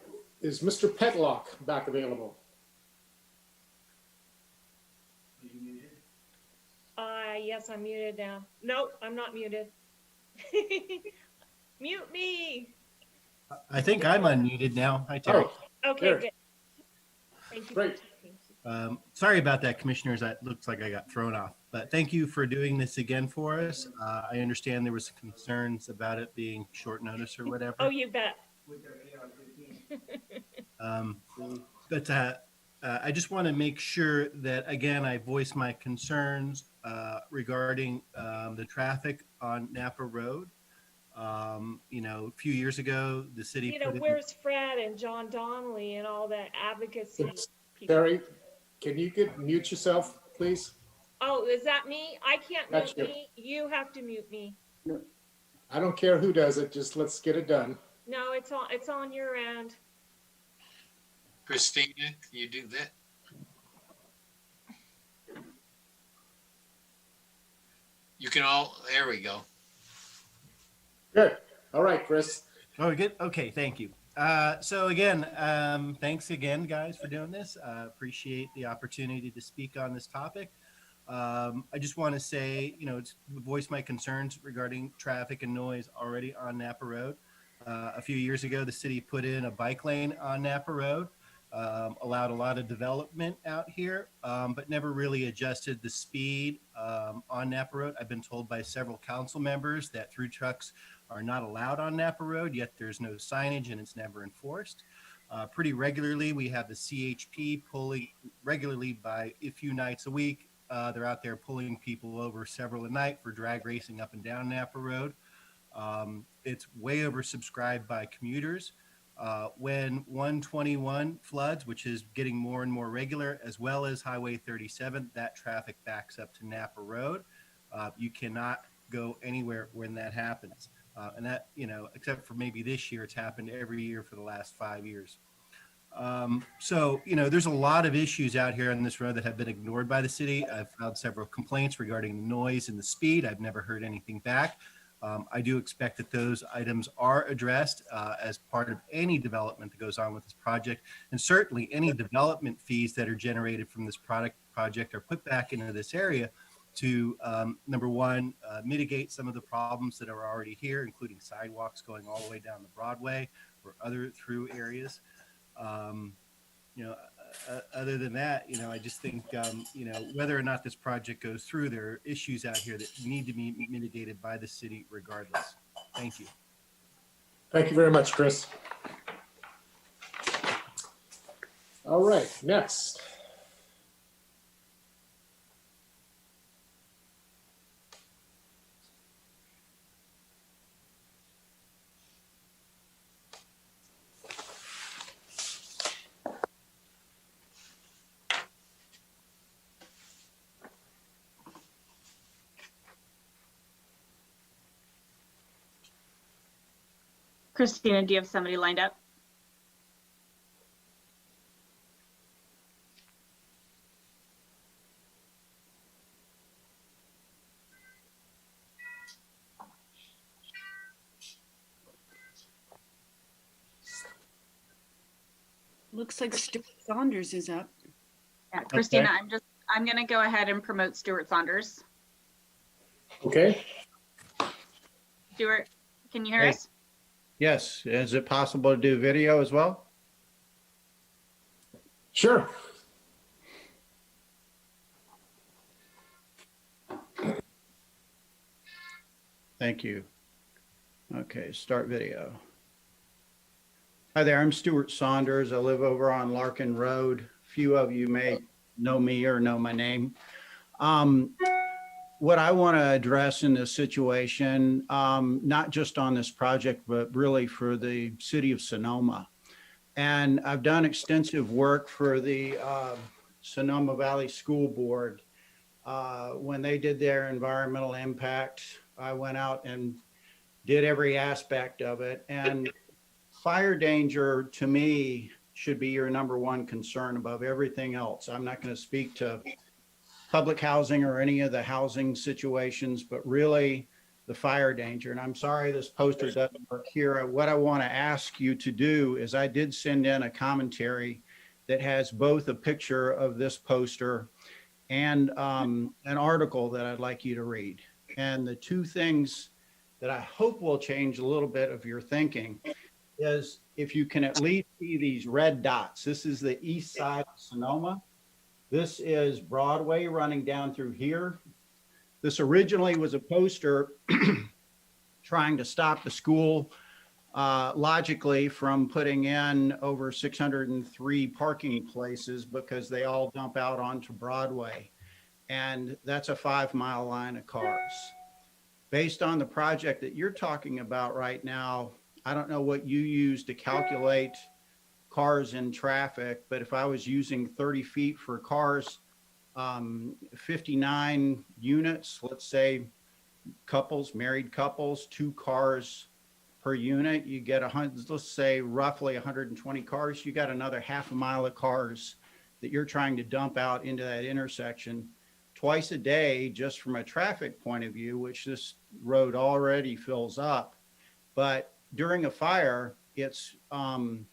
Is Mr. Petlock back available? Yes, I'm muted now. Nope, I'm not muted. Mute me. I think I'm unmuted now. Hi, Terry. Oh, Okay, there. good. Thank you. Great. Sorry about that, commissioners. That looks like I got thrown off. But thank you for doing this again for us. I understand there was concerns about it being short notice or whatever. Oh, you bet. But I just want to make sure that, again, I voice my concerns regarding the traffic on Napa Road. You know, a few years ago, the city. You know, where's Fred and John Donnelly and all the advocacy people? Terry, can you mute yourself, please? Oh, is that me? I can't That's mute you. me. You have to mute me. I don't care who does it. Just let's get it done. No, it's on your end. Christina, can you do that? You can all, there we go. Good. All right, Chris. Oh, good. Okay, thank you. So again, thanks again, guys, for doing this. Appreciate the opportunity to speak on this topic. I just want to say, you know, voice my concerns regarding traffic and noise already on Napa Road. A few years ago, the city put in a bike lane on Napa Road, allowed a lot of development out here, but never really adjusted the speed on Napa Road. I've been told by several council members that through trucks are not allowed on Napa Road, yet there's no signage and it's never enforced. Pretty regularly, we have the CHP pulling regularly by a few nights a week. They're out there pulling people over several a night for drag racing up and down Napa Road. It's way oversubscribed by commuters. When 121 floods, which is getting more and more regular, as well as Highway 37, that traffic backs up to Napa Road. You cannot go anywhere when that happens. And that, you know, except for maybe this year, it's happened every year for the last 5 years. So, you know, there's a lot of issues out here on this road that have been ignored by the city. I've filed several complaints regarding the noise and the speed. I've never heard anything back. I do expect that those items are addressed as part of any development that goes on with this project. And certainly any development fees that are generated from this project are put back into this area to, number one, mitigate some of the problems that are already here, including sidewalks going all the way down the Broadway or other through areas. Other than that, I just think, whether or not this project goes through, there are issues out here that need to be mitigated by the city regardless. Thank you. Thank you very much, Chris. All right, next. Christina, do you have somebody lined up? Looks like Stuart Saunders is up. Yeah, Christina, I'm going to go ahead and promote Stuart Saunders. Okay. Stuart, can you hear Hey. us? Yes, is it possible to do video as well? Sure. Thank you. Okay, start video. Hi there, I'm Stuart Saunders. I live over on Larkin Road. Few of you may know me or know my name. What I want to address in this situation, not just on this project, but really for the city of Sonoma. And I've done extensive work for the Sonoma Valley School Board. When they did their environmental impact, I went out and did every aspect of it. And fire danger, to me, should be your number one concern above everything else. I'm not going to speak to public housing or any of the housing situations, but really the fire danger. And I'm sorry this poster doesn't work here. What I want to ask you to do is I did send in a commentary that has both a picture of this poster and an article that I'd like you to read. And the two things that I hope will change a little bit of your thinking is if you can at least see these red dots. This is the east side of Sonoma. This is Broadway running down through here. This originally was a poster trying to stop the school logically from putting in over 603 parking places because they all dump out onto Broadway. And that's a 5-mile line of cars. Based on the project that you're talking about right now, I don't know what you use to calculate cars in traffic, but if I was using 30 feet for cars, 59 units, let's say couples, married couples, 2 cars per unit, you get 100, let's say roughly 120 cars, you got another half a mile of cars that you're trying to dump out into that intersection twice a day, just from a traffic point of view, which this road already fills up. But during a fire, it's going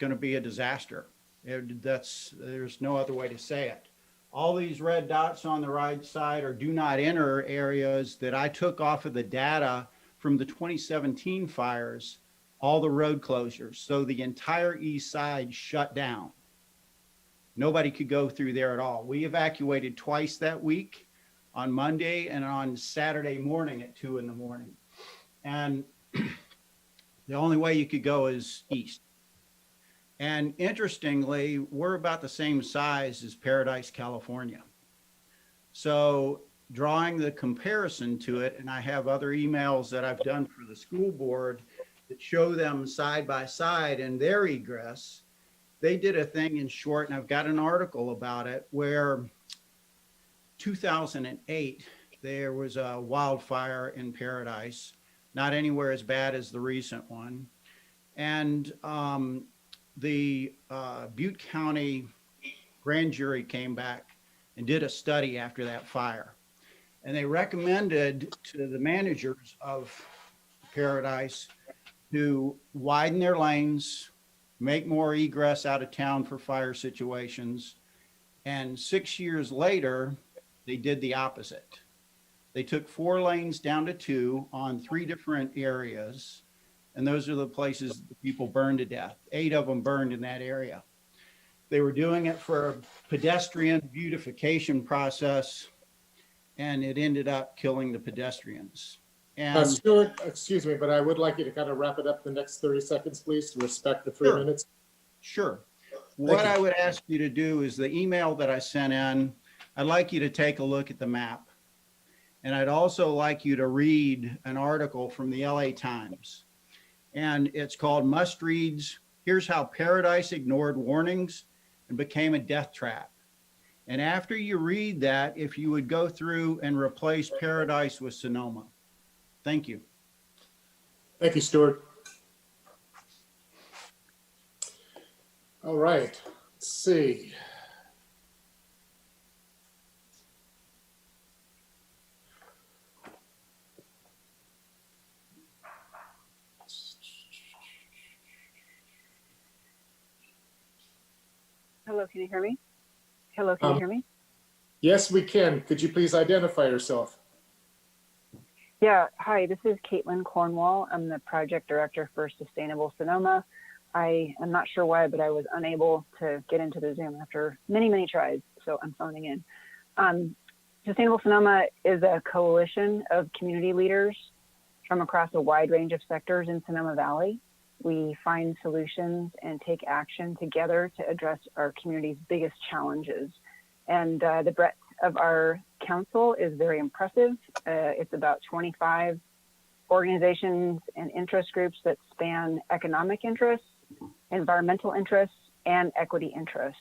to be a disaster. There's no other way to say it. All these red dots on the right side are do not enter areas that I took off of the data from the 2017 fires, all the road closures. So the entire east side shut down. Nobody could go through there at all. We evacuated twice that week, on Monday and on Saturday morning at 2 in the morning. And the only way you could go is east. And interestingly, we're about the same size as Paradise, California. So drawing the comparison to it, and I have other emails that I've done for the school board that show them side by side and their egress. They did a thing in short, and I've got an article about it, where 2008, there was a wildfire in Paradise, not anywhere as bad as the recent one. And the Butte County grand jury came back and did a study after that fire. And they recommended to the managers of Paradise to widen their lanes, make more egress out of town for fire situations. And 6 years later, they did the opposite. They took 4 lanes down to 2 on 3 different areas. And those are the places the people burned to death. 8 of them burned in that area. They were doing it for a pedestrian beautification process, and it ended up killing the pedestrians. And Stuart, excuse me, but I would like you to kind of wrap it up the next 30 seconds, please, to respect the 3 Sure. minutes. Sure. Thank What you. I would ask you to do is the email that I sent in, I'd like you to take a look at the map. And I'd also like you to read an article from the LA Times. And it's called Must Reads, Here's How Paradise Ignored Warnings and Became a Death Trap. And after you read that, if you would go through and replace Paradise with Sonoma. Thank you. Thank you, Stuart. All right, let's see. Hello, can you hear me? Hello, can you hear me? Yes, we can. Could you please identify yourself? Yeah, hi, this is Caitlin Cornwall. I'm the project director for Sustainable Sonoma. I am not sure why, but I was unable to get into the Zoom after many, many tries, so I'm phoning in. Sustainable Sonoma is a coalition of community leaders from across a wide range of sectors in Sonoma Valley. We find solutions and take action together to address our community's biggest challenges. And the breadth of our council is very impressive. It's about 25 organizations and interest groups that span economic interests, environmental interests, and equity interests.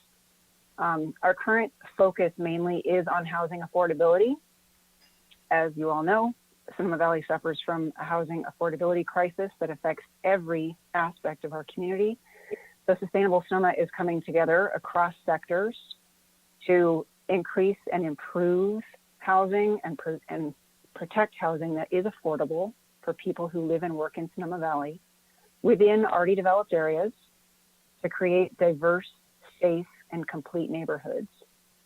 Our current focus mainly is on housing affordability. As you all know, Sonoma Valley suffers from a housing affordability crisis that affects every aspect of our community. So Sustainable Sonoma is coming together across sectors to increase and improve housing and protect housing that is affordable for people who live and work in Sonoma Valley within already developed areas, to create diverse, safe, and complete neighborhoods.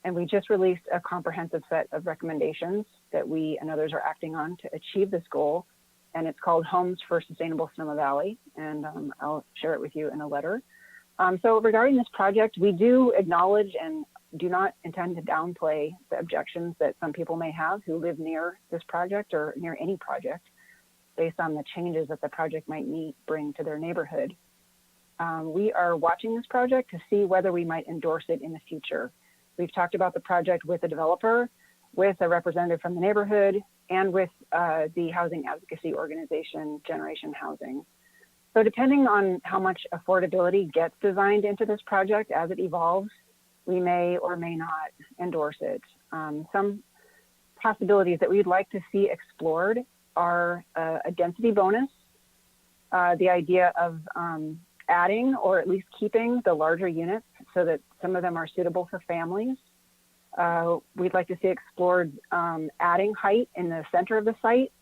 And we just released a comprehensive set of recommendations that we and others are acting on to achieve this goal. And it's called Homes for Sustainable Sonoma Valley. And I'll share it with you in a letter. So regarding this project, we do acknowledge and do not intend to downplay the objections that some people may have who live near this project or near any project based on the changes that the project might bring to their neighborhood. We are watching this project to see whether we might endorse it in the future. We've talked about the project with a developer, with a representative from the neighborhood, and with the housing advocacy organization, Generation Housing. So depending on how much affordability gets designed into this project as it evolves, we may or may not endorse it. Some possibilities that we'd like to see explored are a density bonus, the idea of adding or at least keeping the larger units so that some of them are suitable for families. We'd like to see explored adding height in the center of the site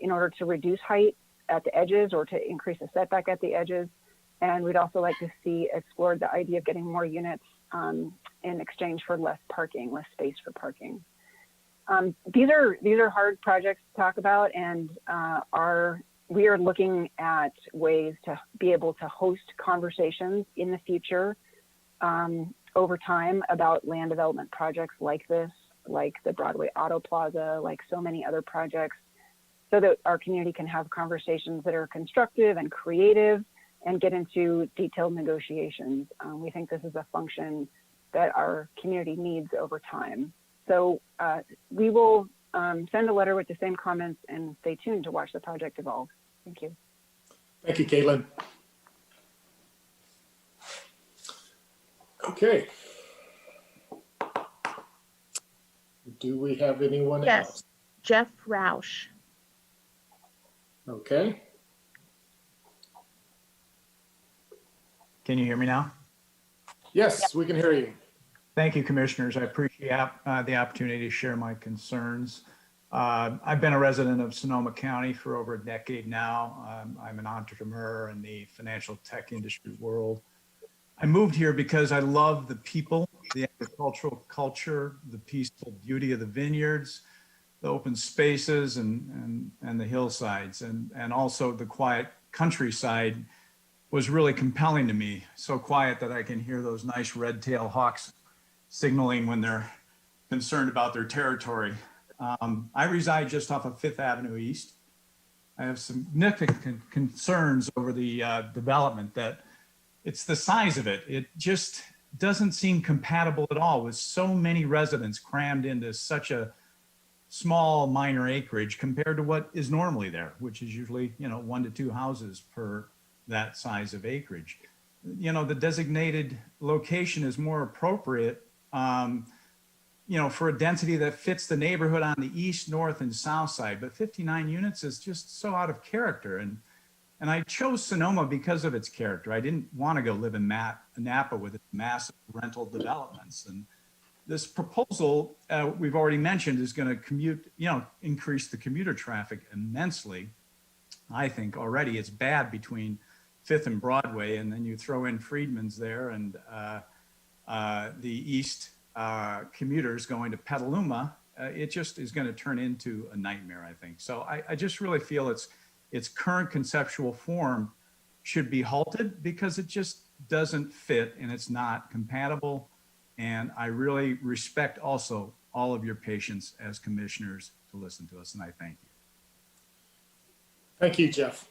in order to reduce height at the edges or to increase the setback at the edges. And we'd also like to see explored the idea of getting more units in exchange for less parking, less space for parking. These are hard projects to talk about, and we are looking at ways to be able to host conversations in the future over time about land development projects like this, like the Broadway Auto Plaza, like so many other projects, so that our community can have conversations that are constructive and creative and get into detailed negotiations. We think this is a function that our community needs over time. So we will send a letter with the same comments and stay tuned to watch the project evolve. Thank you. Thank you, Caitlin. Okay. Do we have anyone Yes, else? Jeff Roush. Okay. Can you hear me now? Yes, we can hear you. Thank you, commissioners. I appreciate the opportunity to share my concerns. I've been a resident of Sonoma County for over a decade now. I'm an entrepreneur in the financial tech industry world. I moved here because I love the people, the agricultural culture, the peaceful beauty of the vineyards, the open spaces and the hillsides, and also the quiet countryside was really compelling to me. So quiet that I can hear those nice red-tailed hawks signaling when they're concerned about their territory. I reside just off of Fifth Avenue East. I have significant concerns over the development. That it's the size of it. It just doesn't seem compatible at all with so many residents crammed into such a small minor acreage compared to what is normally there, which is usually, 1 to 2 houses per that size of acreage. The designated location is more appropriate, for a density that fits the neighborhood on the east, north, and south side. But 59 units is just so out of character. And I chose Sonoma because of its character. I didn't want to go live in Napa with its massive rental developments. And this proposal, we've already mentioned, is going to increase the commuter traffic immensely. I think already it's bad between 5th and Broadway, and then you throw in Freedman's there and the east commuters going to Petaluma. It just is going to turn into a nightmare, I think. So I just really feel its current conceptual form should be halted because it just doesn't fit and it's not compatible. And I really respect also all of your patience as commissioners to listen to us, and I thank you. Thank you, Jeff.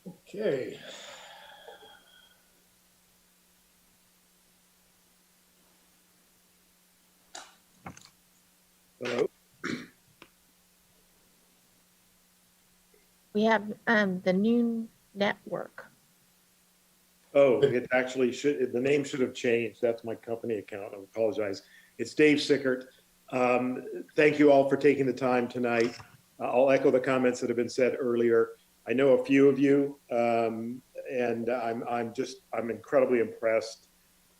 Okay. Hello. We have the new network. Oh, it actually should, the name should have changed. That's my company account. I apologize. It's Dave Sickert. Thank you all for taking the time tonight. I'll echo the comments that have been said earlier. I know a few of you, and I'm incredibly impressed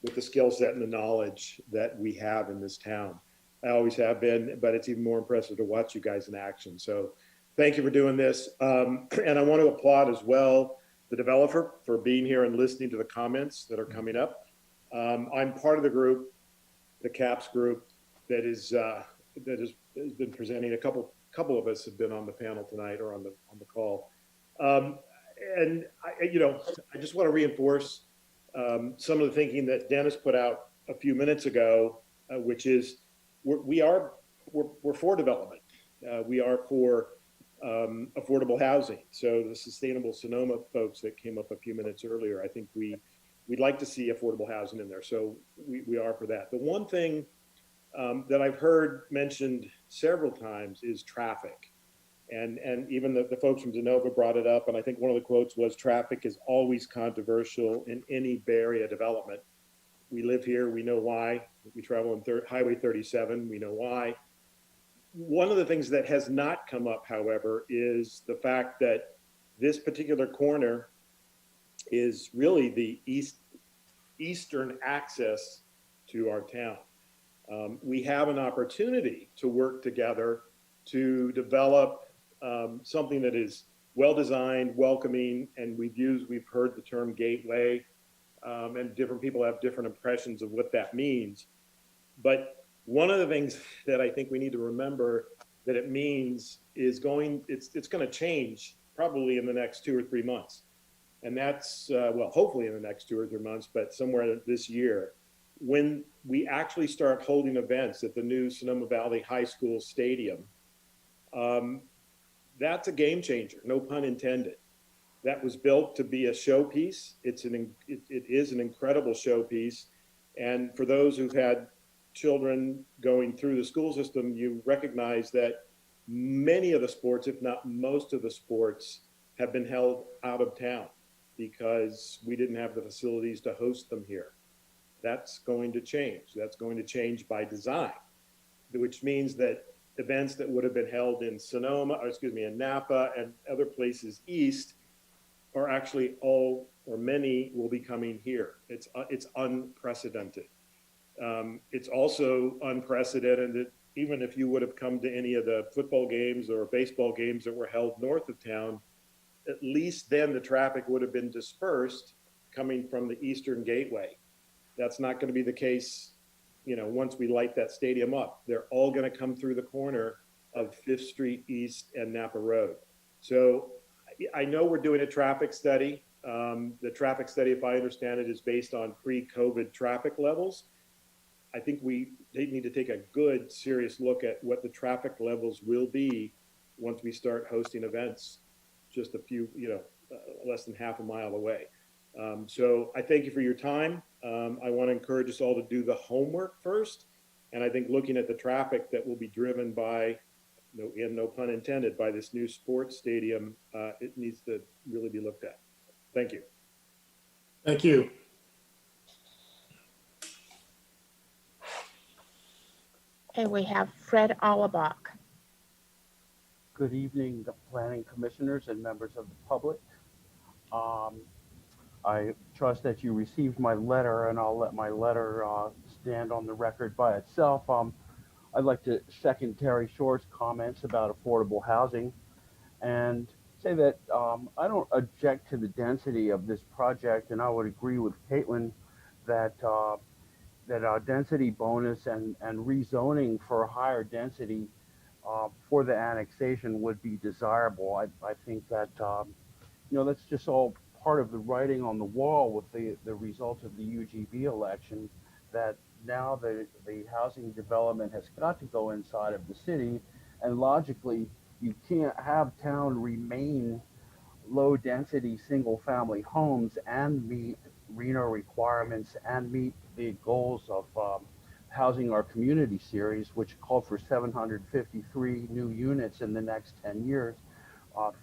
with the skill set and the knowledge that we have in this town. I always have been, but it's even more impressive to watch you guys in action. So thank you for doing this. And I want to applaud as well the developer for being here and listening to the comments that are coming up. I'm part of the group, the CAPS group, that has been presenting. A couple of us have been on the panel tonight or on the call. And I just want to reinforce some of the thinking that Dennis put out a few minutes ago, which is we're for development. We are for affordable housing. So the Sustainable Sonoma folks that came up a few minutes earlier, I think we'd like to see affordable housing in there. So we are for that. The one thing that I've heard mentioned several times is traffic. And even the folks from DeNova brought it up. And I think one of the quotes was, traffic is always controversial in any Bay Area development. We live here, we know why. We travel on Highway 37, we know why. One of the things that has not come up, however, is the fact that this particular corner is really the eastern access to our town. We have an opportunity to work together to develop something that is well-designed, welcoming, and we've heard the term gateway, and different people have different impressions of what that means. But one of the things that I think we need to remember that it means is it's going to change probably in the next 2 or 3 months. And that's, well, hopefully in the next 2 or 3 months, but somewhere this year, when we actually start holding events at the new Sonoma Valley High School Stadium. That's a game changer, no pun intended. That was built to be a showpiece. It is an incredible showpiece. And for those who've had children going through the school system, you recognize that many of the sports, if not most of the sports, have been held out of town because we didn't have the facilities to host them here. That's going to change. That's going to change by design, which means that events that would have been held in in Napa and other places east are actually all, or many will be coming here. It's unprecedented. It's also unprecedented that even if you would have come to any of the football games or baseball games that were held north of town, at least then the traffic would have been dispersed coming from the Eastern Gateway. That's not going to be the case, once we light that stadium up. They're all going to come through the corner of 5th Street East and Napa Road. So I know we're doing a traffic study. The traffic study, if I understand it, is based on pre-COVID traffic levels. I think they need to take a good, serious look at what the traffic levels will be once we start hosting events just a few, less than half a mile away. So I thank you for your time. I want to encourage us all to do the homework first. And I think looking at the traffic that will be driven by, no pun intended, by this new sports stadium, it needs to really be looked at. Thank you. Thank you. Okay, we have Fred Auerbach. Good evening, the planning commissioners and members of the public. I trust that you received my letter, and I'll let my letter stand on the record by itself. I'd like to second Terry Shore's comments about affordable housing and say that I don't object to the density of this project, and I would agree with Caitlin that our density bonus and rezoning for a higher density for the annexation would be desirable. I think that that's just all part of the writing on the wall with the result of the UGB election, that now the housing development has got to go inside of the city, and logically you can't have town remain low density single family homes and meet RENA requirements and meet the goals of Housing Our Community series, which called for 753 new units in the next 10 years,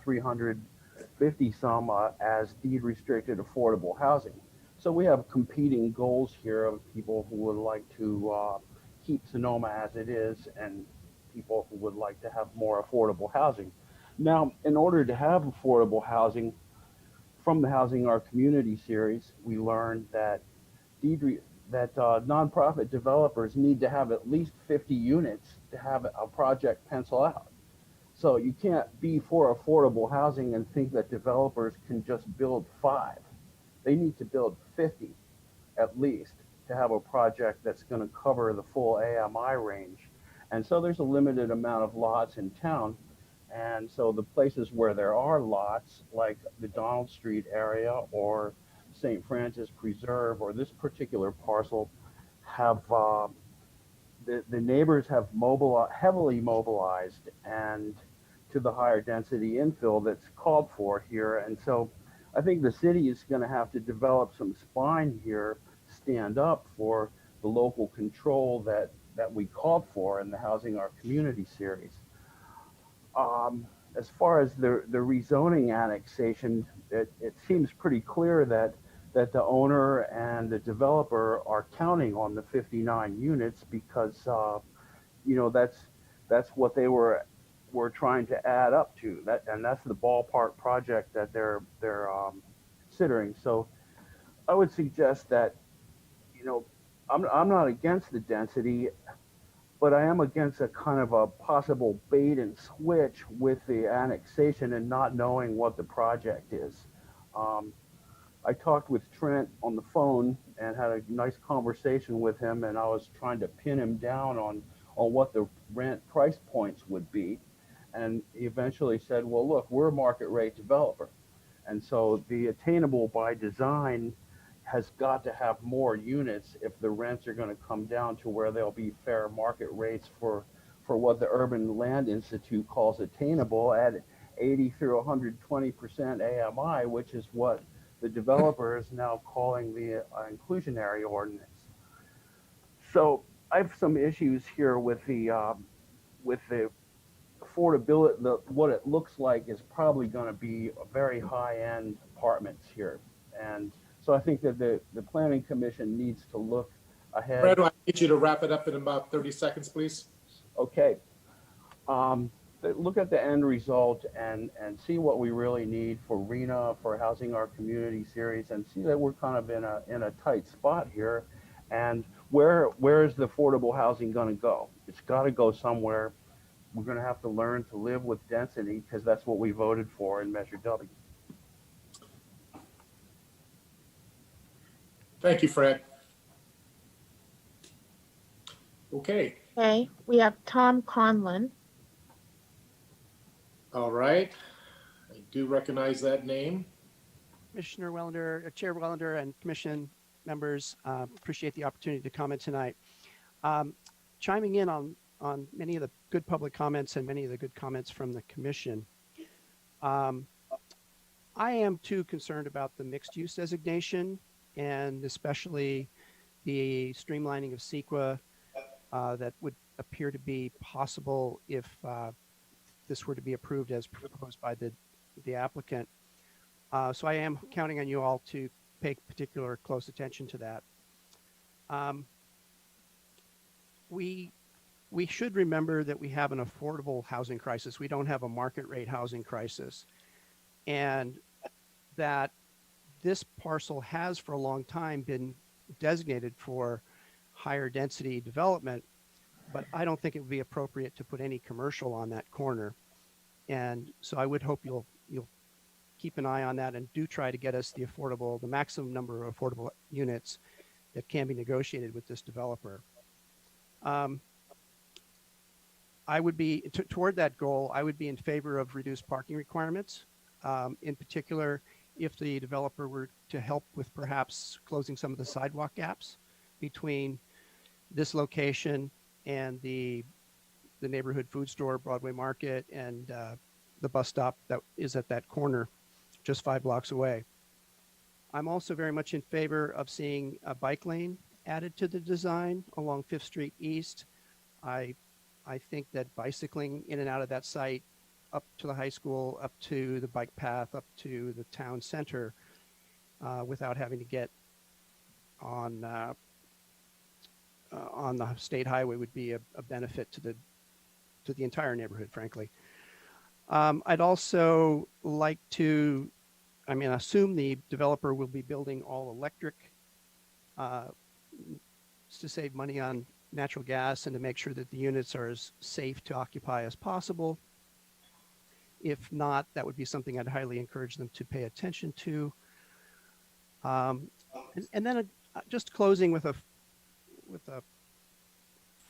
350 some as deed restricted affordable housing. So we have competing goals here of people who would like to keep Sonoma as it is and people who would like to have more affordable housing. Now, in order to have affordable housing, from the Housing Our Community series, we learned that nonprofit developers need to have at least 50 units to have a project pencil out. So you can't be for affordable housing and think that developers can just build 5. They need to build 50 at least to have a project that's going to cover the full AMI range. And so there's a limited amount of lots in town. And so the places where there are lots, like the Donald Street area or St. Francis Preserve or this particular parcel, have the neighbors have heavily mobilized and to the higher density infill that's called for here. And so I think the city is going to have to develop some spine here, stand up for the local control that we called for in the Housing Our Community series. As far as the rezoning annexation, it seems pretty clear that the owner and the developer are counting on the 59 units because that's what they were trying to add up to, and that's the ballpark project that they're considering. So I would suggest that I'm not against the density, but I am against a kind of a possible bait and switch with the annexation and not knowing what the project is. I talked with Trent on the phone and had a nice conversation with him, and I was trying to pin him down on what the rent price points would be. And he eventually said, well, look, we're a market rate developer. And so the attainable by design has got to have more units if the rents are going to come down to where there'll be fair market rates for what the Urban Land Institute calls attainable at 80 through 120% AMI, which is what the developer is now calling the inclusionary ordinance. So I have some issues here with the affordability. What it looks like is probably going to be a very high-end apartments here, and so I think that the Planning Commission needs to look ahead. Brad, I need you to wrap it up in about 30 seconds, please. Okay. Look at the end result and see what we really need for RENA, for Housing Our Community series, and see that we're kind of in a tight spot here. And where is the affordable housing going to go? It's got to go somewhere. We're going to have to learn to live with density because that's what we voted for in Measure W. Thank you, Fred. Okay, Okay, we have Tom Conlon. all right. I do recognize that name. Commissioner Wellender, Chair Wellender, and Commission members, appreciate the opportunity to comment tonight. Chiming in on many of the good public comments and many of the good comments from the Commission. I am too concerned about the mixed use designation and especially the streamlining of CEQA that would appear to be possible if this were to be approved as proposed by the applicant. So I am counting on you all to pay particular close attention to that. We should remember that we have an affordable housing crisis. We don't have a market rate housing crisis. And that this parcel has for a long time been designated for higher density development, but I don't think it would be appropriate to put any commercial on that corner. And so I would hope you'll keep an eye on that and do try to get us the maximum number of affordable units that can be negotiated with this developer. I would be, toward that goal, I would be in favor of reduced parking requirements. In particular, if the developer were to help with perhaps closing some of the sidewalk gaps between this location and the neighborhood food store, Broadway Market, and the bus stop that is at that corner just 5 blocks away. I'm also very much in favor of seeing a bike lane added to the design along 5th Street East. I think that bicycling in and out of that site up to the high school, up to the bike path, up to the town center, without having to get on the state highway would be a benefit to the entire neighborhood, frankly. I'd also like to, assume the developer will be building all electric to save money on natural gas and to make sure that the units are as safe to occupy as possible. If not, that would be something I'd highly encourage them to pay attention to. And then just closing with a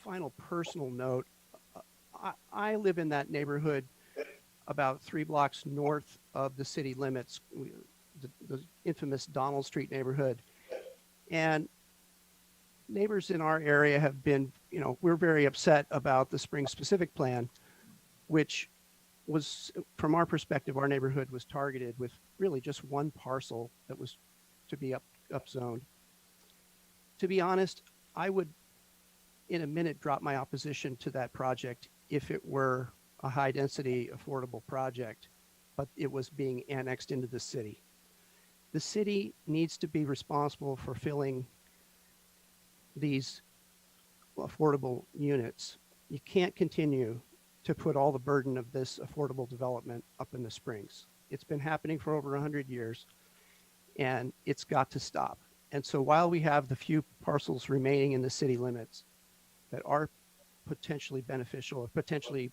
final personal note. I live in that neighborhood about 3 blocks north of the city limits, the infamous Donald Street neighborhood. And neighbors in our area have been, we're very upset about the Spring Specific Plan, which was, from our perspective, our neighborhood was targeted with really just one parcel that was to be upzoned. To be honest, I would, in a minute, drop my opposition to that project if it were a high density affordable project, but it was being annexed into the city. The city needs to be responsible for filling these affordable units. You can't continue to put all the burden of this affordable development up in the Springs. It's been happening for over 100 years and it's got to stop. And so while we have the few parcels remaining in the city limits that are potentially beneficial or potentially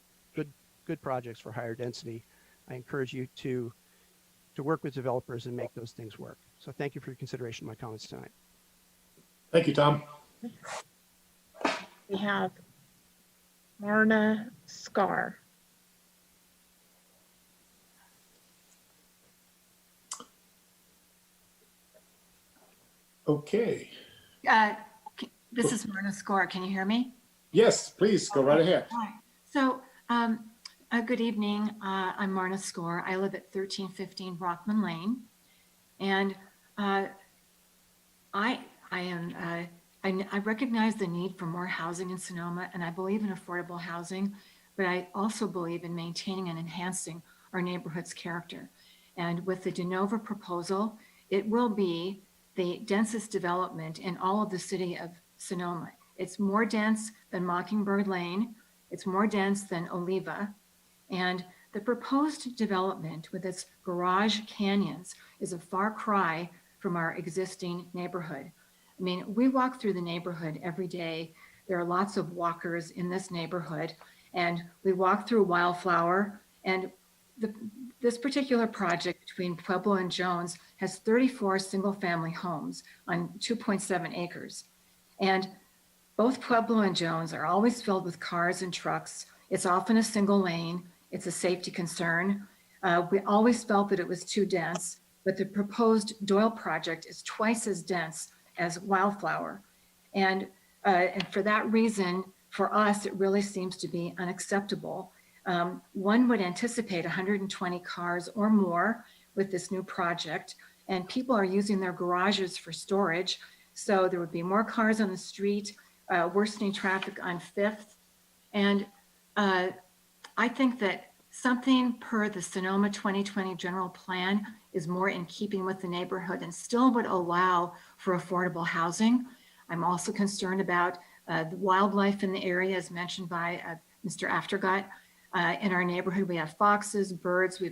good projects for higher density, I encourage you to work with developers and make those things work. So thank you for your consideration of my comments tonight. Thank you, Tom. We have Marna Scar. Okay. This is Myrna Score. Can you hear me? Yes, please go right ahead. All right. So, good evening. I'm Myrna Score. I live at 1315 Rockman Lane, and I recognize the need for more housing in Sonoma, and I believe in affordable housing, but I also believe in maintaining and enhancing our neighborhood's character. And with the DeNova proposal, it will be the densest development in all of the city of Sonoma. It's more dense than Mockingbird Lane. It's more dense than Oliva. And the proposed development with its garage canyons is a far cry from our existing neighborhood. I mean, we walk through the neighborhood every day. There are lots of walkers in this neighborhood, and we walk through Wildflower, and this particular project between Pueblo and Jones has 34 single-family homes on 2.7 acres. And both Pueblo and Jones are always filled with cars and trucks. It's often a single lane. It's a safety concern. We always felt that it was too dense, but the proposed Doyle project is twice as dense as Wildflower. And for that reason, for us, it really seems to be unacceptable. One would anticipate 120 cars or more with this new project, and people are using their garages for storage. So there would be more cars on the street, worsening traffic on 5th. And I think that something per the Sonoma 2020 general plan is more in keeping with the neighborhood and still would allow for affordable housing. I'm also concerned about the wildlife in the area, as mentioned by Mr. Aftergott. In our neighborhood, we have foxes, birds.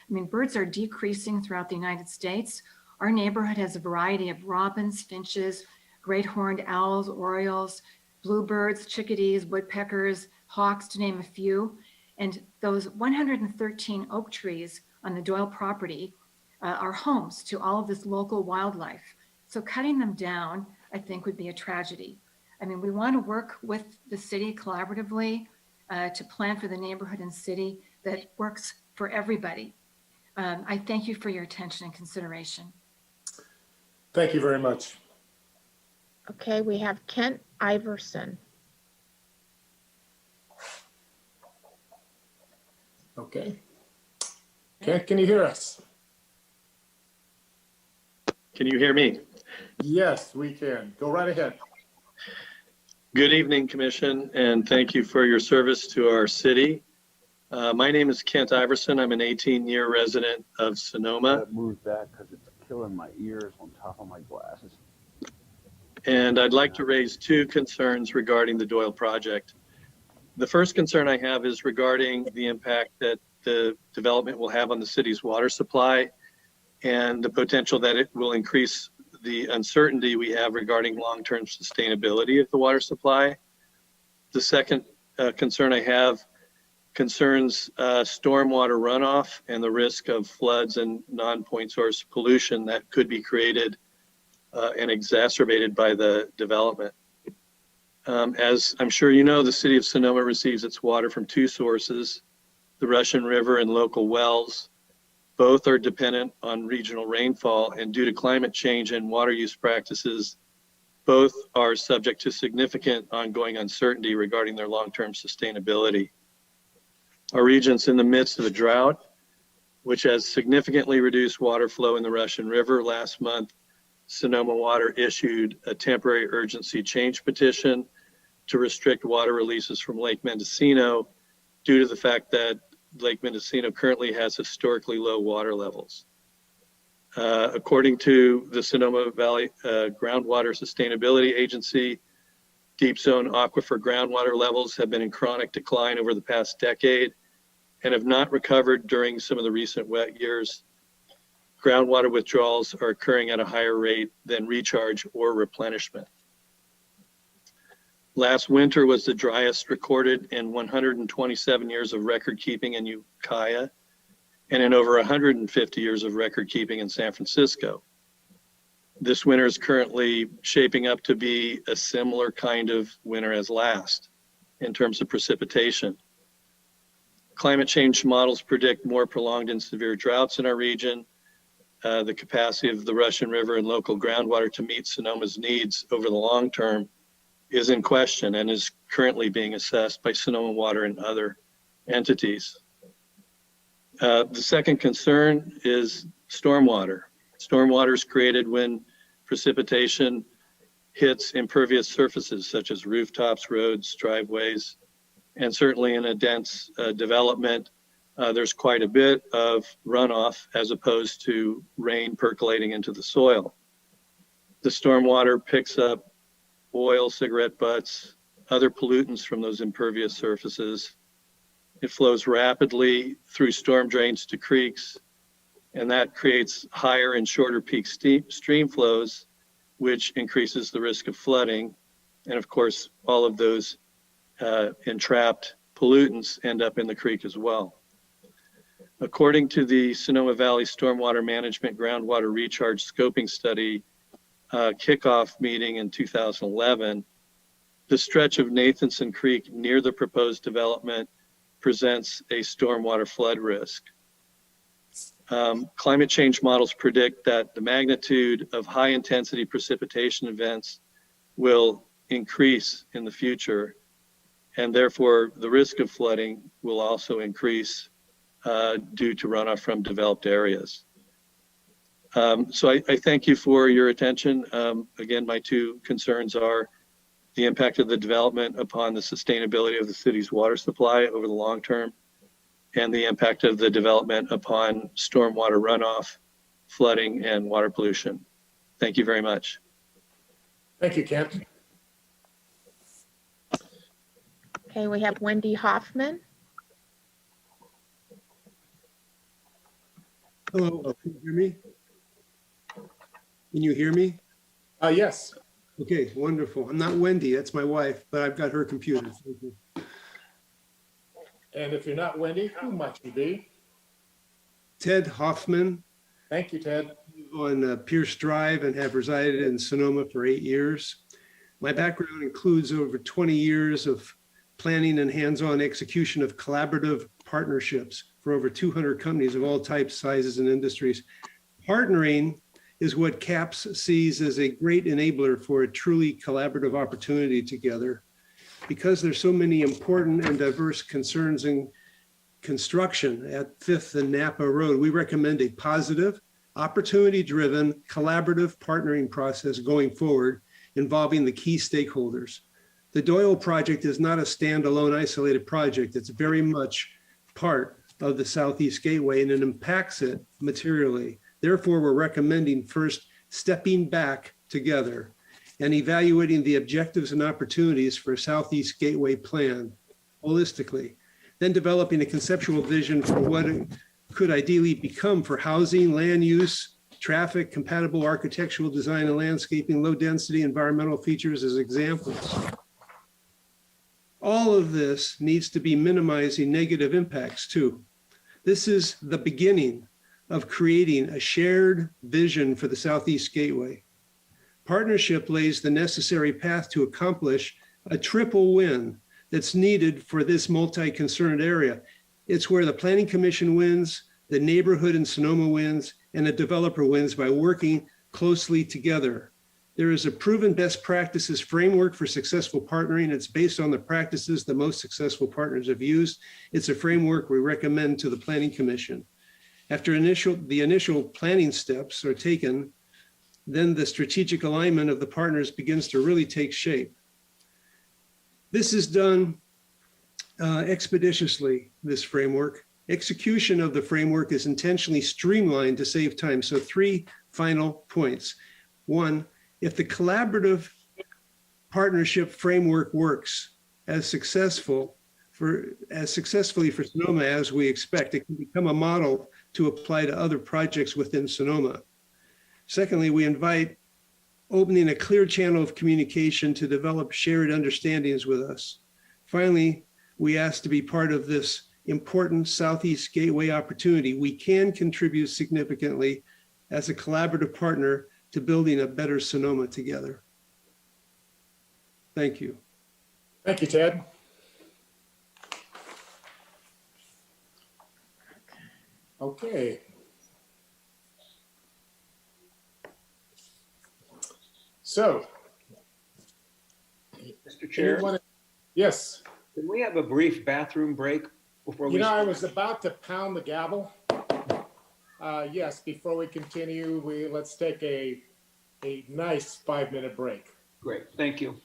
Birds are decreasing throughout the United States. Our neighborhood has a variety of robins, finches, great horned owls, orioles, bluebirds, chickadees, woodpeckers, hawks, to name a few. And those 113 oak trees on the Doyle property are homes to all of this local wildlife. So cutting them down, I think, would be a tragedy. I mean, we want to work with the city collaboratively to plan for the neighborhood and city that works for everybody. I thank you for your attention and consideration. Thank you very much. Okay, we have Kent Iverson. Okay. Kent, can you hear us? Can you hear me? Yes, we can. Go right ahead. Good evening, Commission, and thank you for your service to our city. My name is Kent Iverson. I'm an 18-year resident of Sonoma. Move back because it's killing my ears on top of my glasses. And I'd like to raise two concerns regarding the Doyle project. The first concern I have is regarding the impact that the development will have on the city's water supply and the potential that it will increase the uncertainty we have regarding long-term sustainability of the water supply. The second concern I have concerns stormwater runoff and the risk of floods and non-point source pollution that could be created and exacerbated by the development. As I'm sure you know, the city of Sonoma receives its water from two sources, the Russian River and local wells. Both are dependent on regional rainfall, and due to climate change and water use practices, both are subject to significant ongoing uncertainty regarding their long-term sustainability. Our region's in the midst of a drought, which has significantly reduced water flow in the Russian River. Last month, Sonoma Water issued a temporary urgency change petition to restrict water releases from Lake Mendocino due to the fact that Lake Mendocino currently has historically low water levels. According to the Sonoma Valley Groundwater Sustainability Agency, deep zone aquifer groundwater levels have been in chronic decline over the past decade and have not recovered during some of the recent wet years. Groundwater withdrawals are occurring at a higher rate than recharge or replenishment. Last winter was the driest recorded in 127 years of record keeping in Ukiah and in over 150 years of record keeping in San Francisco. This winter is currently shaping up to be a similar kind of winter as last in terms of precipitation. Climate change models predict more prolonged and severe droughts in our region. The capacity of the Russian River and local groundwater to meet Sonoma's needs over the long term is in question and is currently being assessed by Sonoma Water and other entities. The second concern is stormwater. Stormwater is created when precipitation hits impervious surfaces such as rooftops, roads, driveways, and certainly in a dense development, there's quite a bit of runoff as opposed to rain percolating into the soil. The stormwater picks up oil, cigarette butts, other pollutants from those impervious surfaces. It flows rapidly through storm drains to creeks, and that creates higher and shorter peak stream flows, which increases the risk of flooding. And of course, all of those entrapped pollutants end up in the creek as well. According to the Sonoma Valley Stormwater Management Groundwater Recharge Scoping Study kickoff meeting in 2011, the stretch of Nathanson Creek near the proposed development presents a stormwater flood risk. Climate change models predict that the magnitude of high intensity precipitation events will increase in the future, and therefore the risk of flooding will also increase due to runoff from developed areas. So I thank you for your attention. Again, my two concerns are the impact of the development upon the sustainability of the city's water supply over the long term, and the impact of the development upon stormwater runoff, flooding, and water pollution. Thank you very much. Thank you, Kent. Okay, we have Wendy Hoffman. Hello, can you hear me? Can you hear me? Yes. Okay, wonderful. I'm not Wendy, that's my wife, but I've got her computer. Thank you. And if you're not Wendy, who might you be? Ted Hoffman. Thank you, Ted. On Pierce Drive and have resided in Sonoma for 8 years. My background includes over 20 years of planning and hands-on execution of collaborative partnerships for over 200 companies of all types, sizes, and industries. Partnering is what CAPS sees as a great enabler for a truly collaborative opportunity together. Because there's so many important and diverse concerns in construction at 5th and Napa Road, we recommend a positive, opportunity-driven, collaborative partnering process going forward involving the key stakeholders. The Doyle project is not a standalone isolated project. It's very much part of the Southeast Gateway and it impacts it materially. Therefore, we're recommending first stepping back together and evaluating the objectives and opportunities for a Southeast Gateway plan holistically, then developing a conceptual vision for what it could ideally become for housing, land use, traffic, compatible architectural design and landscaping, low density environmental features as examples. All of this needs to be minimizing negative impacts too. This is the beginning of creating a shared vision for the Southeast Gateway. Partnership lays the necessary path to accomplish a triple win that's needed for this multi-concerned area. It's where the Planning Commission wins, the neighborhood in Sonoma wins, and the developer wins by working closely together. There is a proven best practices framework for successful partnering. It's based on the practices the most successful partners have used. It's a framework we recommend to the Planning Commission. After the initial planning steps are taken, then the strategic alignment of the partners begins to really take shape. This is done expeditiously, this framework. Execution of the framework is intentionally streamlined to save time. So 3 final points. 1, if the collaborative partnership framework works as successfully for Sonoma as we expect, it can become a model to apply to other projects within Sonoma. Secondly, we invite opening a clear channel of communication to develop shared understandings with us. Finally, we ask to be part of this important Southeast Gateway opportunity. We can contribute significantly as a collaborative partner to building a better Sonoma together. Thank you. Thank you, Ted. Okay. So, Mr. Chair, yes. Can we have a brief bathroom break before we? I was about to pound the gavel. Yes, before we continue, let's take a nice 5-minute break. Great, thank you.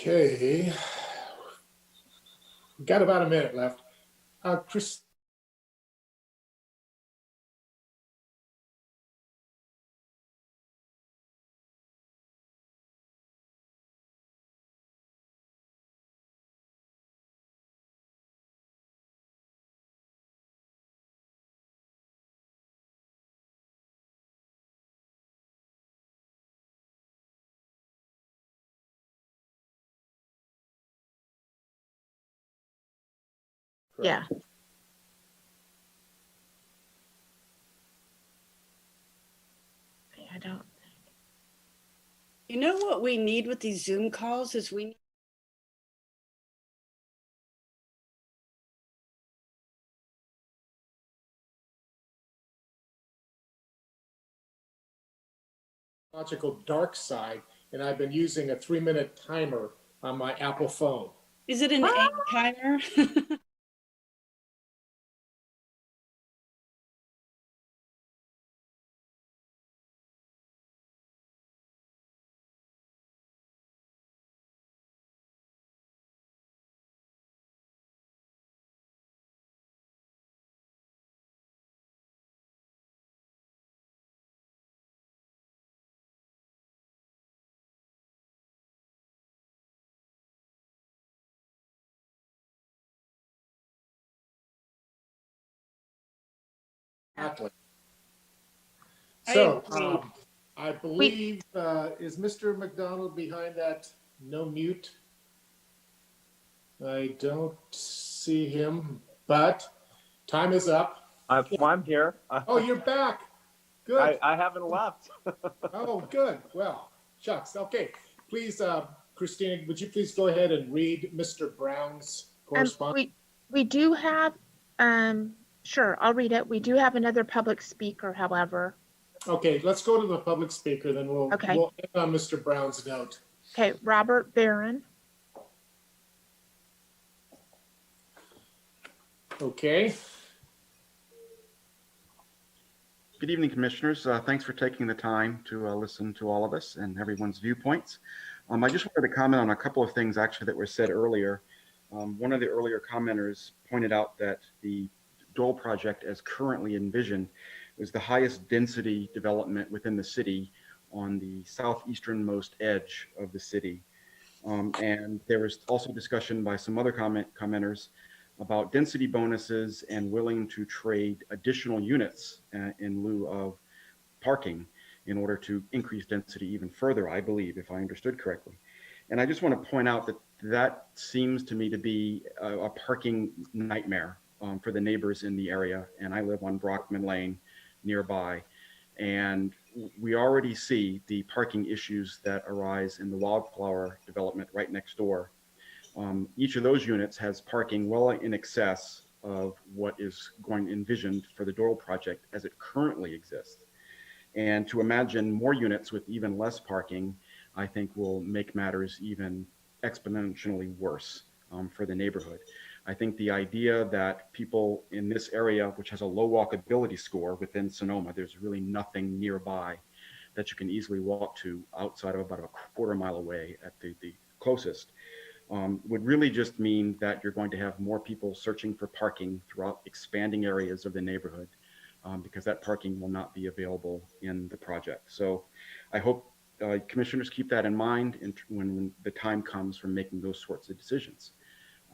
Okay. We've got about a minute left. Chris. Yeah. I don't. You know what we need with these Zoom calls is we Logical dark side, and I've been using a 3-minute timer on my Apple phone. Is it an egg timer? Exactly. I So agree. I believe, is Mr. McDonald behind that no mute? I don't see him, but time is up. I'm here. Oh, you're back. Good. I haven't left. Oh, good. Well, shucks. Okay. Please, Christina, would you please go ahead and read Mr. Brown's correspondence? We do have, sure, I'll read it. We do have another public speaker, however. Okay, let's go to the public speaker, then we'll Okay. we'll end on Mr. Brown's note. Okay, Robert Barron. Okay. Good evening, Commissioners. Thanks for taking the time to listen to all of us and everyone's viewpoints. I just wanted to comment on a couple of things actually that were said earlier. One of the earlier commenters pointed out that the Dole project as currently envisioned was the highest density development within the city on the southeasternmost edge of the city. And there was also discussion by some other commenters about density bonuses and willing to trade additional units in lieu of parking in order to increase density even further, I believe, if I understood correctly. And I just want to point out that that seems to me to be a parking nightmare for the neighbors in the area. And I live on Brockman Lane nearby. And we already see the parking issues that arise in the Wildflower development right next door. Each of those units has parking well in excess of what is going envisioned for the Dole project as it currently exists. And to imagine more units with even less parking, I think will make matters even exponentially worse for the neighborhood. I think the idea that people in this area, which has a low walkability score within Sonoma, there's really nothing nearby that you can easily walk to outside of about a quarter mile away at the closest, would really just mean that you're going to have more people searching for parking throughout expanding areas of the neighborhood because that parking will not be available in the project. So I hope commissioners keep that in mind when the time comes for making those sorts of decisions.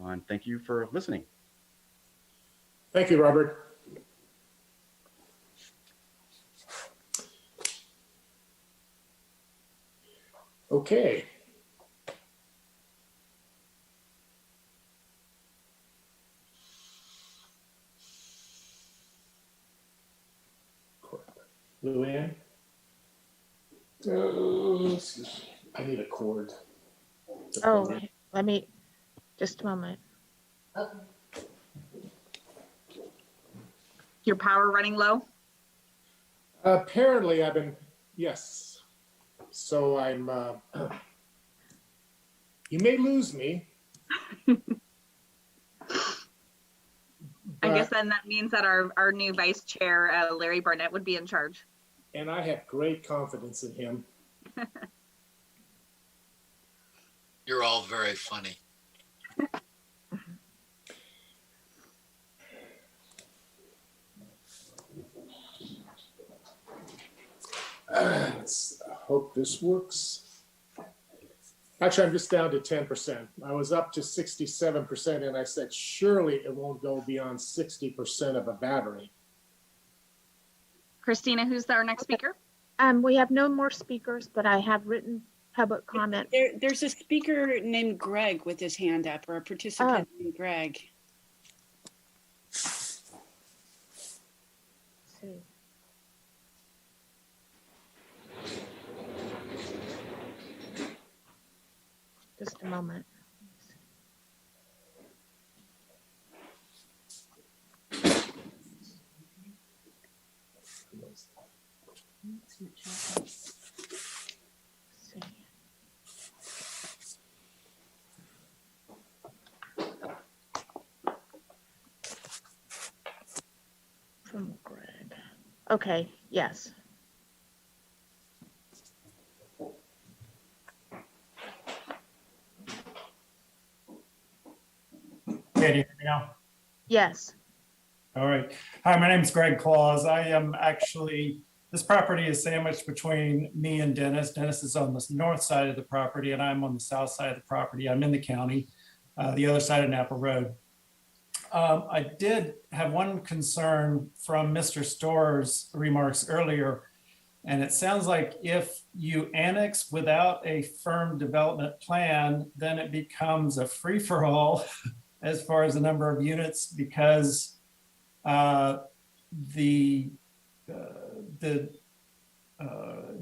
And thank you for listening. Thank you, Robert. Okay. Luann? I need a cord. Oh, let me, just a moment. Your power running low? Apparently I've been, yes. So I'm, you may lose me. I guess then that means that our new vice chair, Larry Barnett, would be in charge. And I have great confidence in him. You're all very funny. Let's hope this works. Actually, I'm just down to 10%. I was up to 67% and I said, surely it won't go beyond 60% of a battery. Christina, who's our next speaker? We have no more speakers, but I have written public comment. There's a speaker named Greg with his hand up, or a participant named Greg. Let's see. Just a moment. From Greg. Okay, yes. Okay, do you hear me now? Yes. All right. Hi, my name is Greg Claus. I am actually, this property is sandwiched between me and Dennis. Dennis is on the north side of the property and I'm on the south side of the property. I'm in the county, the other side of Napa Road. I did have one concern from Mr. Store's remarks earlier, and it sounds like if you annex without a firm development plan, then it becomes a free-for-all as far as the number of units, because the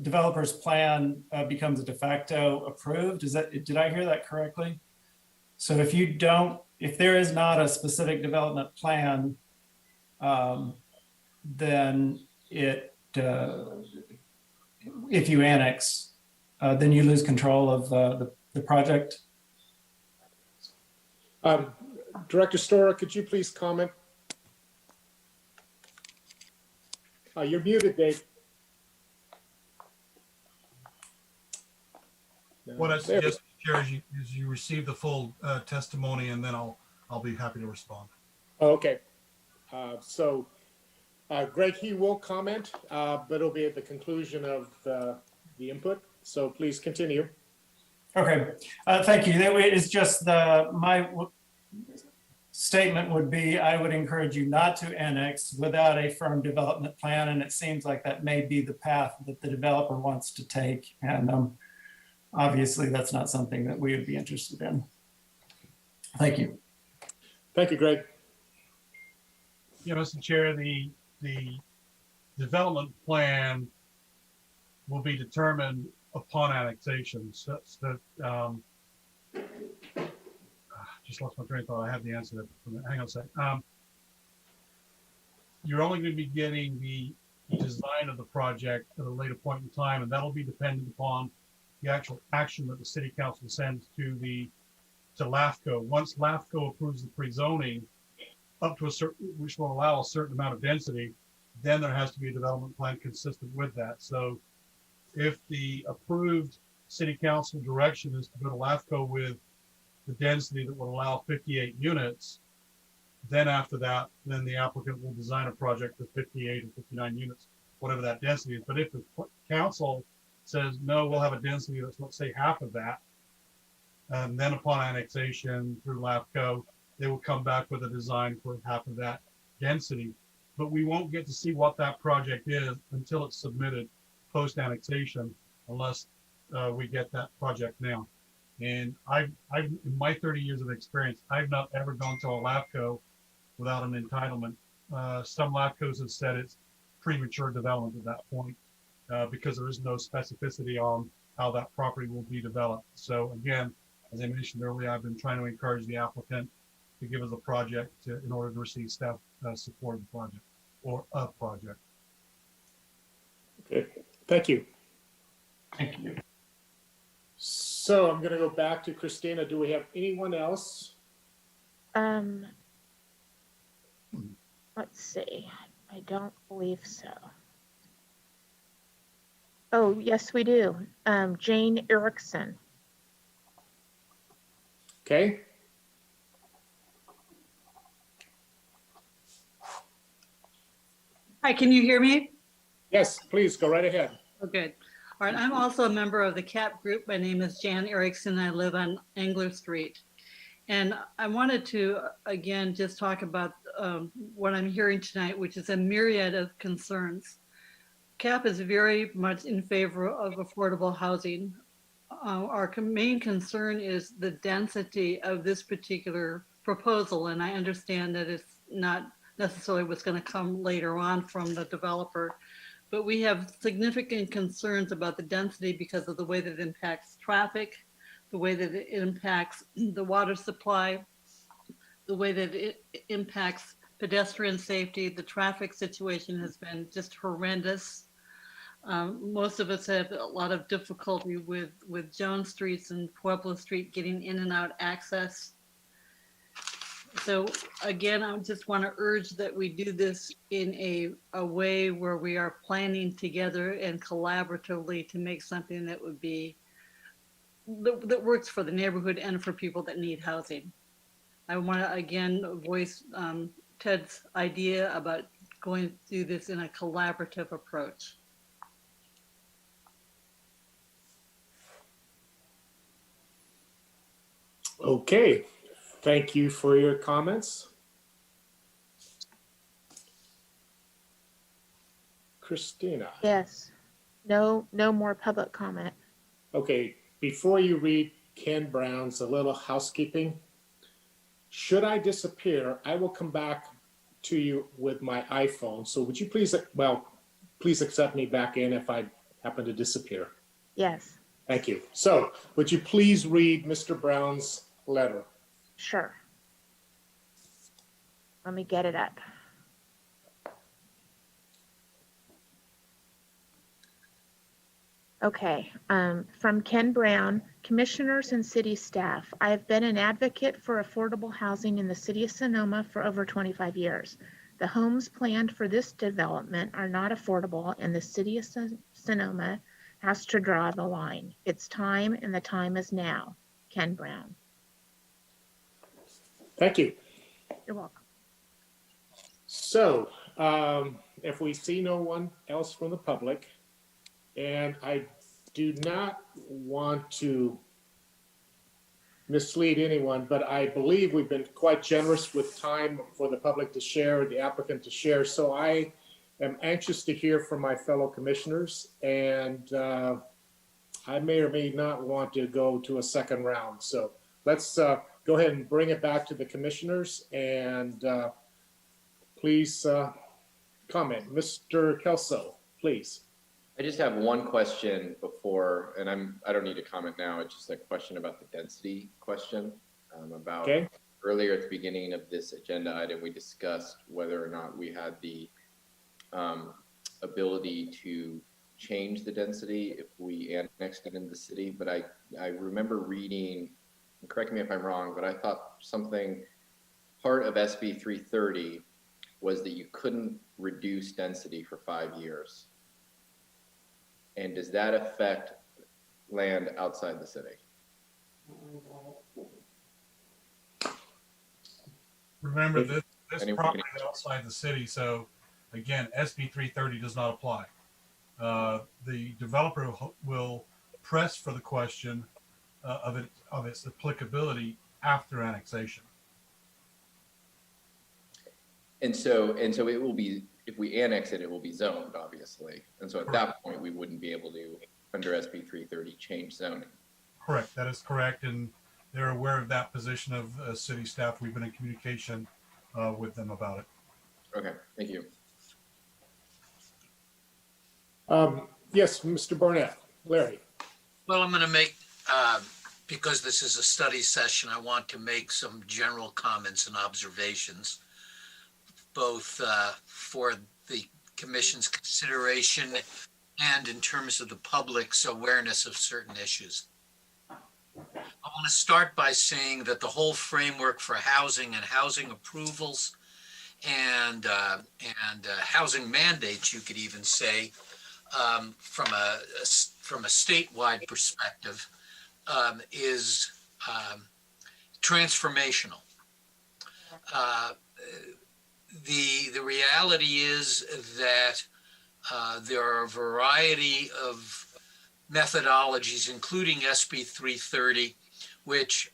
developer's plan becomes a de facto approved. Is that, did I hear that correctly? So if you don't, if there is not a specific development plan, then it, if you annex, then you lose control of the project. Director Storer, could you please comment? You're muted, Dave. What I suggest, Chair, is you receive the full testimony, and then I'll be happy to respond. Okay. Greg, he will comment, but it'll be at the conclusion of the input. So please continue. Okay, thank you. It's just my statement would be, I would encourage you not to annex without a firm development plan. And it seems like that may be the path that the developer wants to take. And obviously that's not something that we would be interested in. Thank you. Thank you, Greg. Yeah, Mr. Chair, the development plan will be determined upon annexation. So just lost my train of thought. I have the answer there. Hang on a sec. You're only going to be getting the design of the project at a later point in time, and that'll be dependent upon the actual action that the city council sends to LAFCO. Once LAFCO approves the pre-zoning up to a certain, which will allow a certain amount of density, then there has to be a development plan consistent with that. So if the approved city council direction is to go to LAFCO with the density that would allow 58 units, then after that, then the applicant will design a project with 58 or 59 units, whatever that density is. But if the council says, no, we'll have a density that's, let's say, half of that, and then upon annexation through LAFCO, they will come back with a design for half of that density. But we won't get to see what that project is until it's submitted post-annexation, unless we get that project now. And I've in my 30 years of experience, I've not ever gone to a LAFCO without an entitlement. Some LAFCOs have said it's premature development at that point because there is no specificity on how that property will be developed. So again, as I mentioned earlier, I've been trying to encourage the applicant to give us a project in order to receive staff support of the project or a project. Okay, thank you. Thank you. So I'm going to go back to Christina. Do we have anyone else? Let's see. I don't believe so. Oh, yes, we do. Jane Erickson. Okay? Hi, can you hear me? Yes, please go right ahead. Oh, good. All right, I'm also a member of the CAP group. My name is Jan Erickson. I live on Engler Street. And I wanted to, again, just talk about what I'm hearing tonight, which is a myriad of concerns. CAP is very much in favor of affordable housing. Our main concern is the density of this particular proposal. And I understand that it's not necessarily what's going to come later on from the developer. But we have significant concerns about the density because of the way that it impacts traffic, the way that it impacts the water supply, the way that it impacts pedestrian safety. The traffic situation has been just horrendous. Most of us have a lot of difficulty with Jones Streets and Pueblo Street getting in and out access. So again, I just want to urge that we do this in a way where we are planning together and collaboratively to make something that would be, that works for the neighborhood and for people that need housing. I want to again voice Ted's idea about going through this in a collaborative approach. Okay, thank you for your comments. Christina. Yes. No more public comment. Okay, before you read Ken Brown's, a little housekeeping. Should I disappear, I will come back to you with my iPhone. So would you please, please accept me back in if I happen to disappear. Yes. Thank you. So would you please read Mr. Brown's letter? Sure. Let me get it up. Okay, from Ken Brown, Commissioners and City Staff. I have been an advocate for affordable housing in the City of Sonoma for over 25 years. The homes planned for this development are not affordable, and the City of Sonoma has to draw the line. It's time, and the time is now. Ken Brown. Thank you. You're welcome. So if we see no one else from the public, and I do not want to mislead anyone, but I believe we've been quite generous with time for the public to share, the applicant to share. So I am anxious to hear from my fellow commissioners, and I may or may not want to go to a second round. So let's go ahead and bring it back to the commissioners, and please comment. Mr. Kelso, please. I just have one question before, and I don't need to comment now. It's just a question about the density question. About okay. Earlier at the beginning of this agenda item, we discussed whether or not we had the ability to change the density if we annexed it into the city. But I remember reading, and correct me if I'm wrong, but I thought something, part of SB 330 was that you couldn't reduce density for 5 years. And does that affect land outside the city? Remember, this property is outside the city, so again, SB 330 does not apply. The developer will press for the question of its applicability after annexation. And so it will be, if we annex it, it will be zoned, obviously. And so at that point, we wouldn't be able to, under SB 330, change zoning. Correct. That is correct. And they're aware of that position of city staff. We've been in communication with them about it. Okay. Thank you. Yes, Mr. Barnett. Larry. Well, I'm going to make, because this is a study session, I want to make some general comments and observations, both for the commission's consideration and in terms of the public's awareness of certain issues. I want to start by saying that the whole framework for housing and housing approvals and housing mandates, you could even say, from a statewide perspective, is transformational. The reality is that there are a variety of methodologies, including SB 330, which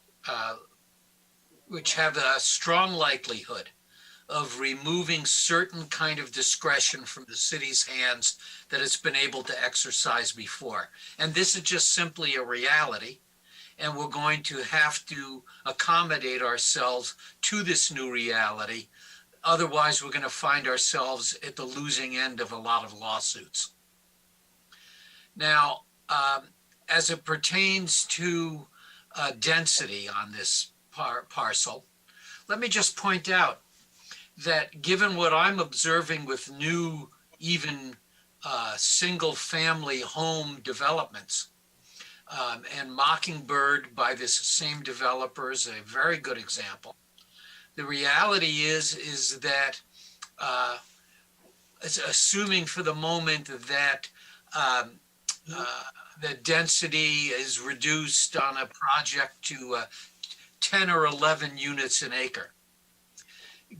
have a strong likelihood of removing certain kind of discretion from the city's hands that it's been able to exercise before. And this is just simply a reality. And we're going to have to accommodate ourselves to this new reality. Otherwise, we're going to find ourselves at the losing end of a lot of lawsuits. Now, as it pertains to density on this parcel, let me just point out that given what I'm observing with new, even single-family home developments, and Mockingbird by this same developer is a very good example. The reality is that, assuming for the moment that the density is reduced on a project to 10 or 11 units an acre,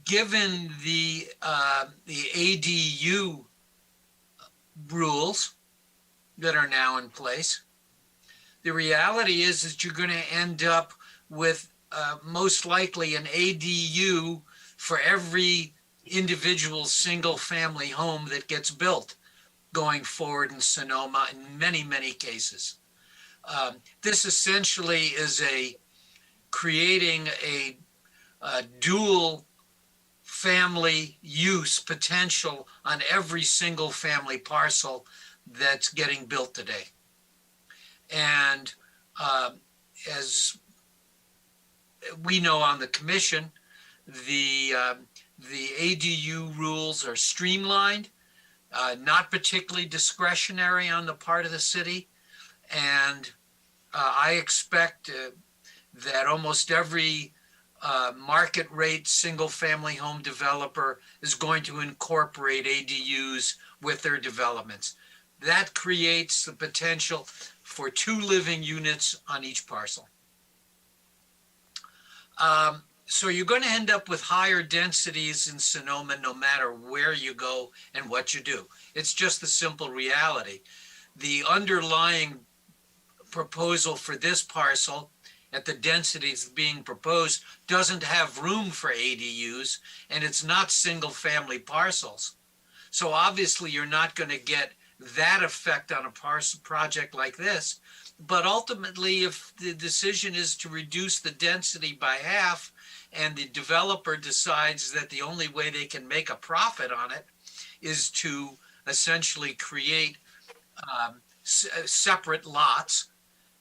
given the ADU rules that are now in place, the reality is that you're going to end up with most likely an ADU for every individual single-family home that gets built going forward in Sonoma in many, many cases. This essentially is creating a dual family use potential on every single family parcel that's getting built today. And as we know on the commission, the ADU rules are streamlined, not particularly discretionary on the part of the city. And I expect that almost every market rate single family home developer is going to incorporate ADUs with their developments. That creates the potential for 2 living units on each parcel. So you're going to end up with higher densities in Sonoma no matter where you go and what you do. It's just the simple reality. The underlying proposal for this parcel at the densities being proposed doesn't have room for ADUs, and it's not single family parcels. So obviously you're not going to get that effect on a project like this. But ultimately, if the decision is to reduce the density by half and the developer decides that the only way they can make a profit on it is to essentially create separate lots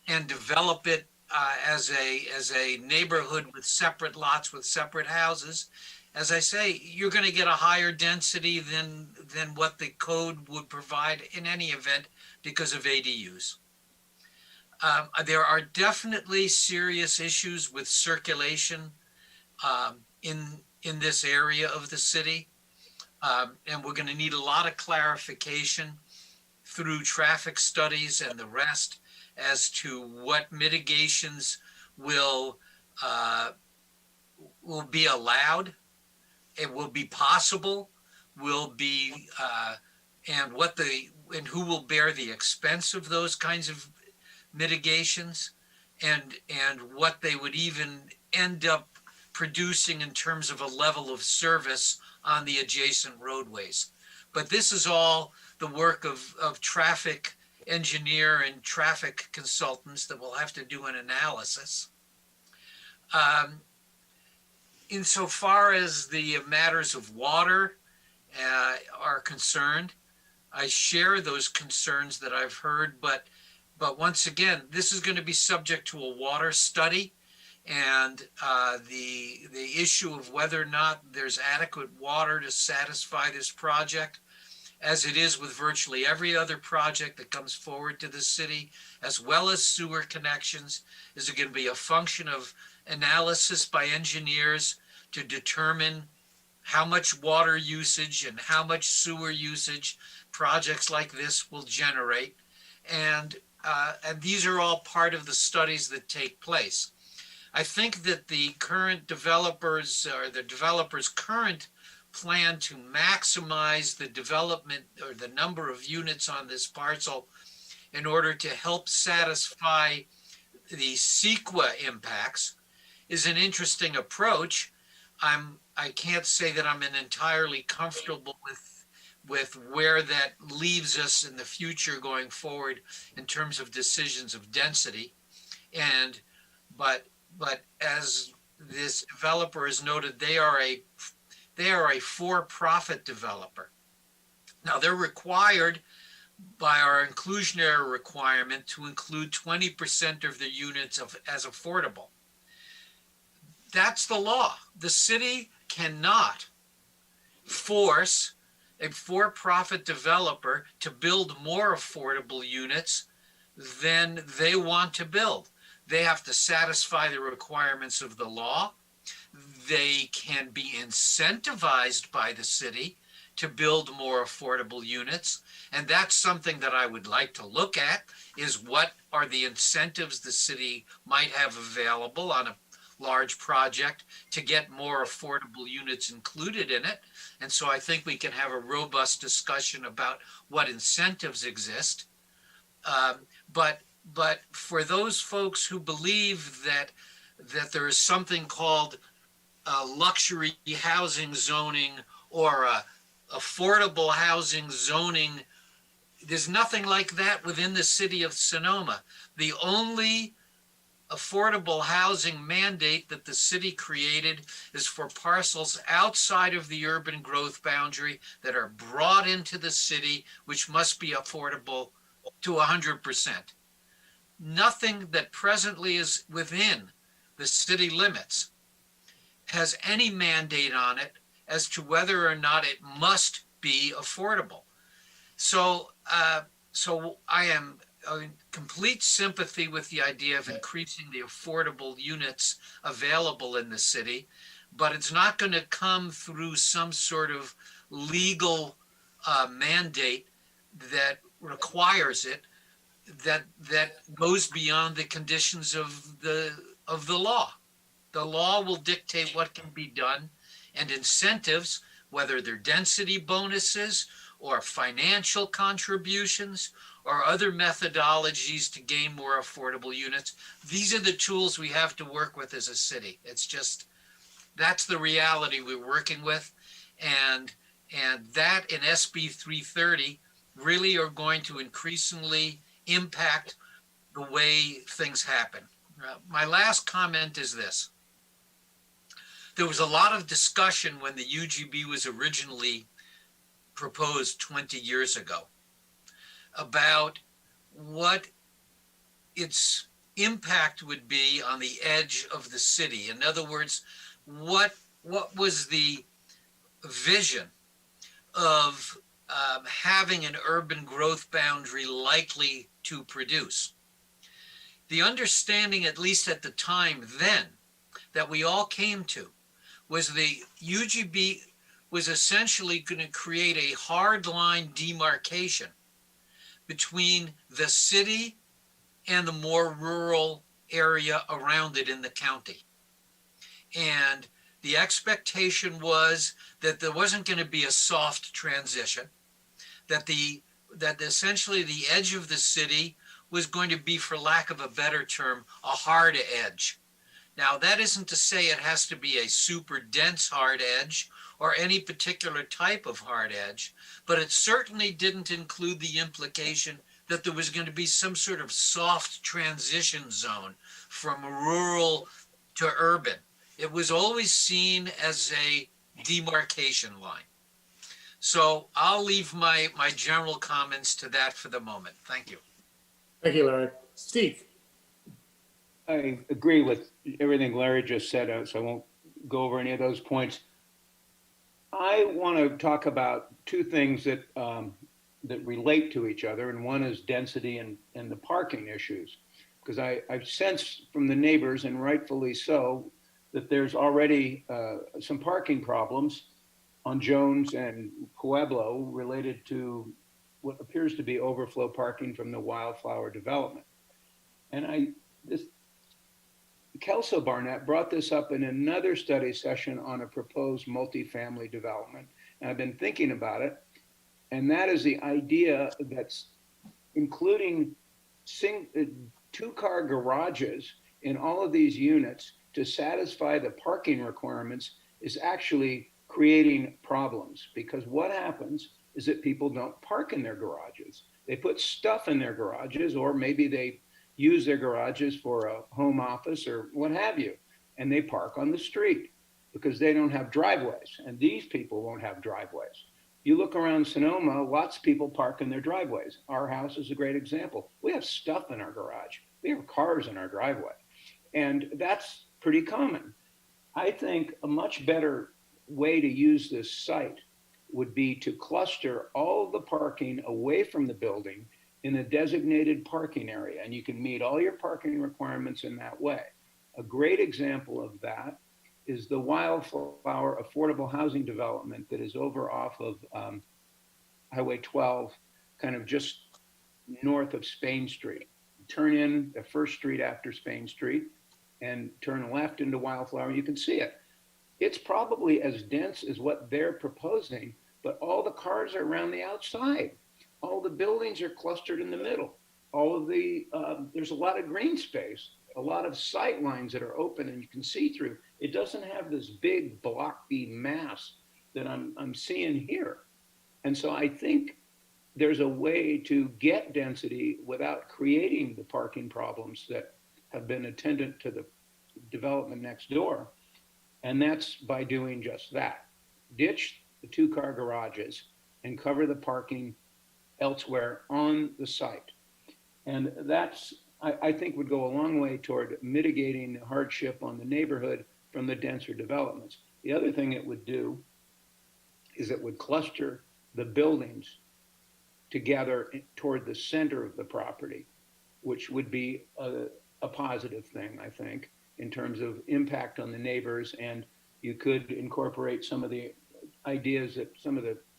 and develop it as a neighborhood with separate lots with separate houses, as I say, you're going to get a higher density than what the code would provide in any event because of ADUs. There are definitely serious issues with circulation in this area of the city, and we're going to need a lot of clarification through traffic studies and the rest as to what mitigations will be allowed, it will be possible, will be, and who will bear the expense of those kinds of mitigations, and what they would even end up producing in terms of a level of service on the adjacent roadways. But this is all the work of traffic engineer and traffic consultants that will have to do an analysis. Insofar as the matters of water are concerned, I share those concerns that I've heard, but once again, this is going to be subject to a water study, and the issue of whether or not there's adequate water to satisfy this project, as it is with virtually every other project that comes forward to the city, as well as sewer connections, is going to be a function of analysis by engineers to determine how much water usage and how much sewer usage projects like this will generate. And these are all part of the studies that take place. I think that the current developers or the developer's current plan to maximize the development or the number of units on this parcel in order to help satisfy the CEQA impacts is an interesting approach. I can't say that I'm entirely comfortable with where that leaves us in the future going forward in terms of decisions of density. But as this developer has noted, they are a for-profit developer. Now they're required by our inclusionary requirement to include 20% of the units as affordable. That's the law. The city cannot force a for-profit developer to build more affordable units than they want to build. They have to satisfy the requirements of the law. They can be incentivized by the city to build more affordable units. And that's something that I would like to look at, is what are the incentives the city might have available on a large project to get more affordable units included in it. And so I think we can have a robust discussion about what incentives exist. But for those folks who believe that there is something called luxury housing zoning or affordable housing zoning, there's nothing like that within the city of Sonoma. The only affordable housing mandate that the city created is for parcels outside of the urban growth boundary that are brought into the city, which must be affordable to 100%. Nothing that presently is within the city limits has any mandate on it as to whether or not it must be affordable. So I am in complete sympathy with the idea of increasing the affordable units available in the city, but it's not going to come through some sort of legal mandate that requires it, that goes beyond the conditions of the law. The law will dictate what can be done, and incentives, whether they're density bonuses or financial contributions or other methodologies to gain more affordable units. These are the tools we have to work with as a city. It's just, that's the reality we're working with. And that in SB 330 really are going to increasingly impact the way things happen. My last comment is this. There was a lot of discussion when the UGB was originally proposed 20 years ago about what its impact would be on the edge of the city. In other words, what was the vision of having an urban growth boundary likely to produce? The understanding, at least at the time then, that we all came to was the UGB was essentially going to create a hard line demarcation between the city and the more rural area around it in the county. And the expectation was that there wasn't going to be a soft transition, that essentially the edge of the city was going to be, for lack of a better term, a hard edge. Now, that isn't to say it has to be a super dense hard edge or any particular type of hard edge, but it certainly didn't include the implication that there was going to be some sort of soft transition zone from rural to urban. It was always seen as a demarcation line. So I'll leave my general comments to that for the moment. Thank you. Thank you, Larry. Steve. I agree with everything Larry just said, so I won't go over any of those points. I want to talk about two things that that relate to each other, and one is density and the parking issues. Because I've sensed from the neighbors, and rightfully so, that there's already some parking problems on Jones and Pueblo related to what appears to be overflow parking from the wildflower development. And Kelso Barnett brought this up in another study session on a proposed multifamily development. And I've been thinking about it. And that is the idea that's including two-car garages in all of these units to satisfy the parking requirements is actually creating problems, because what happens is that people don't park in their garages. They put stuff in their garages, or maybe they use their garages for a home office or what have you, and they park on the street because they don't have driveways, and these people won't have driveways. You look around Sonoma, lots of people park in their driveways. Our house is a great example. We have stuff in our garage. We have cars in our driveway, and that's pretty common. I think a much better way to use this site would be to cluster all of the parking away from the building in a designated parking area, and you can meet all your parking requirements in that way. A great example of that is the Wildflower affordable housing development that is over off of Highway 12, kind of just north of Spain Street. Turn in the first street after Spain Street and turn left into Wildflower, you can see it. It's probably as dense as what they're proposing, but all the cars are around the outside. All the buildings are clustered in the middle. All of the, there's a lot of green space, a lot of sight lines that are open and you can see through. It doesn't have this big blocky mass that I'm seeing here. And so I think there's a way to get density without creating the parking problems that have been attendant to the development next door. And that's by doing just that. Ditch the two-car garages and cover the parking elsewhere on the site. And that's, I think, would go a long way toward mitigating the hardship on the neighborhood from the denser developments. The other thing it would do is it would cluster the buildings together toward the center of the property, which would be a positive thing, I think, in terms of impact on the neighbors. And you could incorporate some of the ideas that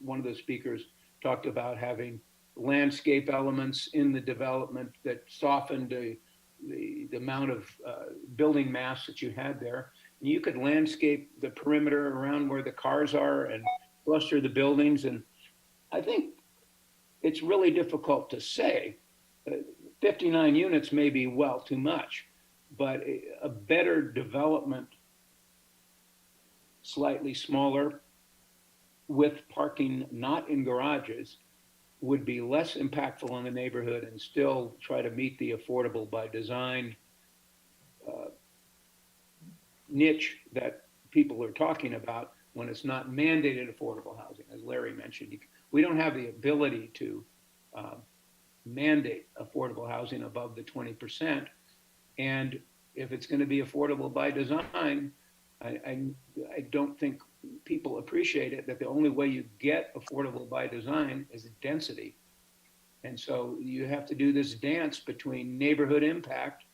one of the speakers talked about, having landscape elements in the development that softened the amount of building mass that you had there. And you could landscape the perimeter around where the cars are and cluster the buildings. And I think it's really difficult to say. 59 units may be well too much, but a better development, slightly smaller, with parking not in garages, would be less impactful on the neighborhood and still try to meet the affordable by design niche that people are talking about when it's not mandated affordable housing. As Larry mentioned, we don't have the ability to mandate affordable housing above the 20%. And if it's going to be affordable by design, I don't think people appreciate it, that the only way you get affordable by design is density. And so you have to do this dance between neighborhood impact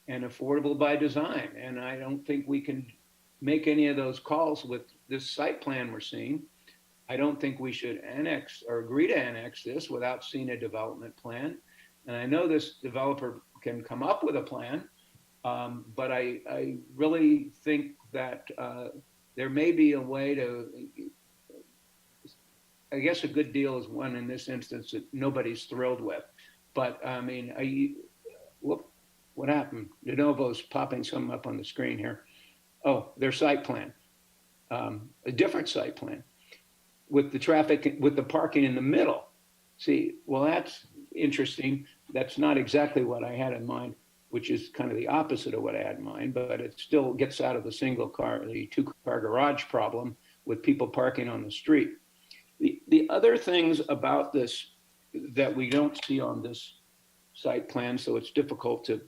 and affordable by design. And I don't think we can make any of those calls with this site plan we're seeing. I don't think we should annex or agree to annex this without seeing a development plan. And I know this developer can come up with a plan, but I really think that there may be a way to, I guess a good deal is one in this instance that nobody's thrilled with. But I mean, whoop, what happened? DeNovo's popping something up on the screen here. Oh, their site plan, a different site plan with the traffic, with the parking in the middle. See, well, that's interesting. That's not exactly what I had in mind, which is kind of the opposite of what I had in mind, but it still gets out of the single car, the two-car garage problem with people parking on the street. The other things about this that we don't see on this site plan, so it's difficult to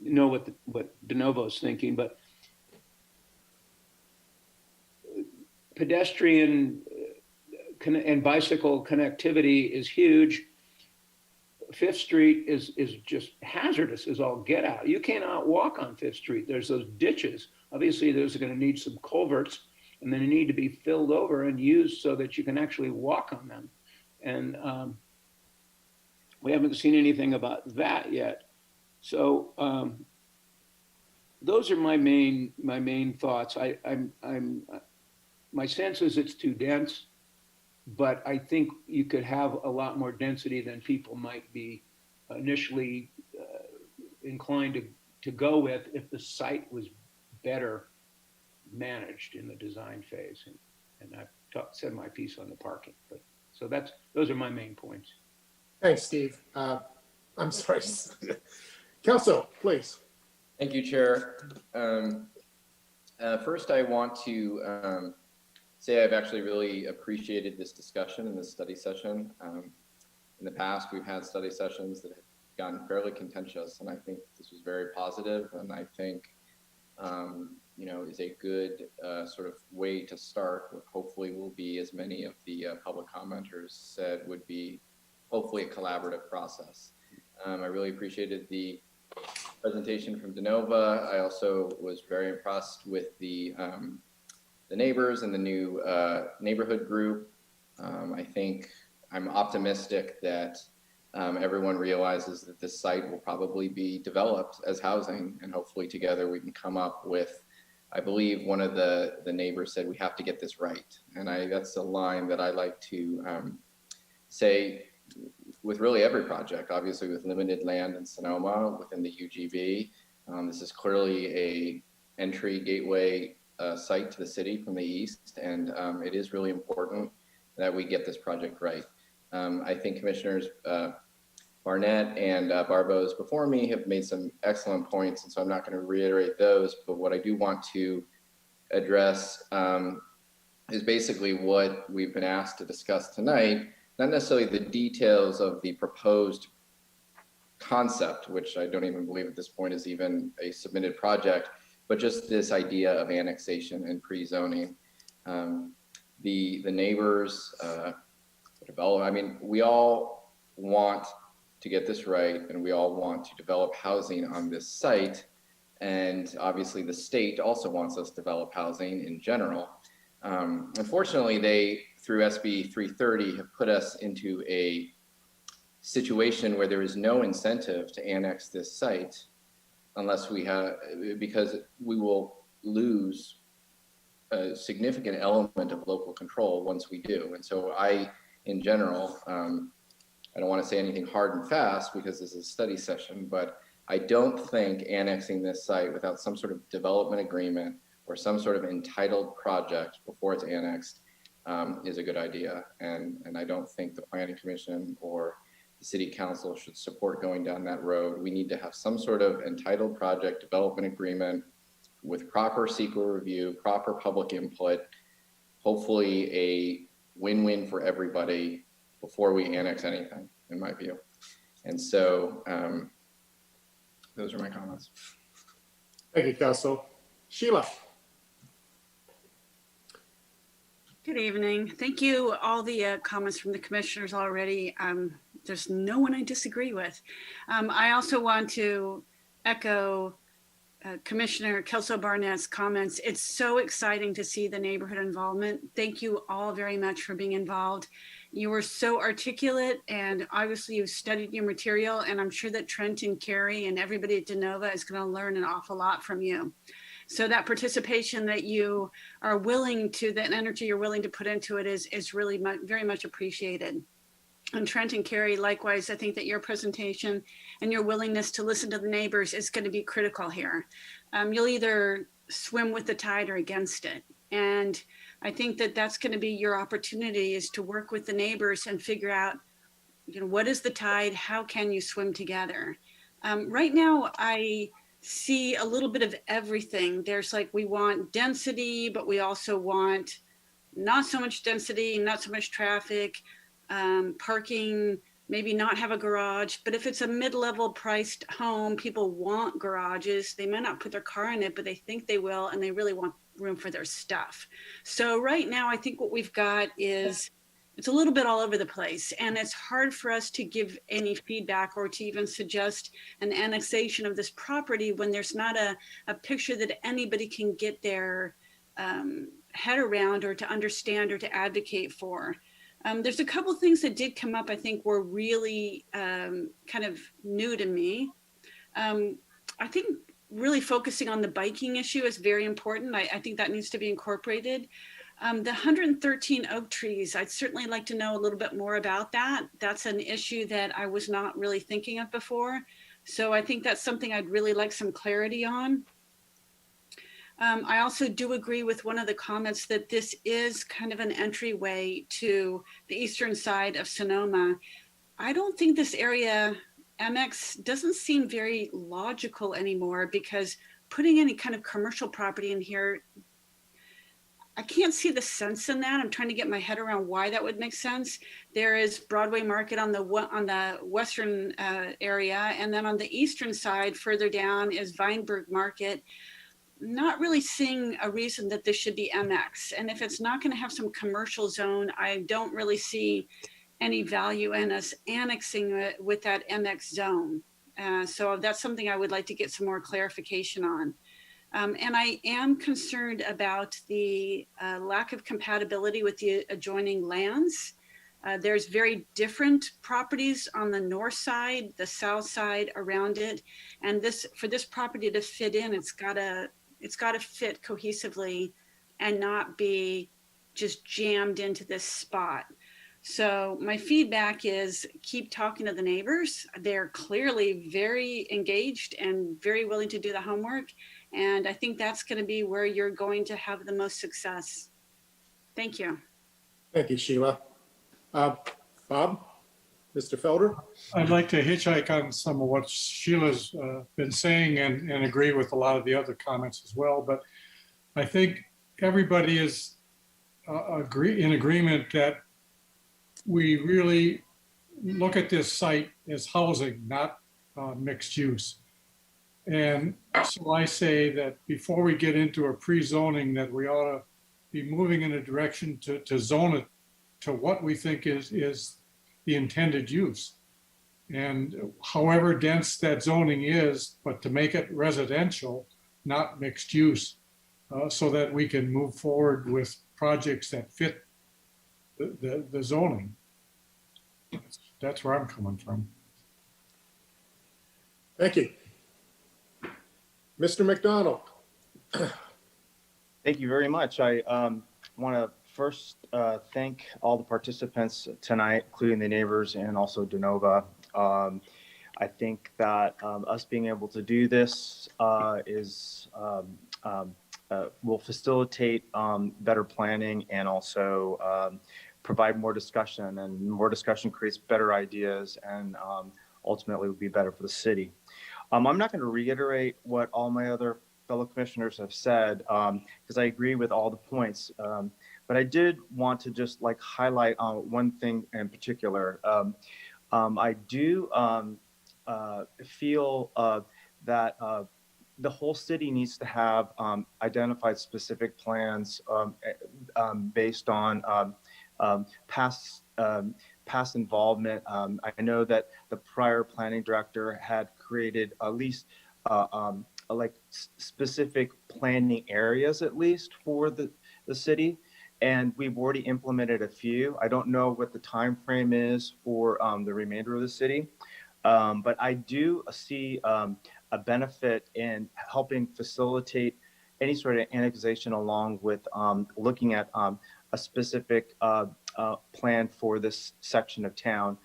know what DeNovo's thinking, but pedestrian and bicycle connectivity is huge. Fifth Street is just hazardous as all get out. You cannot walk on Fifth Street. There's those ditches. Obviously, those are going to need some culverts, and then they need to be filled over and used so that you can actually walk on them. And we haven't seen anything about that yet. So those are my main thoughts. My sense is it's too dense, but I think you could have a lot more density than people might be initially inclined to go with if the site was better managed in the design phase. And I've said my piece on the parking, but so those are my main points. Thanks, Steve. I'm sorry. Kelso, please. Thank you, Chair. First, I want to say I've actually really appreciated this discussion and this study session. In the past, we've had study sessions that have gotten fairly contentious, and I think this was very positive, and I think is a good sort of way to start what hopefully will be, as many of the public commenters said, would be hopefully a collaborative process. I really appreciated the presentation from DeNova. I also was very impressed with the neighbors and the new neighborhood group. I think I'm optimistic that everyone realizes that this site will probably be developed as housing, and hopefully together we can come up with, I believe one of the neighbors said, we have to get this right. And that's a line that I like to say with really every project, obviously with limited land in Sonoma within the UGB. This is clearly a entry gateway site to the city from the east, and it is really important that we get this project right. I think Commissioners Barnett and Barbos before me have made some excellent points, and so I'm not going to reiterate those, but what I do want to address is basically what we've been asked to discuss tonight, not necessarily the details of the proposed concept, which I don't even believe at this point is even a submitted project, but just this idea of annexation and pre-zoning. The neighbors, I mean, we all want to get this right, and we all want to develop housing on this site. And obviously the state also wants us to develop housing in general. Unfortunately, they, through SB 330, have put us into a situation where there is no incentive to annex this site unless we have, because we will lose a significant element of local control once we do. And so in general, I don't want to say anything hard and fast because this is a study session, but I don't think annexing this site without some sort of development agreement or some sort of entitled project before it's annexed is a good idea. And I don't think the Planning Commission or the City Council should support going down that road. We need to have some sort of entitled project development agreement with proper CEQA review, proper public input, hopefully a win-win for everybody before we annex anything, in my view. And so those are my comments. Thank you, Kelso. Sheila. Good evening. Thank you. All the comments from the commissioners already. There's no one I disagree with. I also want to echo Commissioner Kelso Barnett's comments. It's so exciting to see the neighborhood involvement. Thank you all very much for being involved. You were so articulate, and obviously you've studied your material, and I'm sure that Trent and Carrie and everybody at DeNova is going to learn an awful lot from you. So that participation that you are willing to, that energy you're willing to put into it is really very much appreciated. And Trent and Carrie, likewise, I think that your presentation and your willingness to listen to the neighbors is going to be critical here. You'll either swim with the tide or against it. And I think that that's going to be your opportunity, is to work with the neighbors and figure out, what is the tide? How can you swim together? Right now, I see a little bit of everything. There's we want density, but we also want not so much density, not so much traffic, parking, maybe not have a garage. But if it's a mid-level priced home, people want garages. They might not put their car in it, but they think they will, and they really want room for their stuff. So right now, I think what we've got is, it's a little bit all over the place, and it's hard for us to give any feedback or to even suggest an annexation of this property when there's not a picture that anybody can get their head around or to understand or to advocate for. There's a couple things that did come up, I think were really kind of new to me. I think really focusing on the biking issue is very important. I think that needs to be incorporated. The 113 oak trees, I'd certainly like to know a little bit more about that. That's an issue that I was not really thinking of before. So I think that's something I'd really like some clarity on. I also do agree with one of the comments that this is kind of an entryway to the eastern side of Sonoma. I don't think this area, MX, doesn't seem very logical anymore, because putting any kind of commercial property in here, I can't see the sense in that. I'm trying to get my head around why that would make sense. There is Broadway Market on the western area, and then on the eastern side, further down, is Weinberg Market. Not really seeing a reason that this should be MX. And if it's not going to have some commercial zone, I don't really see any value in us annexing it with that MX zone. So that's something I would like to get some more clarification on. And I am concerned about the lack of compatibility with the adjoining lands. There's very different properties on the north side, the south side around it. And for this property to fit in, it's gotta fit cohesively and not be just jammed into this spot. So my feedback is keep talking to the neighbors. They're clearly very engaged and very willing to do the homework. And I think that's going to be where you're going to have the most success. Thank you. Thank you, Sheila. Bob, Mr. Felder? I'd like to hitchhike on some of what Sheila's been saying and agree with a lot of the other comments as well. But I think everybody is in agreement that we really look at this site as housing, not mixed use. And so I say that before we get into a pre-zoning, that we ought to be moving in a direction to zone it to what we think is the intended use. And however dense that zoning is, but to make it residential, not mixed use, so that we can move forward with projects that fit the zoning. That's where I'm coming from. Thank you. Mr. McDonald. Thank you very much. I want to first thank all the participants tonight, including the neighbors and also DeNova. I think that us being able to do this will facilitate better planning and also provide more discussion, and more discussion creates better ideas and ultimately would be better for the city. I'm not going to reiterate what all my other fellow commissioners have said because I agree with all the points. But I did want to just highlight one thing in particular. I do feel that the whole city needs to have identified specific plans based on past involvement. I know that the prior planning director had created at least specific planning areas, at least for the city. And we've already implemented a few. I don't know what the time frame is for the remainder of the city, but I do see a benefit in helping facilitate any sort of annexation, along with looking at a specific plan for this section of town.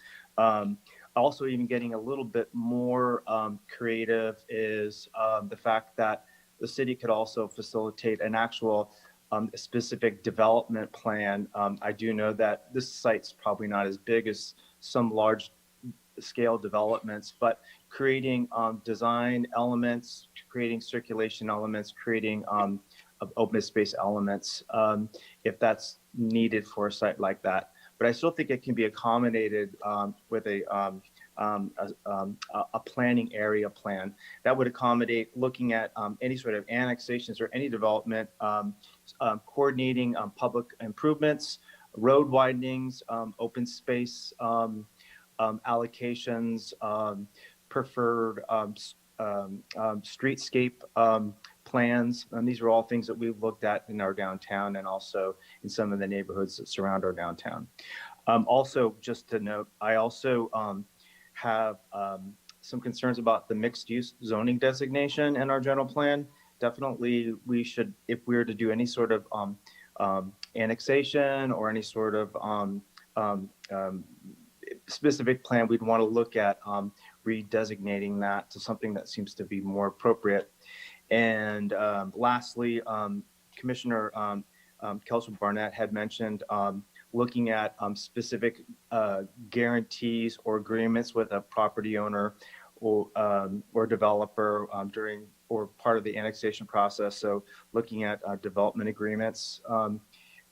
Also, even getting a little bit more creative is the fact that the city could also facilitate an actual specific development plan. I do know that this site's probably not as big as some large scale developments, but creating design elements, creating circulation elements, creating open space elements, if that's needed for a site like that. But I still think it can be accommodated with a planning area plan that would accommodate looking at any sort of annexations or any development, coordinating public improvements, road widenings, open space allocations, preferred streetscape plans. And these are all things that we've looked at in our downtown and also in some of the neighborhoods that surround our downtown. Also, just to note, I also have some concerns about the mixed use zoning designation in our general plan. Definitely, we should, if we were to do any sort of annexation or any sort of specific plan, we'd want to look at redesignating that to something that seems to be more appropriate. And lastly, Commissioner Councilman Barnett had mentioned looking at specific guarantees or agreements with a property owner or developer during or part of the annexation process. So looking at development agreements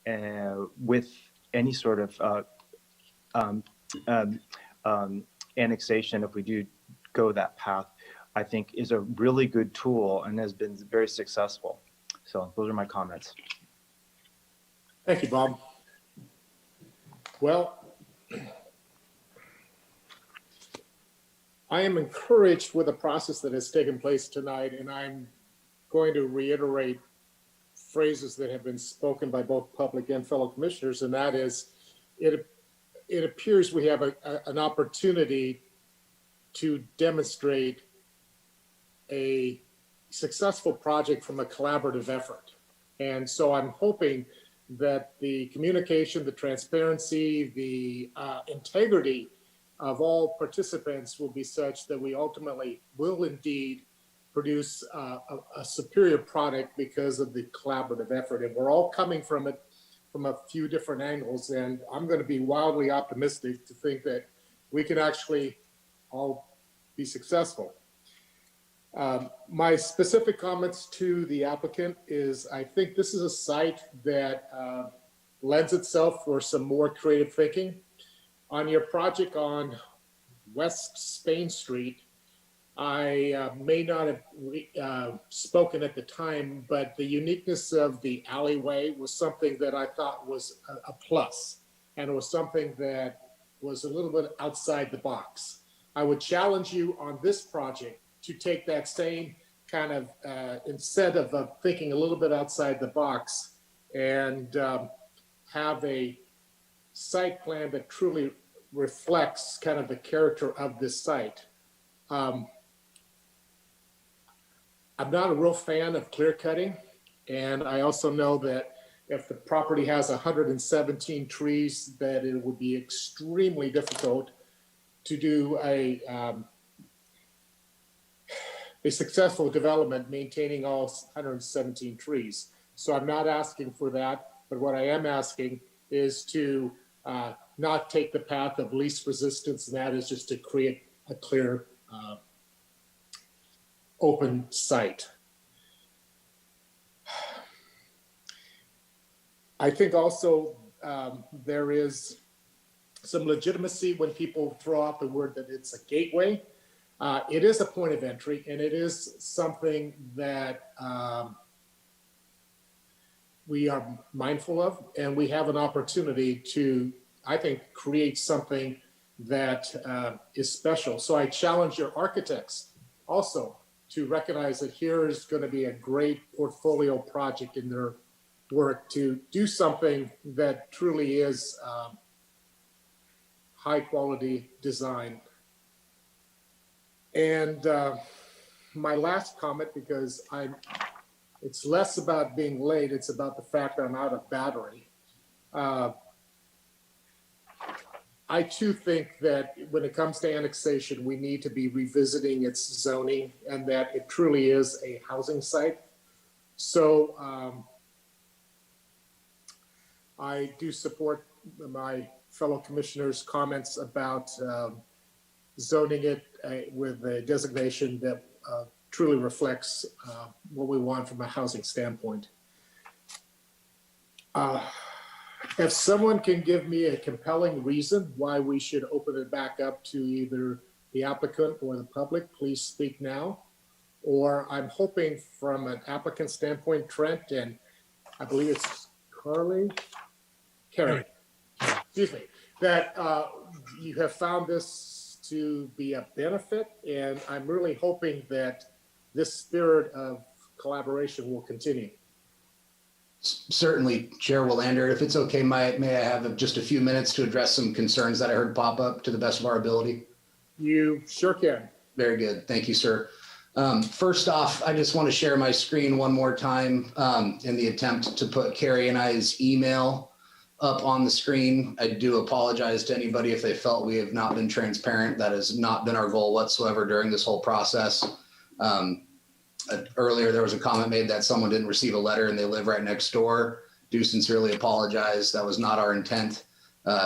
and with any sort of annexation, if we do go that path, I think is a really good tool and has been very successful. So those are my comments. Thank you, Bob. Well, I am encouraged with the process that has taken place tonight, and I'm going to reiterate phrases that have been spoken by both public and fellow commissioners, and that is, it appears we have an opportunity to demonstrate a successful project from a collaborative effort. And so I'm hoping that the communication, the transparency, the integrity of all participants will be such that we ultimately will indeed produce a superior product because of the collaborative effort. And we're all coming from it from a few different angles. And I'm going to be wildly optimistic to think that we can actually all be successful. My specific comments to the applicant is I think this is a site that lends itself for some more creative thinking. On your project on West Spain Street, I may not have spoken at the time, but the uniqueness of the alleyway was something that I thought was a plus, and it was something that was a little bit outside the box. I would challenge you on this project to take that same kind of, instead of thinking a little bit outside the box, and have a site plan that truly reflects kind of the character of this site. I'm not a real fan of clear cutting, and I also know that if the property has 117 trees, that it would be extremely difficult to do a successful development maintaining all 117 trees. So I'm not asking for that, but what I am asking is to not take the path of least resistance, and that is just to create a clear, open site. I think also there is some legitimacy when people throw out the word that it's a gateway. It is a point of entry, and it is something that we are mindful of, and we have an opportunity to, I think, create something that is special. So I challenge your architects also to recognize that here is going to be a great portfolio project in their work to do something that truly is high quality design. And my last comment, because it's less about being late, it's about the fact that I'm out of battery. I too think that when it comes to annexation, we need to be revisiting its zoning, and that it truly is a housing site. So I do support my fellow commissioners' comments about zoning it with a designation that truly reflects what we want from a housing standpoint. If someone can give me a compelling reason why we should open it back up to either the applicant or the public, please speak now. Or I'm hoping from an applicant standpoint, Trent, and I believe it's Carrie, excuse me, that you have found this to be a benefit, and I'm really hoping that this spirit of collaboration will continue. Certainly, Chair Willander, if it's okay, may I have just a few minutes to address some concerns that I heard pop up to the best of our ability? You sure can. Very good. Thank you, sir. First off, I just want to share my screen one more time in the attempt to put Carrie and I's email up on the screen. I do apologize to anybody if they felt we have not been transparent. That has not been our goal whatsoever during this whole process. Earlier, there was a comment made that someone didn't receive a letter and they live right next door. Do sincerely apologize. That was not our intent.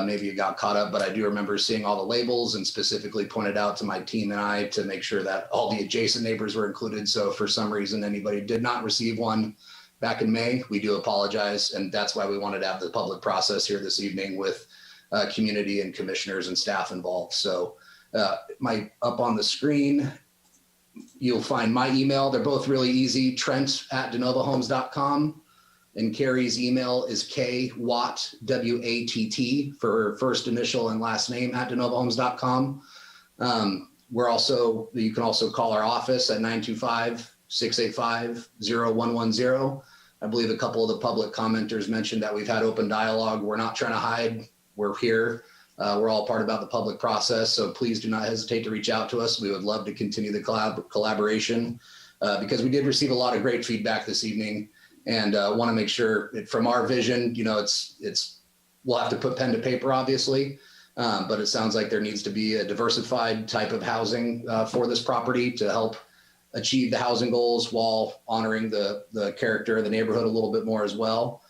Maybe you got caught up, but I do remember seeing all the labels and specifically pointed out to my team and I to make sure that all the adjacent neighbors were included. So if for some reason anybody did not receive one back in May, we do apologize. And that's why we wanted to have the public process here this evening with community and commissioners and staff involved. So up on the screen, you'll find my email. They're both really easy, Trent@DeNovaHomes.com. And Carrie's email is KWatt, W-A-T-T, for her first initial and last name @DeNovaHomes.com. You can also call our office at 925-685-0110. I believe a couple of the public commenters mentioned that we've had open dialogue. We're not trying to hide. We're here. We're all part about the public process. So please do not hesitate to reach out to us. We would love to continue the collaboration because we did receive a lot of great feedback this evening. And want to make sure from our vision, we'll have to put pen to paper, obviously, but it sounds like there needs to be a diversified type of housing for this property to help achieve the housing goals while honoring the character of the neighborhood a little bit more as well.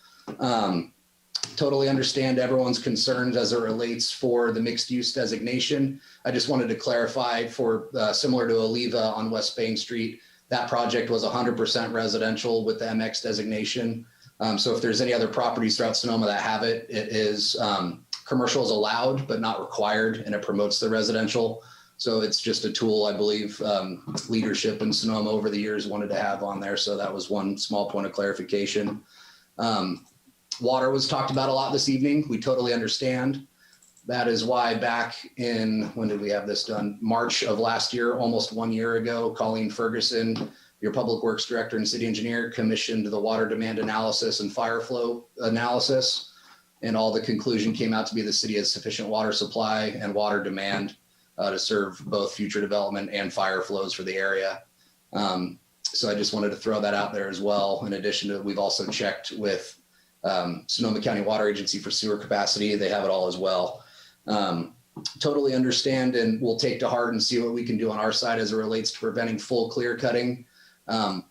Totally understand everyone's concerns as it relates for the mixed use designation. I just wanted to clarify for similar to Oliva on West Spain Street, that project was 100% residential with the MX designation. So if there's any other properties throughout Sonoma that have it, it is commercial is allowed, but not required, and it promotes the residential. So it's just a tool, I believe, leadership in Sonoma over the years wanted to have on there. So that was one small point of clarification. Water was talked about a lot this evening. We totally understand. That is why back in, when did we have this done? March of last year, almost 1 year ago, Colleen Ferguson, your public works director and city engineer, commissioned the water demand analysis and fire flow analysis. And all the conclusion came out to be the city has sufficient water supply and water demand to serve both future development and fire flows for the area. So I just wanted to throw that out there as well. In addition to, we've also checked with Sonoma County Water Agency for sewer capacity. They have it all as well. Totally understand, and we'll take to heart and see what we can do on our side as it relates to preventing full clear cutting.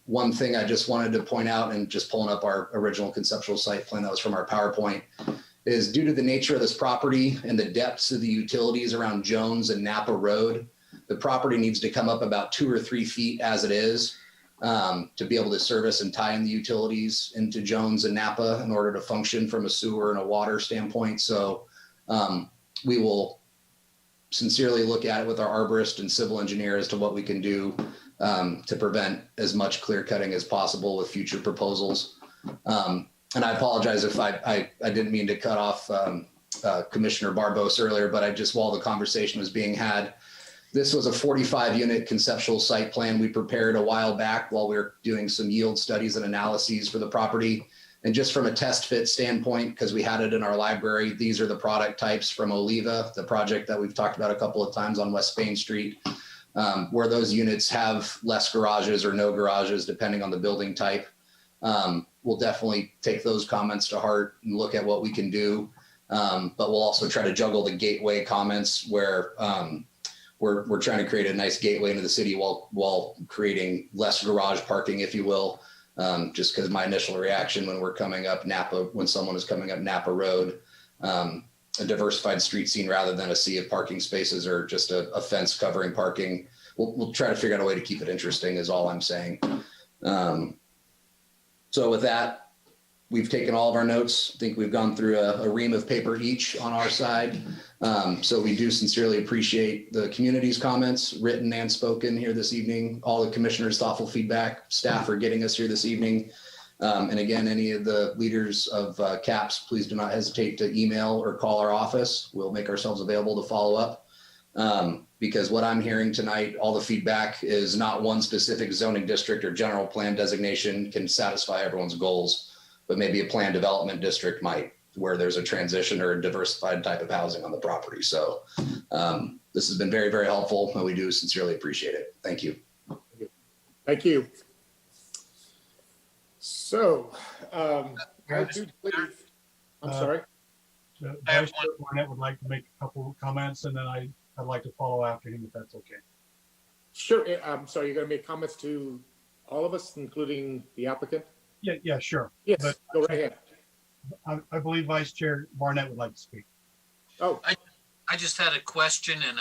One thing I just wanted to point out, and just pulling up our original conceptual site plan that was from our PowerPoint, is due to the nature of this property and the depths of the utilities around Jones and Napa Road, the property needs to come up about 2 or 3 feet as it is to be able to service and tie in the utilities into Jones and Napa in order to function from a sewer and a water standpoint. So we will sincerely look at it with our arborist and civil engineer as to what we can do to prevent as much clear cutting as possible with future proposals. And I apologize if I didn't mean to cut off Commissioner Barbos earlier, but while the conversation was being had, this was a 45-unit conceptual site plan we prepared a while back while we were doing some yield studies and analyses for the property. And just from a test fit standpoint, because we had it in our library, these are the product types from Oliva, the project that we've talked about a couple of times on West Spain Street, where those units have less garages or no garages, depending on the building type. We'll definitely take those comments to heart and look at what we can do. But we'll also try to juggle the gateway comments where we're trying to create a nice gateway into the city while creating less garage parking, if you will. Just because my initial reaction when we're coming up when someone is coming up Napa Road, a diversified street scene rather than a sea of parking spaces or just a fence covering parking. We'll try to figure out a way to keep it interesting is all I'm saying. So with that, we've taken all of our notes. I think we've gone through a ream of paper each on our side. So we do sincerely appreciate the community's comments, written and spoken here this evening, all the commissioners' thoughtful feedback, staff for getting us here this evening. And again, any of the leaders of CAPS, please do not hesitate to email or call our office. We'll make ourselves available to follow up. Because what I'm hearing tonight, all the feedback is not one specific zoning district or general plan designation can satisfy everyone's goals, but maybe a planned development district might. where there's a transition or a diversified type of housing on the property. So this has been very, very helpful, and we do sincerely appreciate it. Thank you. Thank you. So I do believe, I'm sorry. Vice Chair Barnett would like to make a couple of comments, and then I'd like to follow after him if that's okay. Sure. I'm sorry, you're going to make comments to all of us, including the applicant? Yeah, sure. Yes, But go right ahead. I believe Vice Chair Barnett would like to speak. Oh, I just had a question, and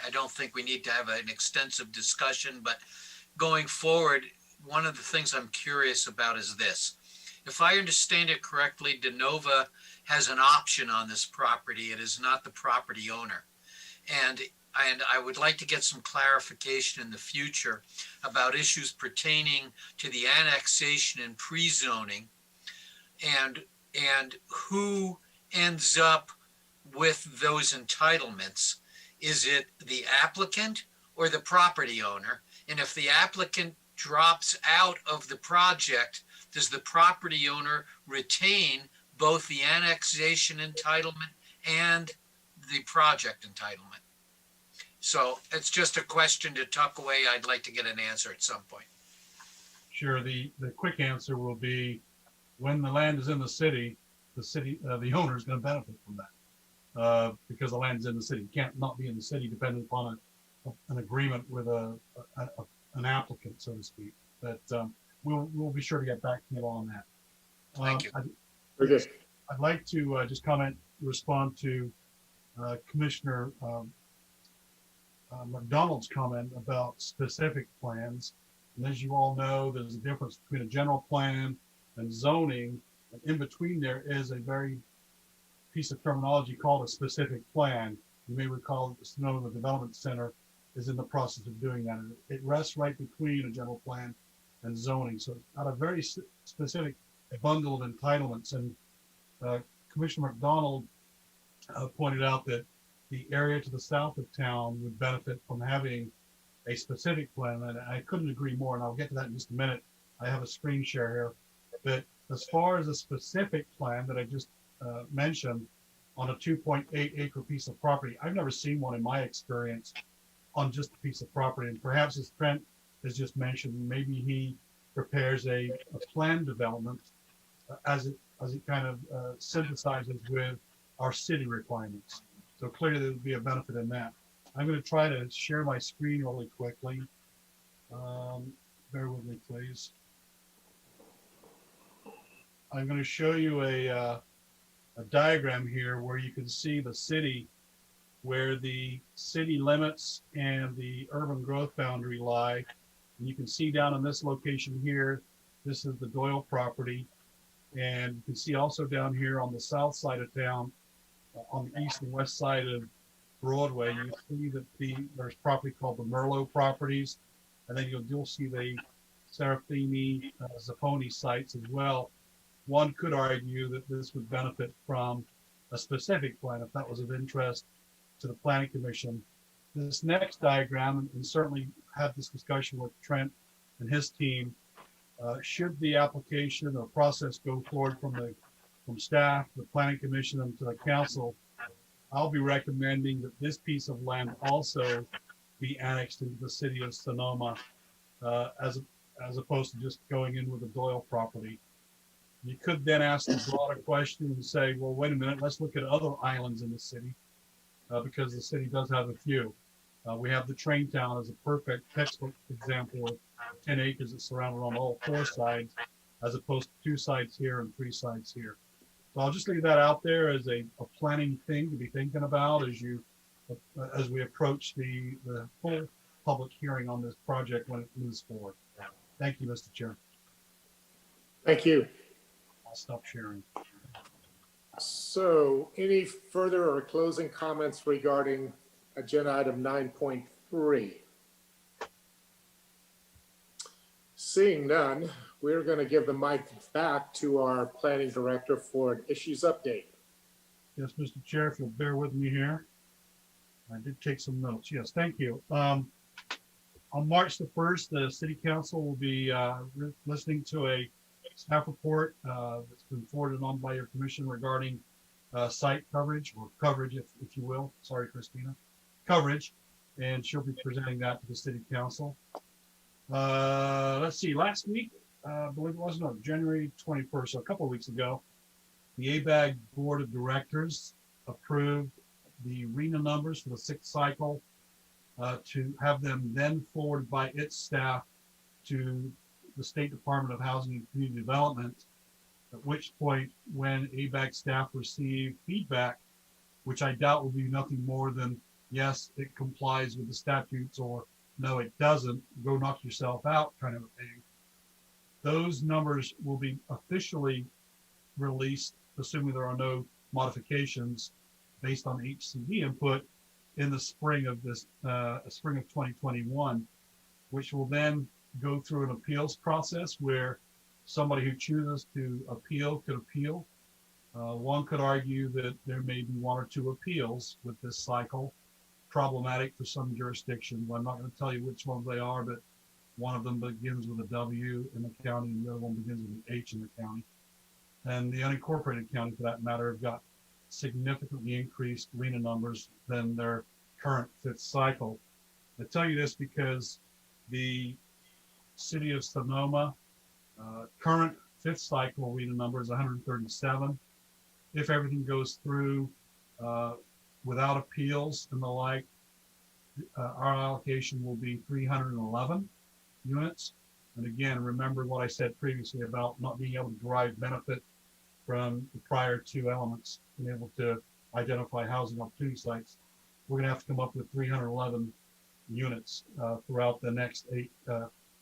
I don't think we need to have an extensive discussion, but going forward, one of the things I'm curious about is this. If I understand it correctly, DeNova has an option on this property. It is not the property owner. And I would like to get some clarification in the future about issues pertaining to the annexation and pre-zoning and who ends up with those entitlements. Is it the applicant or the property owner? And if the applicant drops out of the project, does the property owner retain both the annexation entitlement and the project entitlement? So it's just a question to tuck away. I'd like to get an answer at some point. Sure. The quick answer will be when the land is in the city, the owner is going to benefit from that because the land is in the city. It can't not be in the city depending upon an agreement with an applicant, so to speak. But we'll be sure to get back to you on that. Thank you. I'd like to just respond to Commissioner McDonald's comment about specific plans. And as you all know, there's a difference between a general plan and zoning. And in between there is a very piece of terminology called a specific plan. You may recall that the Sonoma Development Center is in the process of doing that. And it rests right between a general plan and zoning. So it's got a very specific bundle of entitlements. And Commissioner McDonald pointed out that the area to the south of town would benefit from having a specific plan. And I couldn't agree more. And I'll get to that in just a minute. I have a screen share here. But as far as a specific plan that I just mentioned on a 2.8 acre piece of property, I've never seen one in my experience on just a piece of property. And perhaps as Trent has just mentioned, maybe he prepares a plan development as it kind of synthesizes with our city requirements. So clearly there would be a benefit in that. I'm going to try to share my screen really quickly. Bear with me, please. I'm going to show you a diagram here where you can see the city, where the city limits and the urban growth boundary lie. And you can see down in this location here, this is the Doyle property. And you can see also down here on the south side of town, on the east and west side of Broadway, you see that there's property called the Merlot properties. And then you'll see the Serafini, Zapponi sites as well. One could argue that this would benefit from a specific plan if that was of interest to the Planning Commission. This next diagram, and certainly had this discussion with Trent and his team, should the application or process go forward from staff, the Planning Commission, and to the council, I'll be recommending that this piece of land also be annexed into the city of Sonoma, as opposed to just going in with the Doyle property. You could then ask the broader question and say, well, wait a minute, let's look at other islands in the city, because the city does have a few. We have the train town as a perfect textbook example of 10 acres that's surrounded on all four sides, as opposed to 2 sides here and 3 sides here. So I'll just leave that out there as a planning thing to be thinking about as we approach the full public hearing on this project when it moves forward. Thank you, Mr. Chair. Thank you. I'll stop sharing. So any further or closing comments regarding agenda item 9.3? Seeing none, we're going to give the mic back to our planning director for an issues update. Yes, Mr. Chair, if you'll bear with me here. I did take some notes. Yes, thank you. On March the 1st, the City Council will be listening to a staff report that's been forwarded on by your commission regarding site coverage, or coverage, if you will. Sorry, Christina. Coverage, and she'll be presenting that to the city council. Let's see, last week, I believe it was, no, January 21st, so a couple of weeks ago, the ABAG Board of Directors approved the RENA numbers for the 6th cycle to have them then forwarded by its staff to the State Department of Housing and Community Development, at which point, when ABAG staff receive feedback, which I doubt will be nothing more than, yes, it complies with the statutes, or no, it doesn't, go knock yourself out kind of a thing, those numbers will be officially released, assuming there are no modifications based on HCD input, in the spring of 2021, which will then go through an appeals process where somebody who chooses to appeal could appeal. One could argue that there may be 1 or 2 appeals with this cycle, problematic for some jurisdictions. I'm not going to tell you which ones they are, but one of them begins with a W in the county, and the other one begins with an H in the county. And the unincorporated county, for that matter, have got significantly increased RENA numbers than their current 5th cycle. I tell you this because the city of Sonoma current 5th cycle RENA number is 137. If everything goes through without appeals and the like, our allocation will be 311 units. And again, remember what I said previously about not being able to derive benefit from the prior 2 elements, being able to identify housing opportunity sites. We're going to have to come up with 311 units throughout the next 8,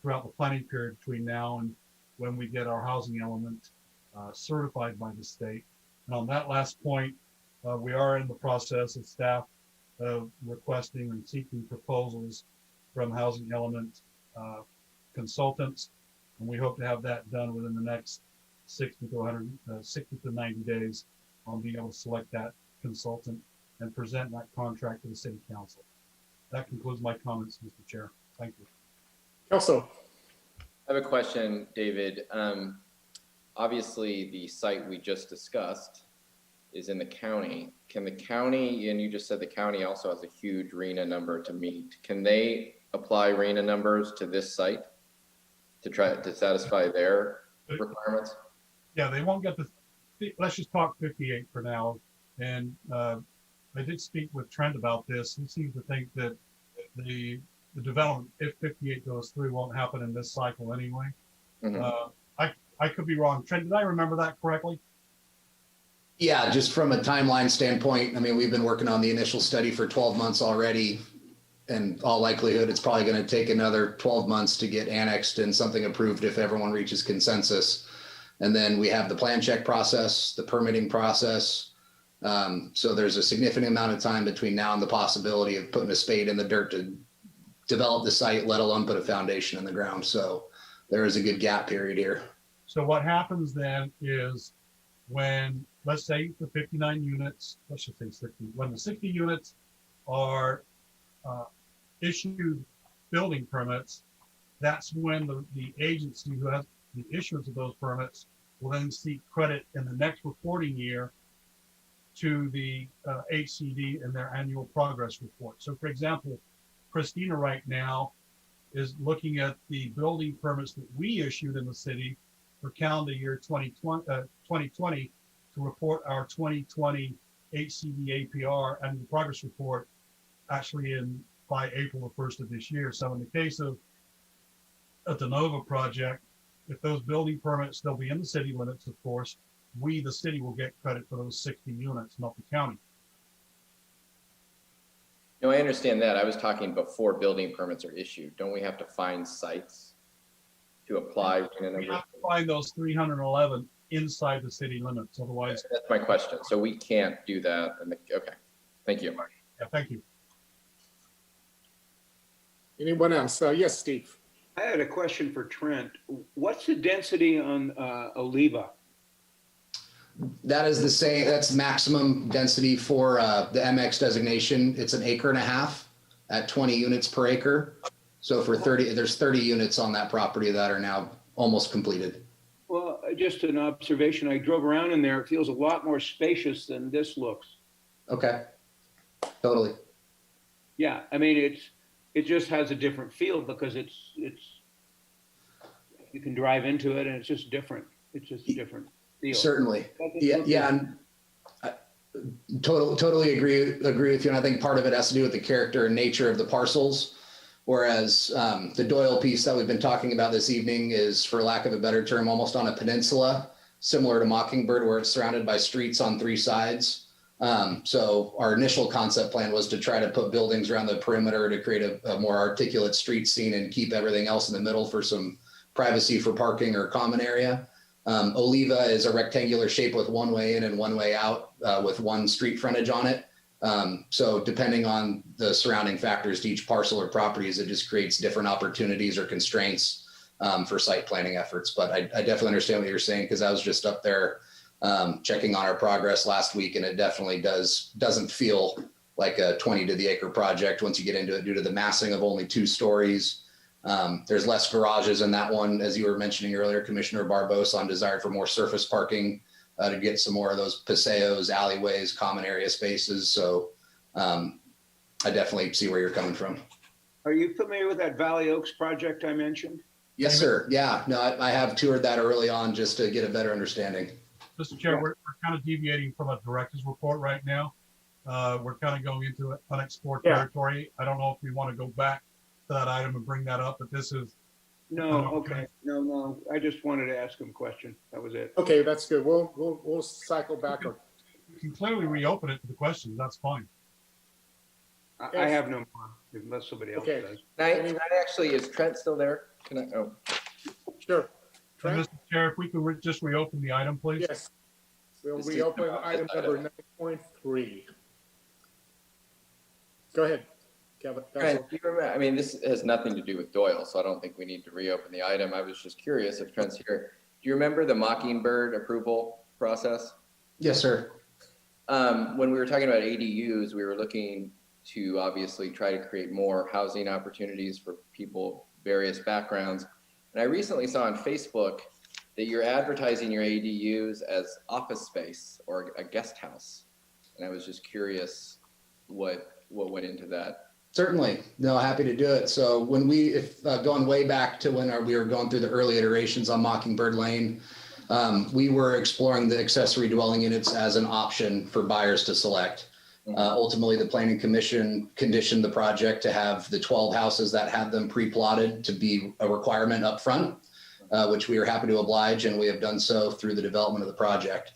throughout the planning period between now and when we get our housing element certified by the state. And on that last point, we are in the process of staff requesting and seeking proposals from housing element consultants, and we hope to have that done within the next 60 to 90 days on being able to select that consultant and present that contract to the city council. That concludes my comments, Mr. Chair. Thank you. Also, I have a question, David. Obviously, the site we just discussed is in the county. Can the county, and you just said the county also has a huge RENA number to meet, can they apply RENA numbers to this site to try to satisfy their requirements? Yeah, they won't get the, let's just talk 58 for now. And I did speak with Trent about this. He seems to think that the development, if 58 goes through, won't happen in this cycle anyway. Mm-hmm. I could be wrong. Trent, did I remember that correctly? Yeah, just from a timeline standpoint, I mean, we've been working on the initial study for 12 months already. And all likelihood, it's probably going to take another 12 months to get annexed and something approved if everyone reaches consensus. And then we have the plan check process, the permitting process. So there's a significant amount of time between now and the possibility of putting a spade in the dirt to develop the site, let alone put a foundation in the ground. So there is a good gap period here. So what happens then is when, let's say the 59 units, let's just say 60, when the 60 units are issued building permits, that's when the agency who has the issuance of those permits will then seek credit in the next reporting year to the HCD in their annual progress report. So for example, Christina right now is looking at the building permits that we issued in the city for calendar year 2020 to report our 2020 HCD APR annual progress report actually by April the 1st of this year. So in the case of a DeNova project, if those building permits, they'll be in the city limits, of course, we, the city, will get credit for those 60 units, not the county. No, I understand that. I was talking before building permits are issued. Don't we have to find sites to apply? We have to find those 311 inside the city limits, otherwise. That's my question. So we can't do that. Okay, thank you. Yeah, thank you. anyone else? Yes, Steve. I had a question for Trent. What's the density on Oliva? That is the same, that's maximum density for the MX designation. It's an 1.5 acres at 20 units per acre. So for 30, there's 30 units on that property that are now almost completed. Well, just an observation. I drove around in there. It feels a lot more spacious than this looks. Okay, totally. Yeah, I mean, it just has a different feel because it's you can drive into it and it's just different. It's just a different feel. Certainly. Yeah. And I totally agree with you. And I think part of it has to do with the character and nature of the parcels. Whereas the Doyle piece that we've been talking about this evening is, for lack of a better term, almost on a peninsula, similar to Mockingbird, where it's surrounded by streets on three sides. So our initial concept plan was to try to put buildings around the perimeter to create a more articulate street scene and keep everything else in the middle for some privacy for parking or common area. Oliva is a rectangular shape with one way in and one way out with one street frontage on it. So depending on the surrounding factors to each parcel or properties, it just creates different opportunities or constraints for site planning efforts. But I definitely understand what you're saying, because I was just up there checking on our progress last week, and it definitely doesn't feel like a 20 to the acre project once you get into it, due to the massing of only 2 stories. There's less garages in that one, as you were mentioning earlier, Commissioner Barbosa, on desire for more surface parking to get some more of those paseos, alleyways, common area spaces. So I definitely see where you're coming from. Are you familiar with that Valley Oaks project I mentioned? Yes, sir. Yeah, no, I have toured that early on just to get a better understanding. Mr. Chair, we're kind of deviating from a director's report right now. We're kind of going into unexplored territory. I don't know if we want to go back to that item and bring that up, but this is. No, okay. No. I just wanted to ask him a question. That was it. Okay, that's good. We'll cycle back. You can clearly reopen it to the questions. That's fine. I have no more, unless somebody else does. Can I actually, is Trent still there? Can I, oh. Sure. Mr. Chair, if we could just reopen the item, please. Yes. We'll reopen item number 9.3. Go ahead, Kevin. Trent, do you remember, I mean, this has nothing to do with Doyle, so I don't think we need to reopen the item. I was just curious if Trent's here. Do you remember the Mockingbird approval process? Yes, sir. When we were talking about ADUs, we were looking to obviously try to create more housing opportunities for people, various backgrounds. And I recently saw on Facebook that you're advertising your ADUs as office space or a guest house. And I was just curious what went into that. Certainly. No, happy to do it. So when going way back to when we were going through the early iterations on Mockingbird Lane, we were exploring the accessory dwelling units as an option for buyers to select. Ultimately, the Planning Commission conditioned the project to have the 12 houses that had them pre-plotted to be a requirement up front, which we are happy to oblige, and we have done so through the development of the project.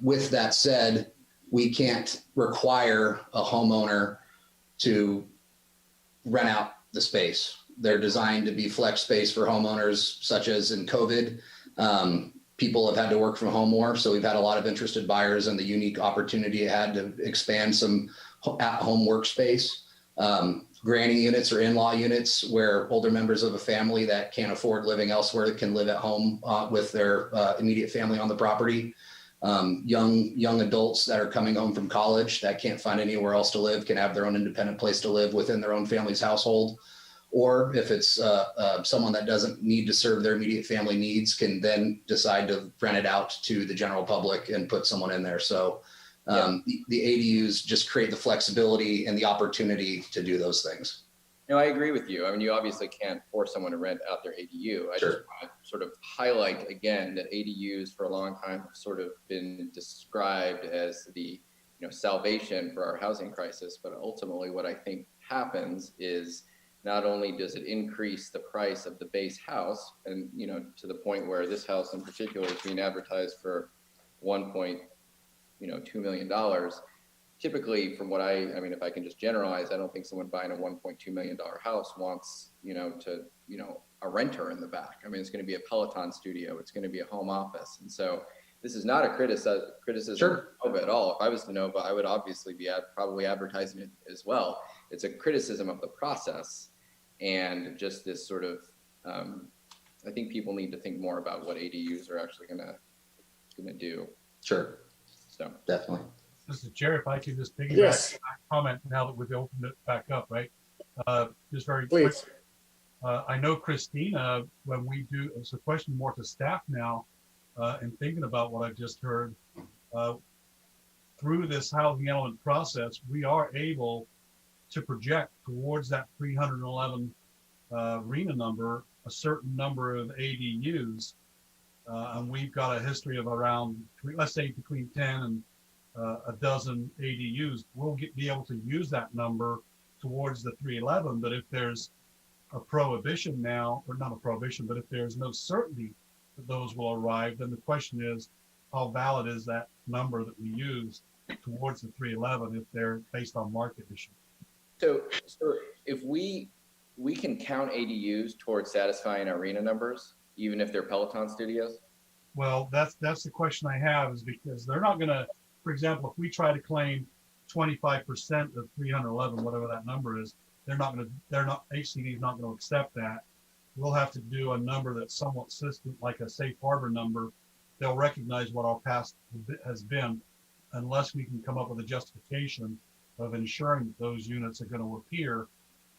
With that said, we can't require a homeowner to rent out the space. They're designed to be flex space for homeowners, such as in COVID. People have had to work from home more, so we've had a lot of interested buyers, and the unique opportunity it had to expand some at-home workspace. Granny units or in-law units, where older members of a family that can't afford living elsewhere can live at home with their immediate family on the property. Young adults that are coming home from college that can't find anywhere else to live can have their own independent place to live within their own family's household. Or if it's someone that doesn't need to serve their immediate family needs, can then decide to rent it out to the general public and put someone in there. So the ADUs just create the flexibility and the opportunity to do those things. No, I agree with you. I mean, you obviously can't force someone to rent out their ADU. I just want to sort of highlight again that ADUs for a long time have sort of been described as the salvation for our housing crisis. But ultimately, what I think happens is not only does it increase the price of the base house, and to the point where this house in particular is being advertised for $1.2 million. Typically, from what I mean, if I can just generalize, I don't think someone buying a $1.2 million house wants, a renter in the back. I mean, it's going to be a Peloton studio. It's going to be a home office. And so this is not a criticism of it at all. If I was DeNova, I would obviously be probably advertising it as well. It's a criticism of the process and just this sort of, I think people need to think more about what ADUs are actually going to do. Sure. So definitely. Mr. Chair, if I could just piggyback that comment now that we've opened it back up, right? Just very quick. I know Christina, when we do, it's a question more to staff now. in thinking about what I've just heard, through this housing element process, we are able to project towards that 311 RENA number, a certain number of ADUs. And we've got a history of around, let's say between 10 and a dozen ADUs. We'll be able to use that number towards the 311, but if there's a prohibition now, or not a prohibition, but if there's no certainty that those will arrive, then the question is, how valid is that number that we use towards the 311 if they're based on market issues? So if we can count ADUs towards satisfying our RENA numbers, even if they're Peloton studios? Well, that's the question I have, is because they're not gonna, for example, if we try to claim 25% of 311, whatever that number is, HCD is not gonna accept that. We'll have to do a number that's somewhat consistent, like a safe harbor number. They'll recognize what our past has been, unless we can come up with a justification of ensuring that those units are going to appear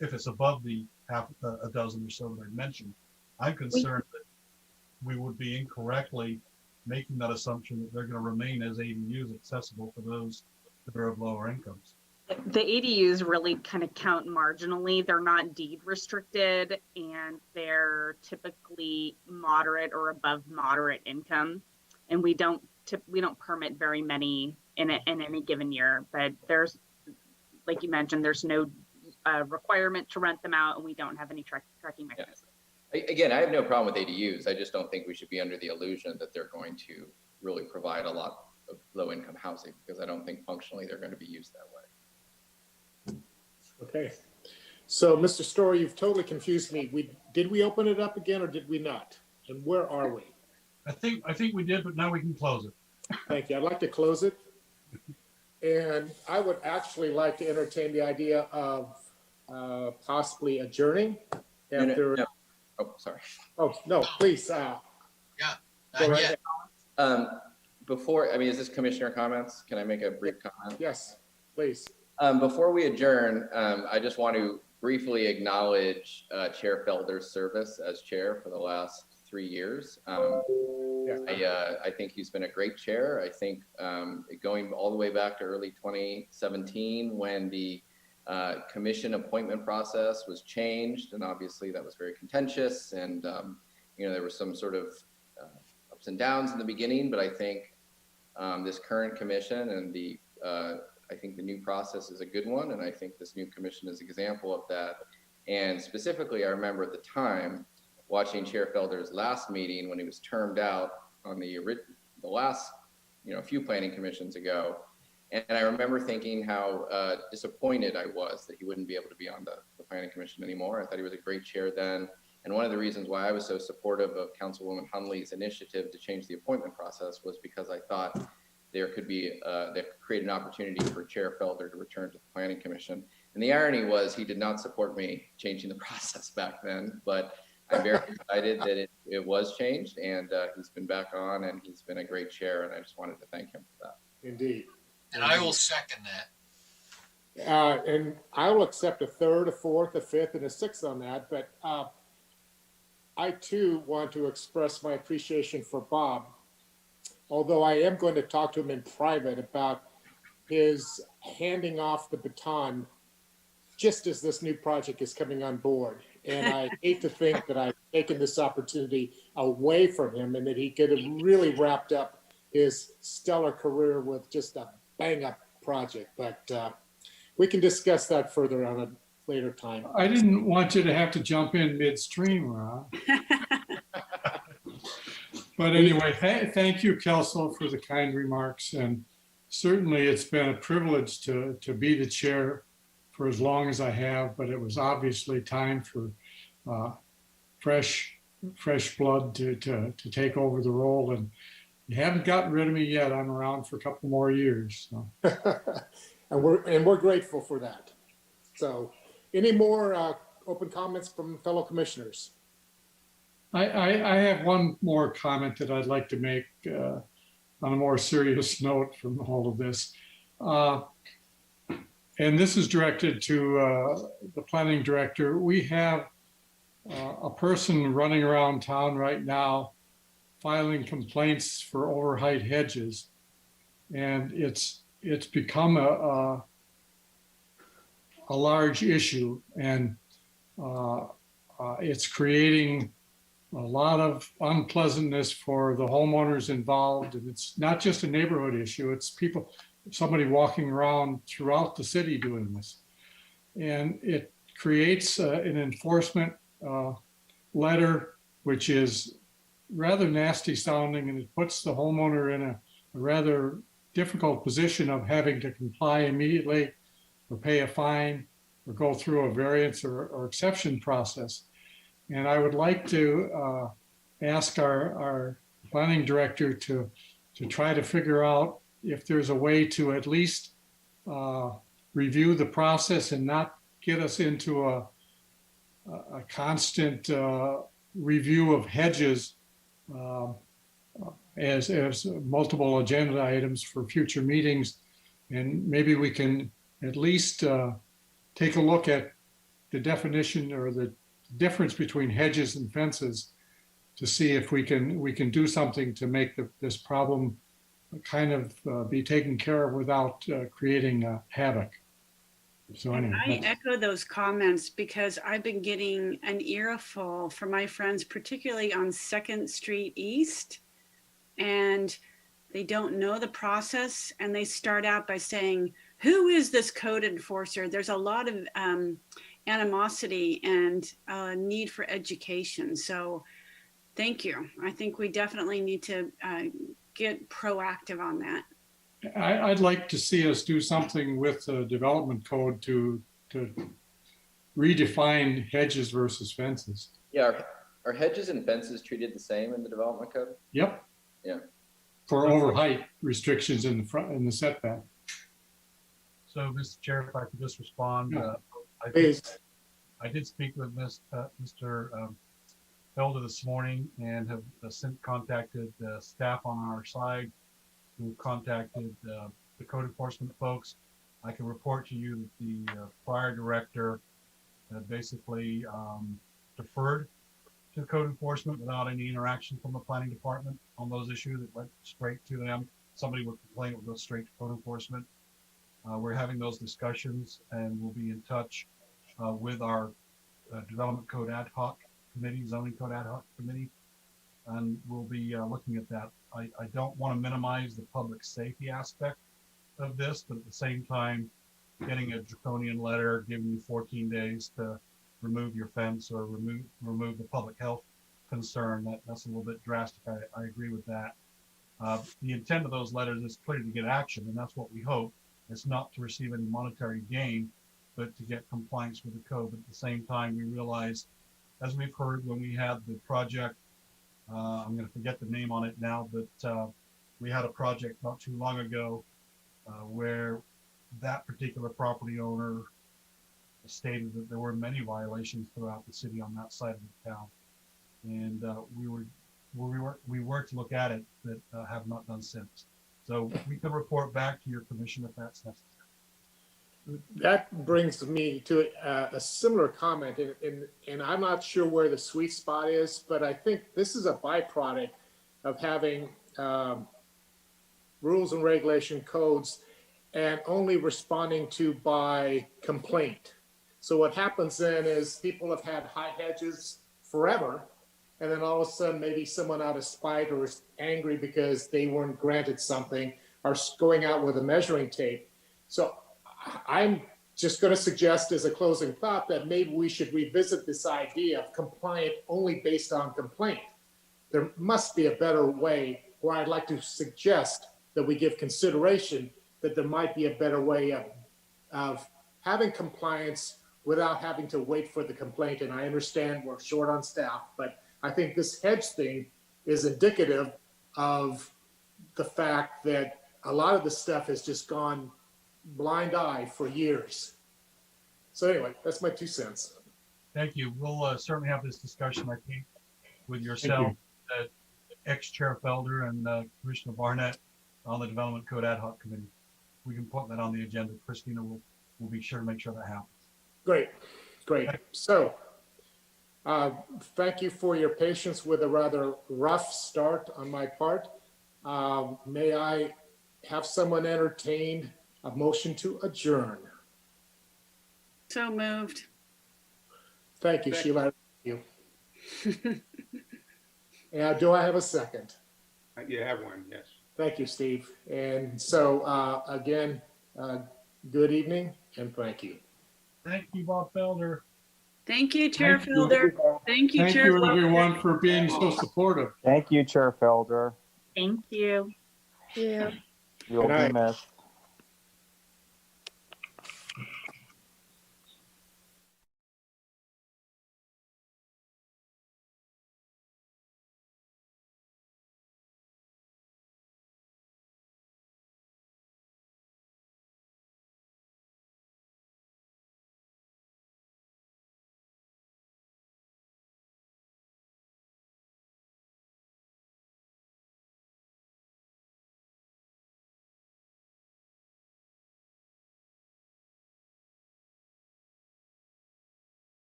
if it's above the a dozen or so that I mentioned. I'm concerned that we would be incorrectly making that assumption that they're going to remain as ADUs accessible for those that are of lower incomes. The ADUs really kind of count marginally. They're not deed restricted, and they're typically moderate or above moderate income. And we don't permit very many in any given year. But there's, like you mentioned, there's no requirement to rent them out, and we don't have any tracking mechanism. Again, I have no problem with ADUs. I just don't think we should be under the illusion that they're going to really provide a lot of low-income housing, because I don't think functionally they're going to be used that way. Okay. So, Mr. Story, you've totally confused me. Did we open it up again, or did we not? And where are we? I think we did, but now we can close it. Thank you. I'd like to close it. And I would actually like to entertain the idea of possibly adjourning. No. Oh, sorry. Oh, no, please. Yeah. Go right Yeah. Before, is this commissioner comments? Can I make a brief comment? Yes, please. Before we adjourn, I just want to briefly acknowledge Chair Felder's service as chair for the last 3 years. I think he's been a great chair. I think going all the way back to early 2017, when the commission appointment process was changed, and obviously that was very contentious, and there was some sort of ups and downs in the beginning, but I think this current commission and I think the new process is a good one, and I think this new commission is an example of that. And specifically, I remember at the time watching Chair Felder's last meeting when he was termed out on the last, few planning commissions ago. And I remember thinking how disappointed I was that he wouldn't be able to be on the planning commission anymore. I thought he was a great chair then. And one of the reasons why I was so supportive of Councilwoman Hunley's initiative to change the appointment process was because I thought there could create an opportunity for Chair Felder to return to the planning commission. And the irony was he did not support me changing the process back then, but I'm very excited that it was changed, and he's been back on, and he's been a great chair, and I just wanted to thank him for that. Indeed. And I will second that. And I will accept a third, a fourth, a fifth, and a sixth on that. But I too want to express my appreciation for Bob, although I am going to talk to him in private about his handing off the baton just as this new project is coming on board. And I hate to think that I've taken this opportunity away from him and that he could have really wrapped up his stellar career with just a bang-up project. But we can discuss that further on a later time. I didn't want you to have to jump in midstream, Rob. But anyway, thank you, Kelso, for the kind remarks. And certainly it's been a privilege to be the chair for as long as I have, but it was obviously time for fresh blood to take over the role. And you haven't gotten rid of me yet. I'm around for a couple more years. So. and we're grateful for that. So any more open comments from fellow commissioners? I have one more comment that I'd like to make on a more serious note from all of this. And this is directed to the planning director. We have a person running around town right now filing complaints for overheight hedges. And it's become a large issue, and it's creating a lot of unpleasantness for the homeowners involved. And it's not just a neighborhood issue, it's somebody walking around throughout the city doing this. And it creates an enforcement letter, which is rather nasty sounding, and it puts the homeowner in a rather difficult position of having to comply immediately or pay a fine or go through a variance or exception process. And I would like to ask our planning director to try to figure out if there's a way to at least review the process and not get us into a constant review of hedges as multiple agenda items for future meetings. And maybe we can at least take a look at the definition or the difference between hedges and fences to see if we can do something to make this problem kind of be taken care of without creating havoc. So anyway, I echo those comments because I've been getting an earful from my friends, particularly on 2nd Street East, and they don't know the process, and they start out by saying, who is this code enforcer? There's a lot of animosity and need for education. So thank you. I think we definitely need to get proactive on that. I'd like to see us do something with the development code to redefine hedges versus fences. Yeah, are hedges and fences treated the same in the development code? Yep. Yeah. For overheight restrictions in the front, in the setback. So, Mr. Chair, if I could just respond. I did speak with Mr. Felder this morning and have since contacted staff on our side who contacted the code enforcement folks. I can report to you that the prior director basically deferred to code enforcement without any interaction from the planning department on those issues. It went straight to them. Somebody would complain, it would go straight to code enforcement. We're having those discussions, and we'll be in touch with our development code ad hoc committee, zoning code ad hoc committee, and we'll be looking at that. I don't want to minimize the public safety aspect of this, but at the same time, getting a draconian letter giving you 14 days to remove your fence or remove the public health concern, that's a little bit drastic. I agree with that. The intent of those letters is clearly to get action, and that's what we hope. It's not to receive any monetary gain, but to get compliance with the code. But at the same time, we realize, as we've heard when we had the project, I'm going to forget the name on it now, but we had a project not too long ago where that particular property owner stated that there were many violations throughout the city on that side of the town. And we were to look at it, but have not done since. So we can report back to your commission if that's necessary. That brings me to a similar comment, and I'm not sure where the sweet spot is, but I think this is a byproduct of having rules and regulation codes and only responding to by complaint. So what happens then is people have had high hedges forever, and then all of a sudden maybe someone out of spite or is angry because they weren't granted something are going out with a measuring tape. So I'm just going to suggest as a closing thought that maybe we should revisit this idea of compliant only based on complaint. There must be a better way, or I'd like to suggest that we give consideration that there might be a better way of having compliance without having to wait for the complaint. And I understand we're short on staff, but I think this hedge thing is indicative of the fact that a lot of the stuff has just gone blind eye for years. So anyway, that's my 2 cents. Thank you. We'll certainly have this discussion, I think, with yourself, ex-Chair Felder and Commissioner Barnett on the Development Code Ad Hoc Committee. We can put that on the agenda. Christina will be sure to make sure that happens. Great. So Thank you for your patience with a rather rough start on my part. May I have someone entertain a motion to adjourn? So moved. Thank you, Sheila. Thank you. And do I have a second? You have one, yes. Thank you, Steve. And so again, good evening and thank you. Thank you, Bob Felder. Thank you, Chair Thank you. Felder. Thank you, Thank Chair you, Felder. everyone, for being so supportive. Thank you, Chair Felder. Thank you. Yeah. You'll Good be night. missed.